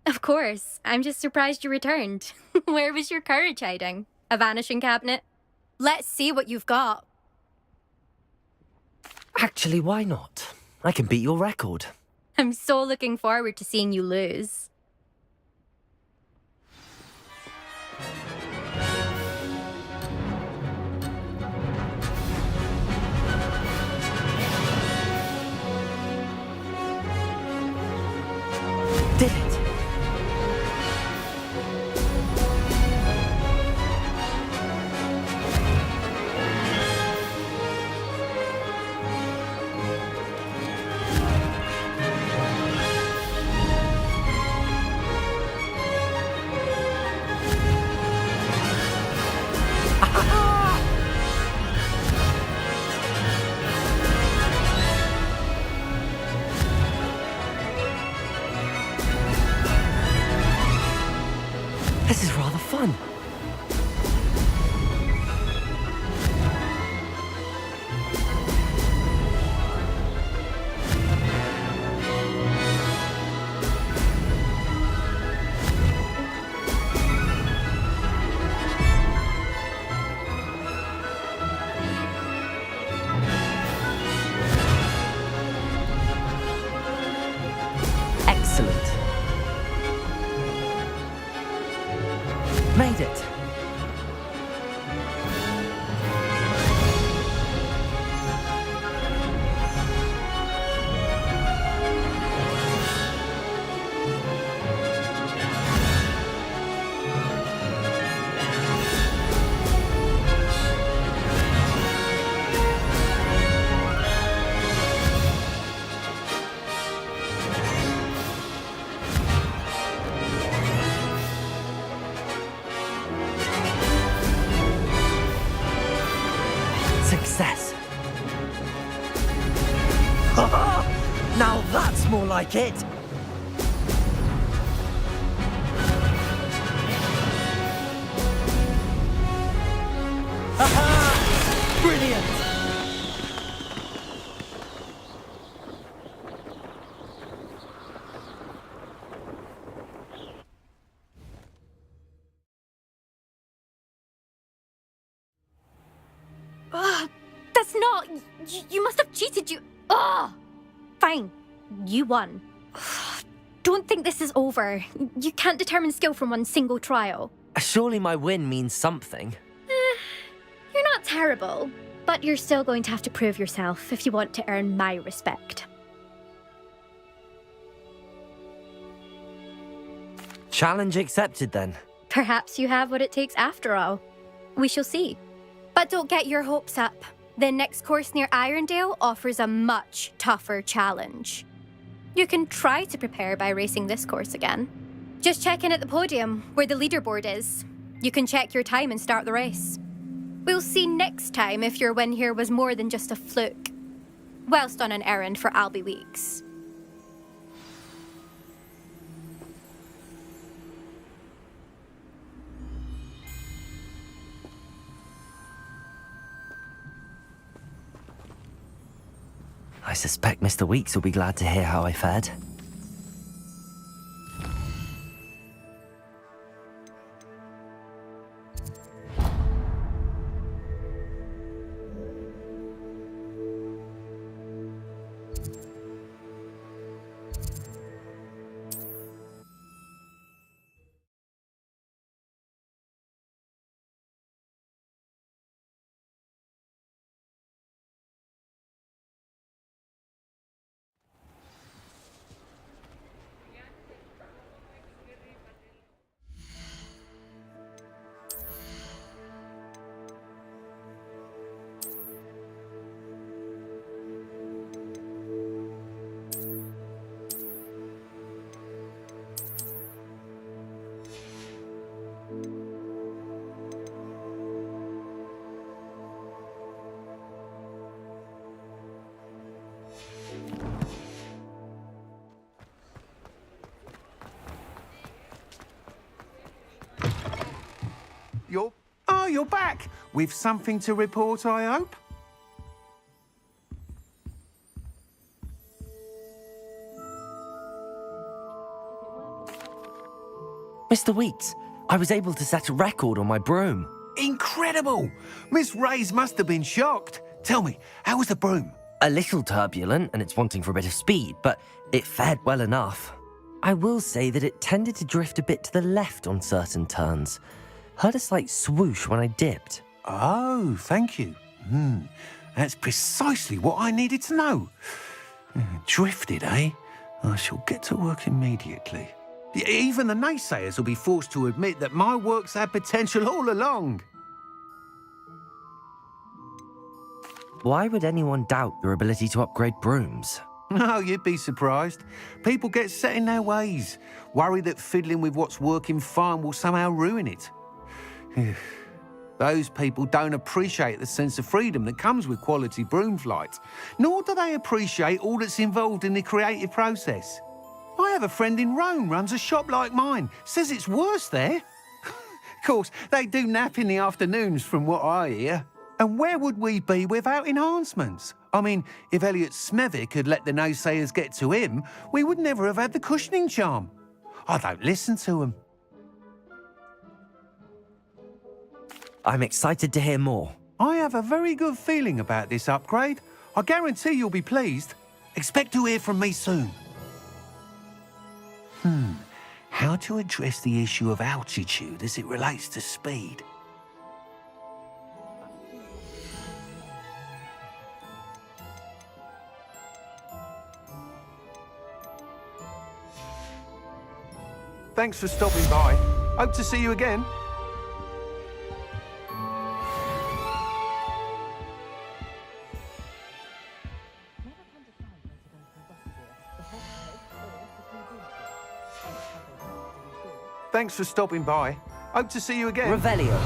Of course. I'm just surprised you returned. Where was your courage hiding? A vanishing cabinet? Let's see what you've got. Actually, why not? I can beat your record. I'm so looking forward to seeing you lose. Did it! This is rather fun. Excellent. Made it. Success. Now that's more like it. Brilliant. That's not... You must have cheated, you... Ugh! Fine. You won. Don't think this is over. You can't determine skill from one single trial. Surely my win means something. You're not terrible, but you're still going to have to prove yourself if you want to earn my respect. Challenge accepted then. Perhaps you have what it takes after all. We shall see. But don't get your hopes up. The next course near Irondale offers a much tougher challenge. You can try to prepare by racing this course again. Just check in at the podium, where the leaderboard is. You can check your time and start the race. We'll see next time if your win here was more than just a fluke. Whilst on an errand for Albie Weeks. I suspect Mr. Weeks will be glad to hear how I fared. You're back! With something to report, I hope? Mr. Weeks, I was able to set a record on my broom. Incredible! Miss Ray's must have been shocked. Tell me, how was the broom? A little turbulent, and it's wanting for a bit of speed, but it fared well enough. I will say that it tended to drift a bit to the left on certain turns. Heard a slight swoosh when I dipped. Oh, thank you. That's precisely what I needed to know. Drifted, eh? I shall get to work immediately. Even the naysayers will be forced to admit that my work's had potential all along. Why would anyone doubt your ability to upgrade brooms? No, you'd be surprised. People get set in their ways, worry that fiddling with what's working fine will somehow ruin it. Those people don't appreciate the sense of freedom that comes with quality broom flight, nor do they appreciate all that's involved in the creative process. I have a friend in Rome runs a shop like mine, says it's worse there. Of course, they do nap in the afternoons from what I hear. And where would we be without enhancements? I mean, if Elliot Smethwick had let the naysayers get to him, we would never have had the cushioning charm. I don't listen to them. I'm excited to hear more. I have a very good feeling about this upgrade. I guarantee you'll be pleased. Expect to hear from me soon. How to address the issue of altitude as it relates to speed? Thanks for stopping by. Hope to see you again. Thanks for stopping by. Hope to see you again. Revelio.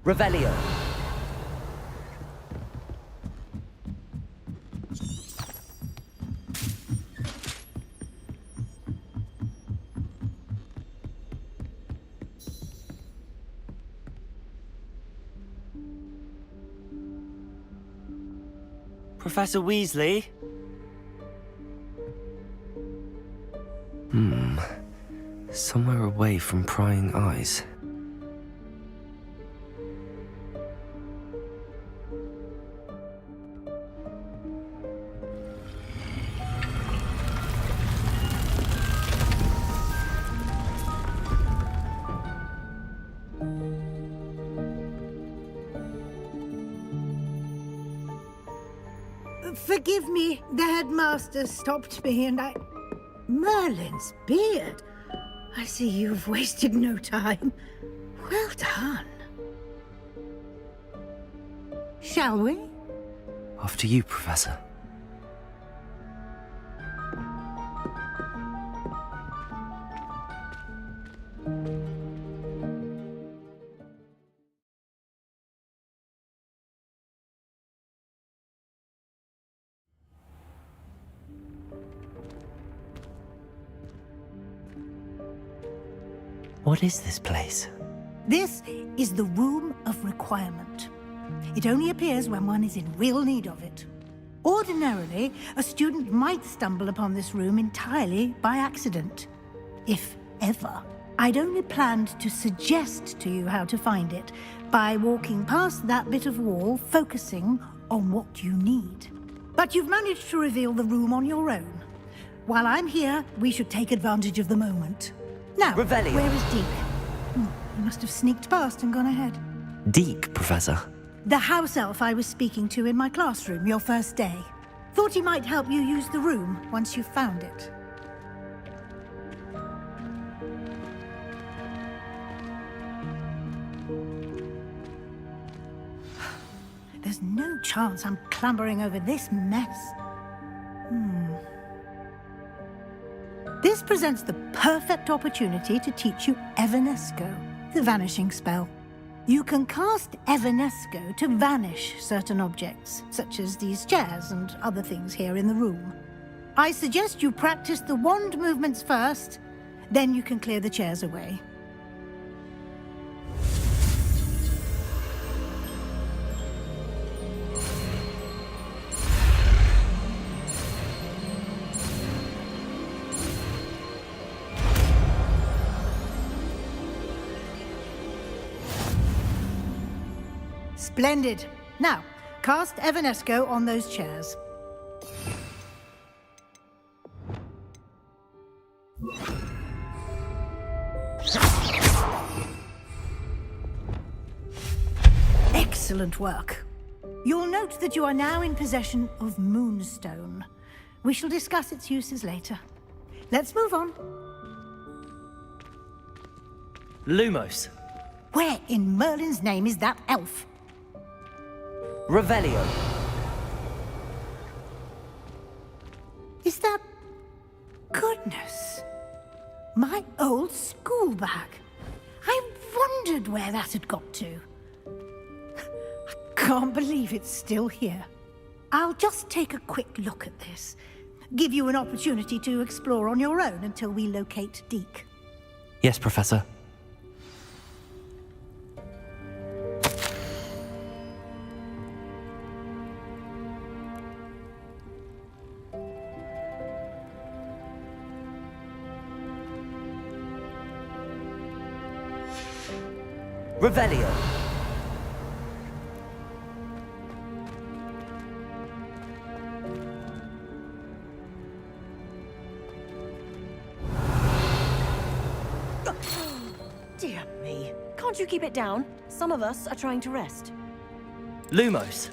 Revelio. Professor Weasley? Somewhere away from prying eyes. Forgive me, the headmaster stopped me and I... Merlin's beard. I see you've wasted no time. Well done. Shall we? Off to you, Professor. What is this place? This is the Room of Requirement. It only appears when one is in real need of it. Ordinarily, a student might stumble upon this room entirely by accident. If ever. I'd only planned to suggest to you how to find it by walking past that bit of wall, focusing on what you need. But you've managed to reveal the room on your own. While I'm here, we should take advantage of the moment. Now, Revelio. Where is Deke? He must have sneaked past and gone ahead. Deke, Professor. The house elf I was speaking to in my classroom your first day. Thought he might help you use the room once you've found it. There's no chance I'm clambering over this mess. This presents the perfect opportunity to teach you Evanesco, the vanishing spell. You can cast Evanesco to vanish certain objects, such as these chairs and other things here in the room. I suggest you practice the wand movements first, then you can clear the chairs away. Splendid. Now, cast Evanesco on those chairs. Excellent work. You'll note that you are now in possession of Moonstone. We shall discuss its uses later. Let's move on. Lumos. Where in Merlin's name is that elf? Revelio. Is that... Goodness. My old school bag. I wondered where that had got to. I can't believe it's still here. I'll just take a quick look at this. Give you an opportunity to explore on your own until we locate Deke. Yes, Professor. Revelio. Dear me. Can't you keep it down? Some of us are trying to rest. Lumos.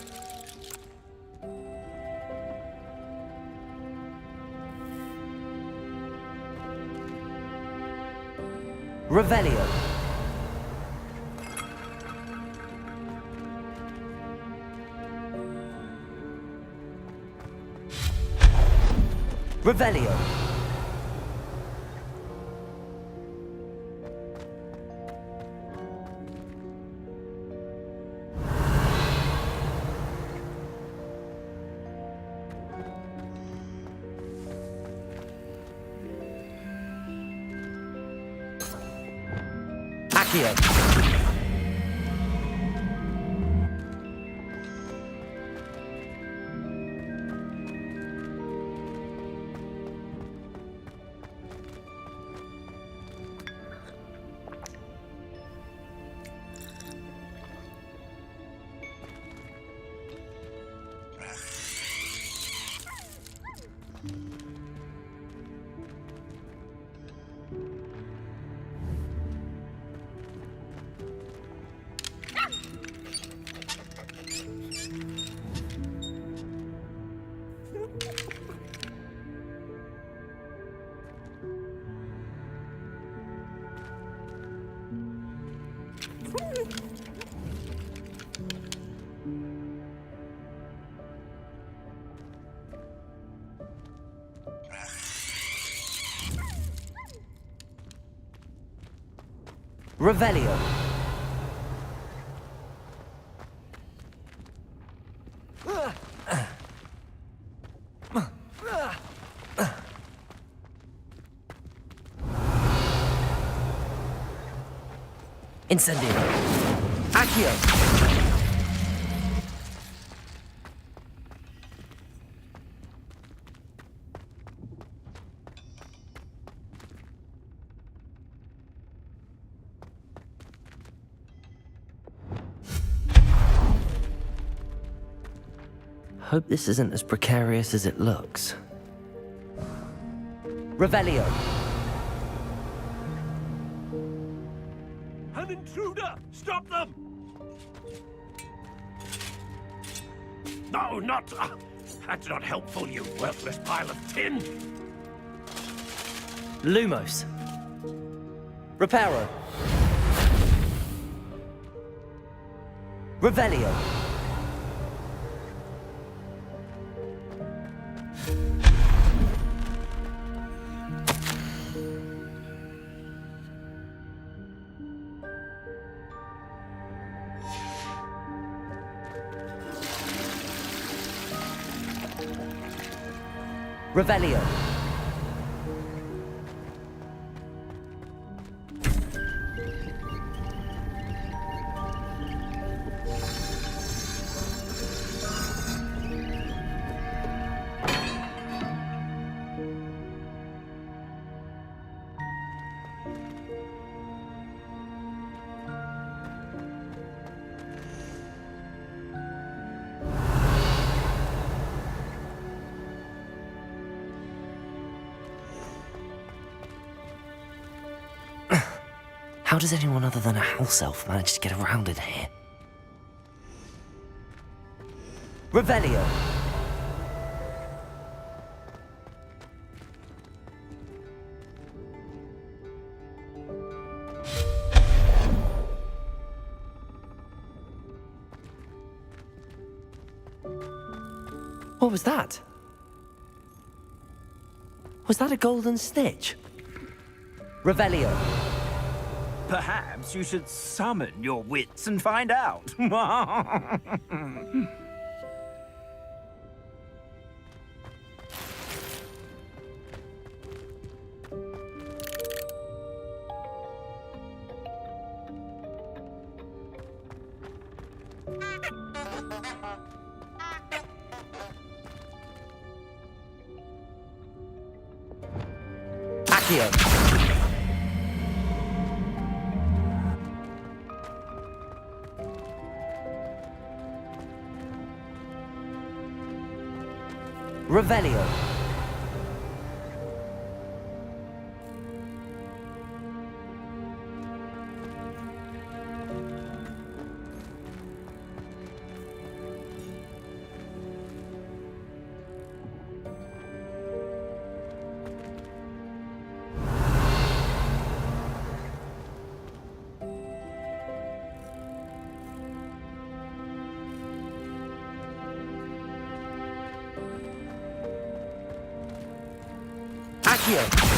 Revelio. Revelio. Accio. Revelio. Incendio. Accio. Hope this isn't as precarious as it looks. Revelio. An intruder! Stop them! No, not... that's not helpful, you worthless pile of tin! Lumos. Reparo. Revelio. Revelio. How does anyone other than a house elf manage to get around in here? Revelio. What was that? Was that a golden snitch? Revelio. Perhaps you should summon your wits and find out. Accio. Revelio. Accio.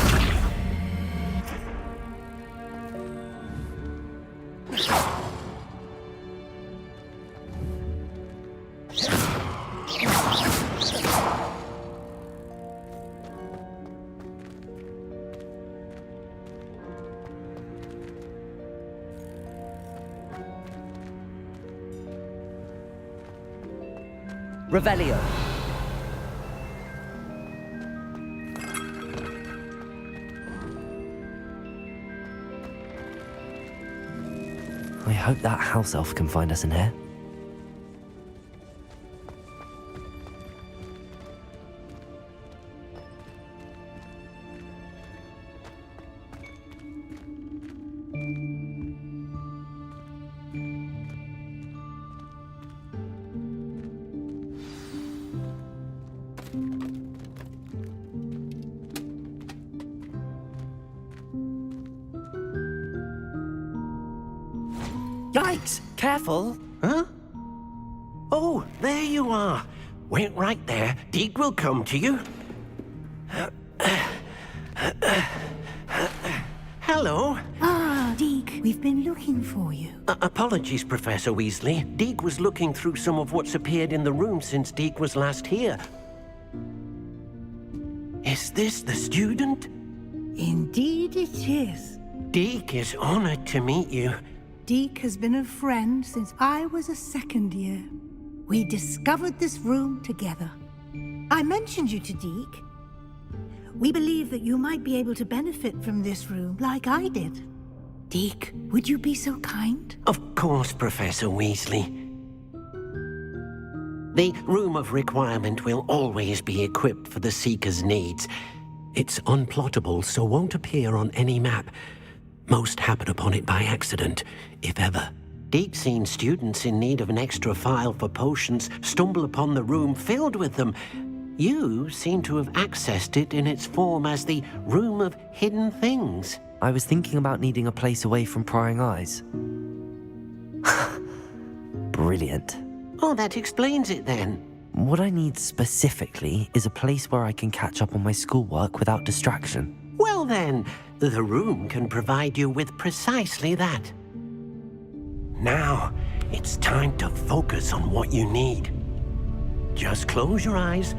Revelio. I hope that house elf can find us in here. Yikes! Careful! Huh? Oh, there you are. Wait right there. Deek will come to you. Hello. Ah, Deek, we've been looking for you. Apologies, Professor Weasley. Deek was looking through some of what's appeared in the room since Deek was last here. Is this the student? Indeed it is. Deek is honored to meet you. Deek has been a friend since I was a second year. We discovered this room together. I mentioned you to Deek. We believe that you might be able to benefit from this room like I did. Deek, would you be so kind? Of course, Professor Weasley. The Room of Requirement will always be equipped for the Seeker's needs. It's unplottable, so won't appear on any map. Most happen upon it by accident, if ever. Deek's seen students in need of an extra file for potions stumble upon the room filled with them. You seem to have accessed it in its form as the Room of Hidden Things. I was thinking about needing a place away from prying eyes. Brilliant. Oh, that explains it then. What I need specifically is a place where I can catch up on my schoolwork without distraction. Well then, the room can provide you with precisely that. Now, it's time to focus on what you need. Just close your eyes.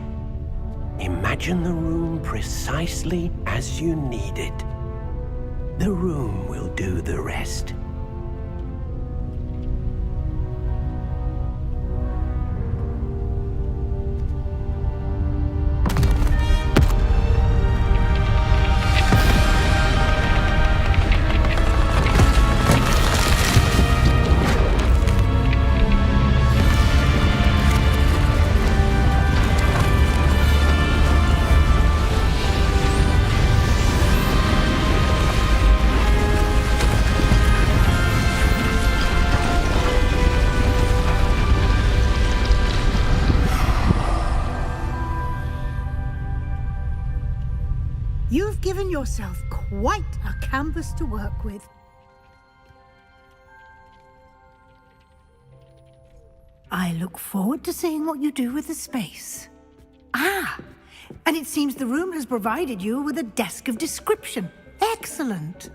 Imagine the room precisely as you need it. The room will do the rest. You've given yourself quite a canvas to work with. I look forward to seeing what you do with the space. Ah, and it seems the room has provided you with a desk of description. Excellent.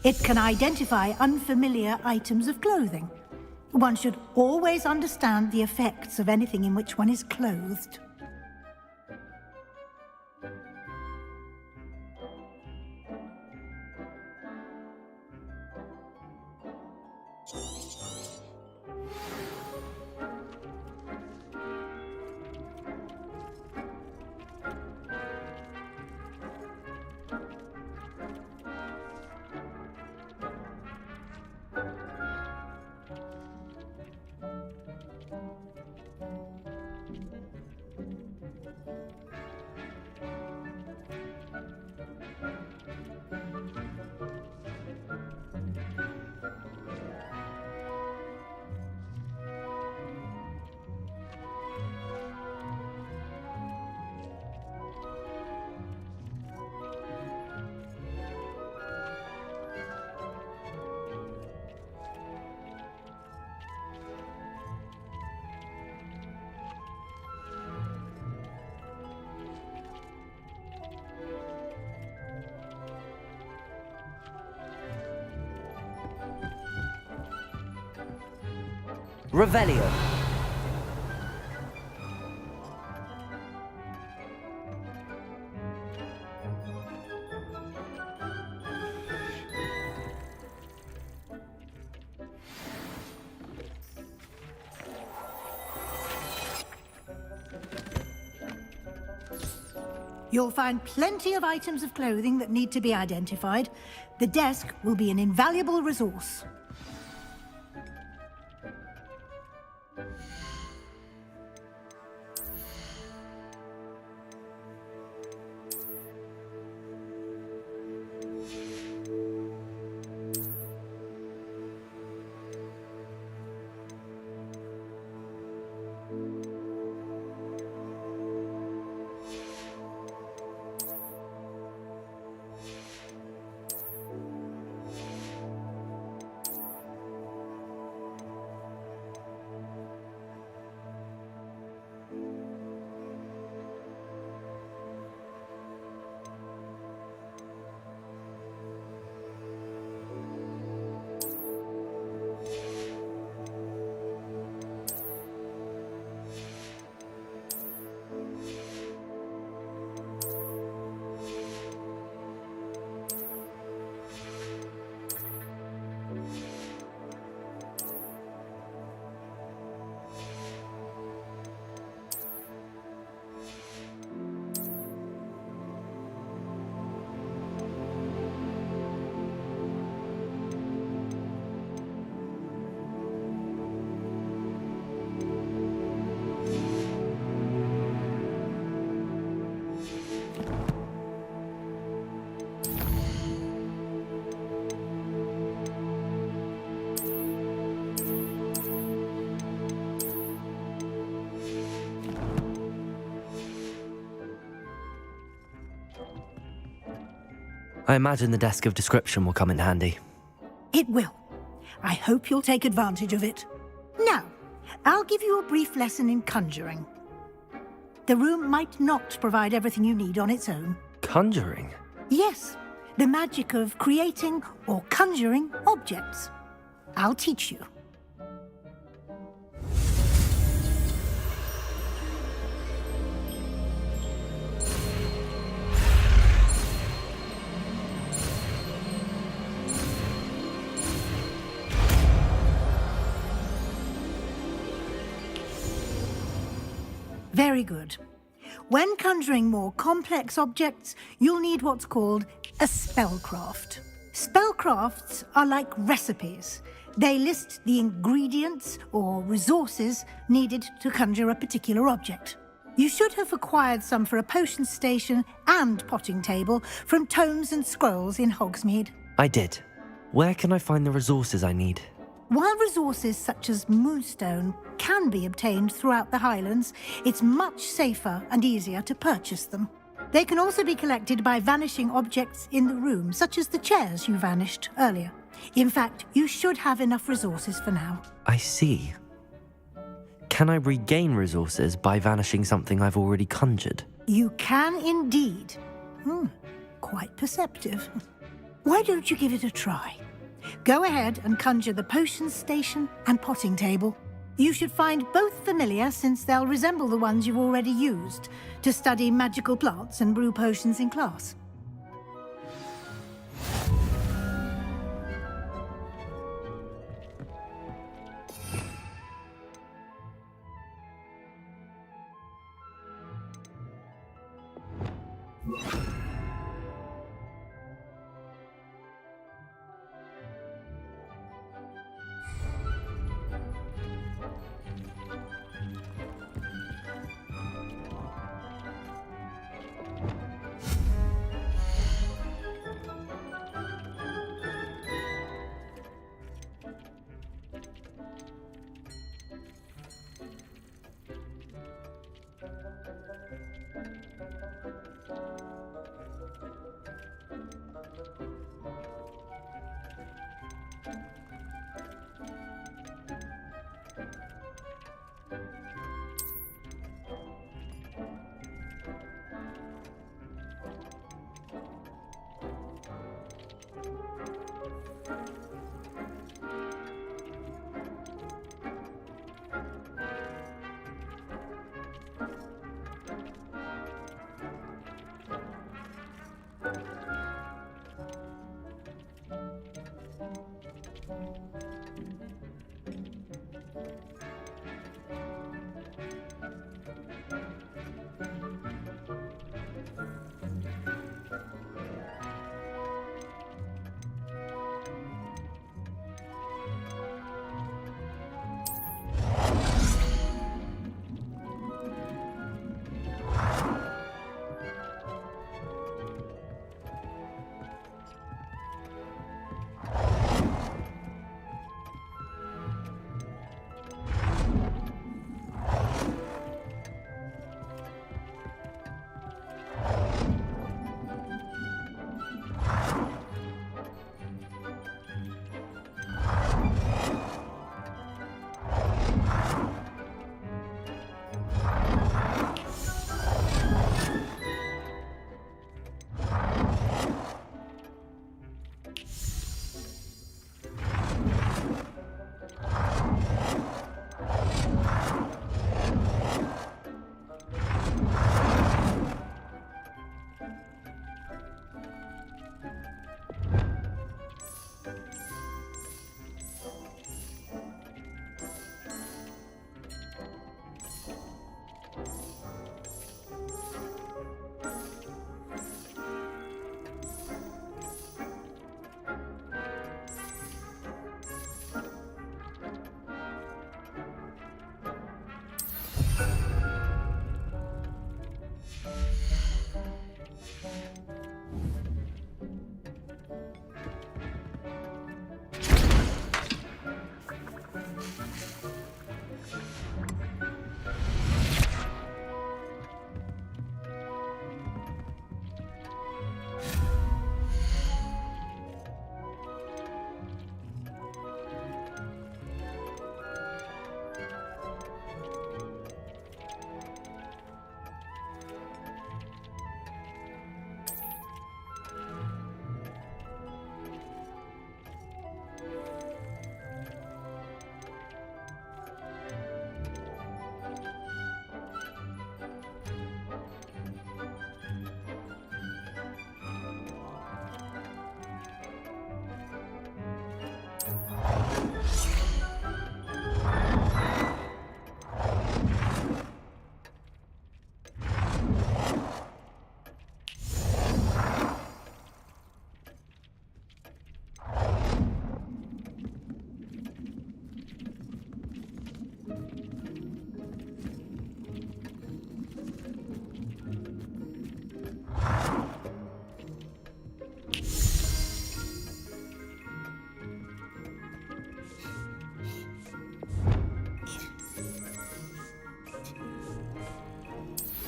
It can identify unfamiliar items of clothing. One should always understand the effects of anything in which one is clothed. Revelio. You'll find plenty of items of clothing that need to be identified. The desk will be an invaluable resource. I imagine the desk of description will come in handy. It will. I hope you'll take advantage of it. Now, I'll give you a brief lesson in conjuring. The room might not provide everything you need on its own. Conjuring? Yes, the magic of creating or conjuring objects. I'll teach you. Very good. When conjuring more complex objects, you'll need what's called a spellcraft. Spellcrafts are like recipes. They list the ingredients or resources needed to conjure a particular object. You should have acquired some for a potion station and potting table from tomes and scrolls in Hogsmeade. I did. Where can I find the resources I need? While resources such as moonstone can be obtained throughout the Highlands, it's much safer and easier to purchase them. They can also be collected by vanishing objects in the room, such as the chairs you vanished earlier. In fact, you should have enough resources for now. I see. Can I regain resources by vanishing something I've already conjured? You can indeed. Quite perceptive. Why don't you give it a try? Go ahead and conjure the potion station and potting table. You should find both familiar, since they'll resemble the ones you've already used to study magical plants and brew potions in class.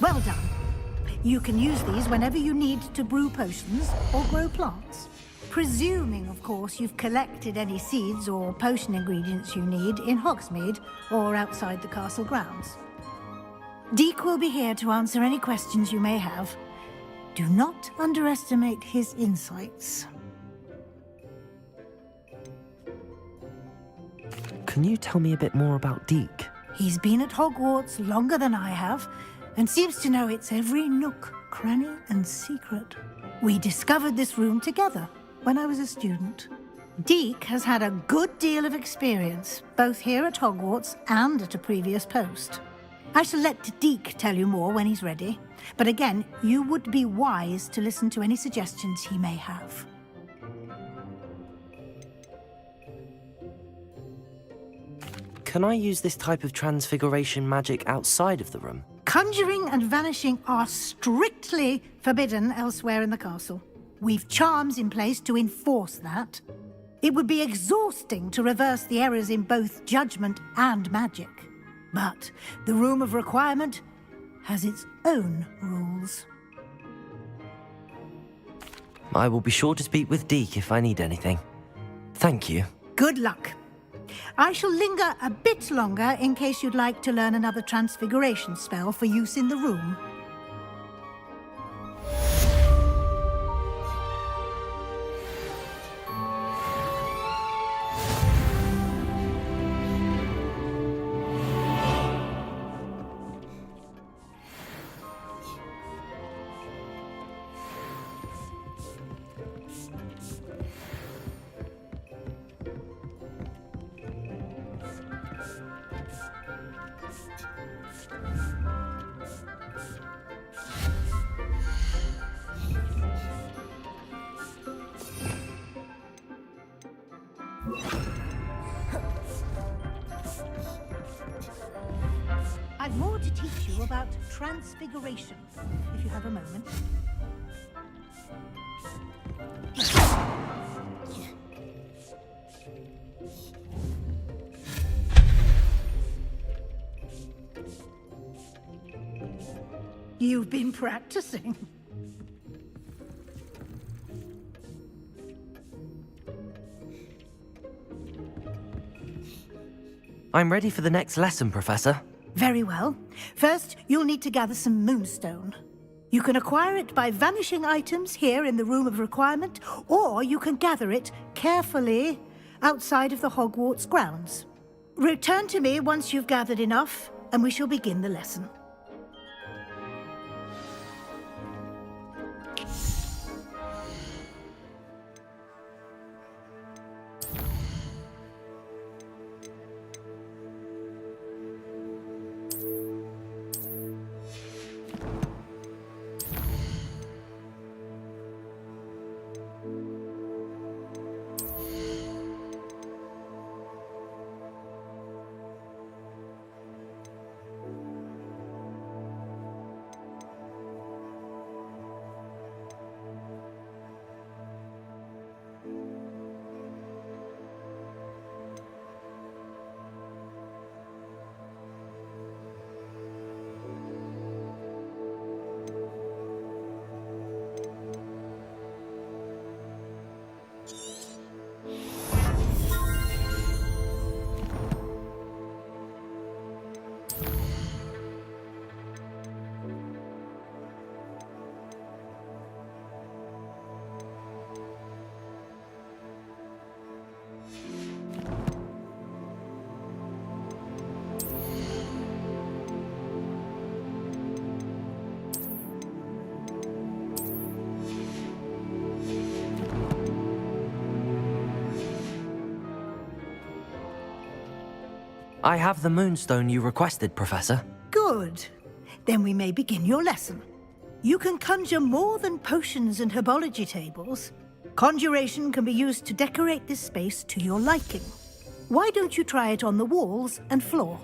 Well done. You can use these whenever you need to brew potions or grow plants. Presuming, of course, you've collected any seeds or potion ingredients you need in Hogsmeade or outside the castle grounds. Deek will be here to answer any questions you may have. Do not underestimate his insights. Can you tell me a bit more about Deek? He's been at Hogwarts longer than I have, and seems to know its every nook, cranny, and secret. We discovered this room together when I was a student. Deek has had a good deal of experience, both here at Hogwarts and at a previous post. I shall let Deek tell you more when he's ready, but again, you would be wise to listen to any suggestions he may have. Can I use this type of transfiguration magic outside of the room? Conjuring and vanishing are strictly forbidden elsewhere in the castle. We've charms in place to enforce that. It would be exhausting to reverse the errors in both judgment and magic. But the Room of Requirement has its own rules. I will be sure to speak with Deek if I need anything. Thank you. Good luck. I shall linger a bit longer in case you'd like to learn another transfiguration spell for use in the room. I've more to teach you about transfiguration, if you have a moment. You've been practicing. I'm ready for the next lesson, Professor. Very well. First, you'll need to gather some moonstone. You can acquire it by vanishing items here in the Room of Requirement, or you can gather it carefully outside of the Hogwarts grounds. Return to me once you've gathered enough, and we shall begin the lesson. I have the moonstone you requested, Professor. Good. Then we may begin your lesson. You can conjure more than potions and herbology tables. Conjuration can be used to decorate this space to your liking. Why don't you try it on the walls and floor?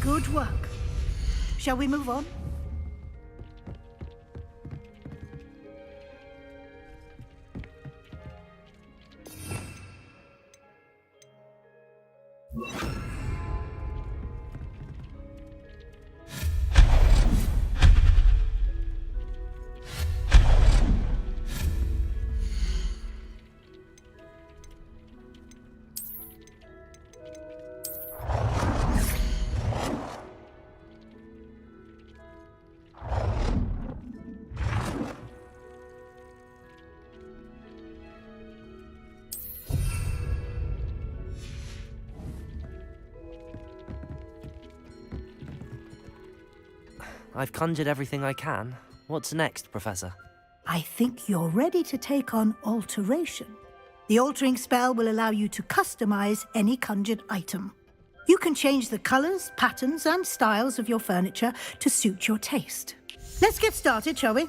Good work. Shall we move on? I've conjured everything I can. What's next, Professor? I think you're ready to take on alteration. The altering spell will allow you to customize any conjured item. You can change the colors, patterns, and styles of your furniture to suit your taste. Let's get started, shall we?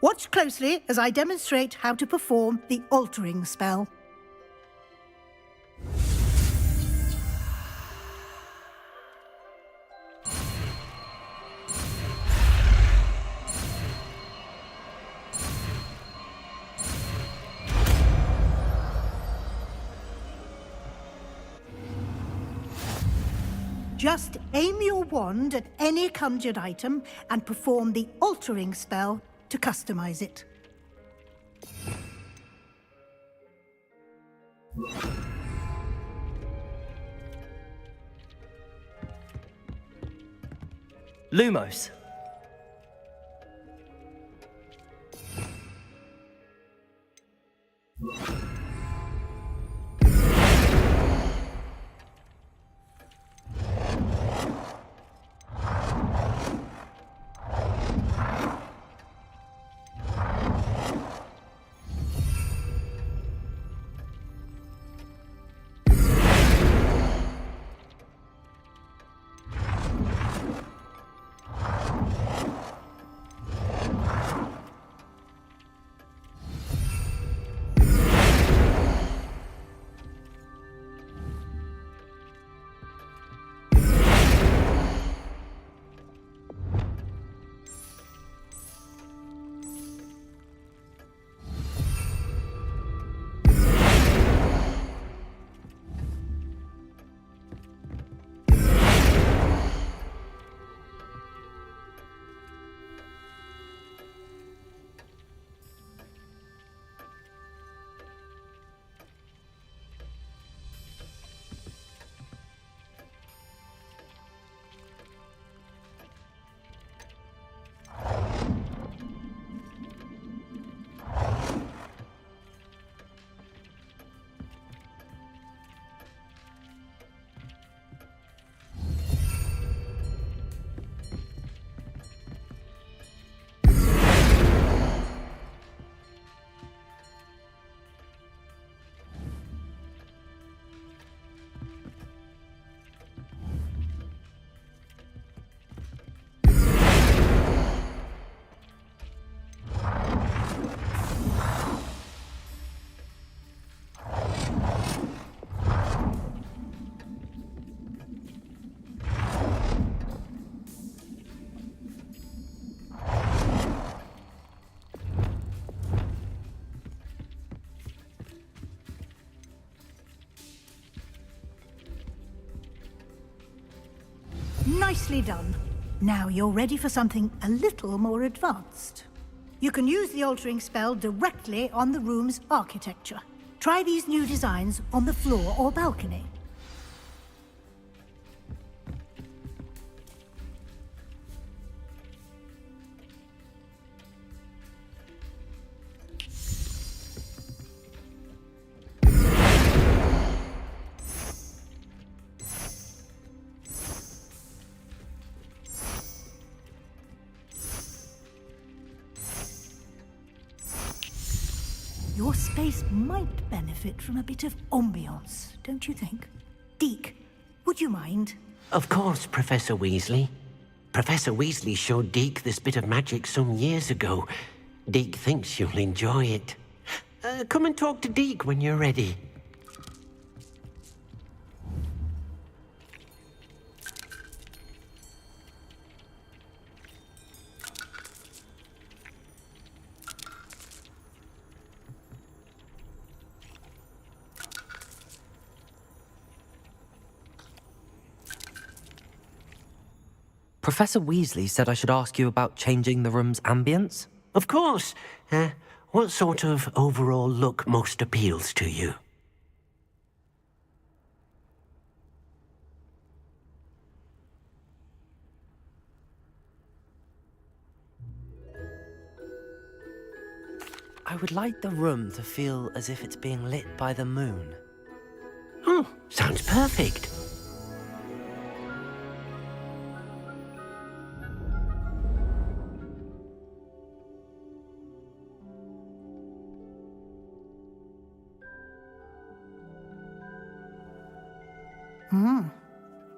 Watch closely as I demonstrate how to perform the altering spell. Just aim your wand at any conjured item and perform the altering spell to customize it. Lumos. Nicely done. Now you're ready for something a little more advanced. You can use the altering spell directly on the room's architecture. Try these new designs on the floor or balcony. Your space might benefit from a bit of ambiance, don't you think? Deke, would you mind? Of course, Professor Weasley. Professor Weasley showed Deke this bit of magic some years ago. Deke thinks you'll enjoy it. Come and talk to Deke when you're ready. Professor Weasley said I should ask you about changing the room's ambience? Of course. What sort of overall look most appeals to you? I would like the room to feel as if it's being lit by the moon. Oh, sounds perfect.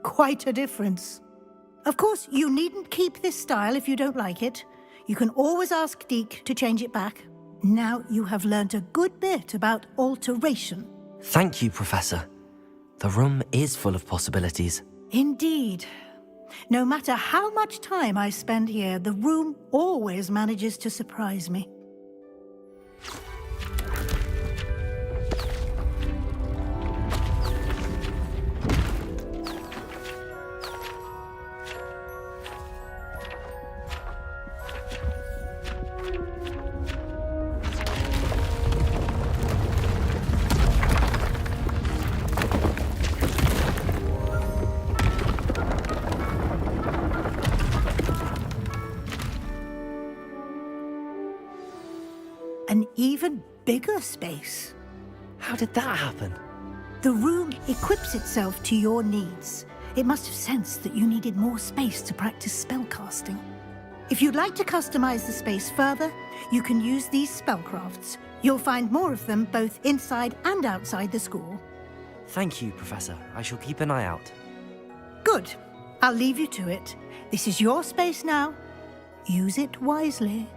Quite a difference. Of course, you needn't keep this style if you don't like it. You can always ask Deke to change it back. Now you have learnt a good bit about alteration. Thank you, Professor. The room is full of possibilities. Indeed. No matter how much time I spend here, the room always manages to surprise me. An even bigger space. How did that happen? The room equips itself to your needs. It must have sensed that you needed more space to practice spellcasting. If you'd like to customize the space further, you can use these spellcrafts. You'll find more of them both inside and outside the school. Thank you, Professor. I shall keep an eye out. Good. I'll leave you to it. This is your space now. Use it wisely.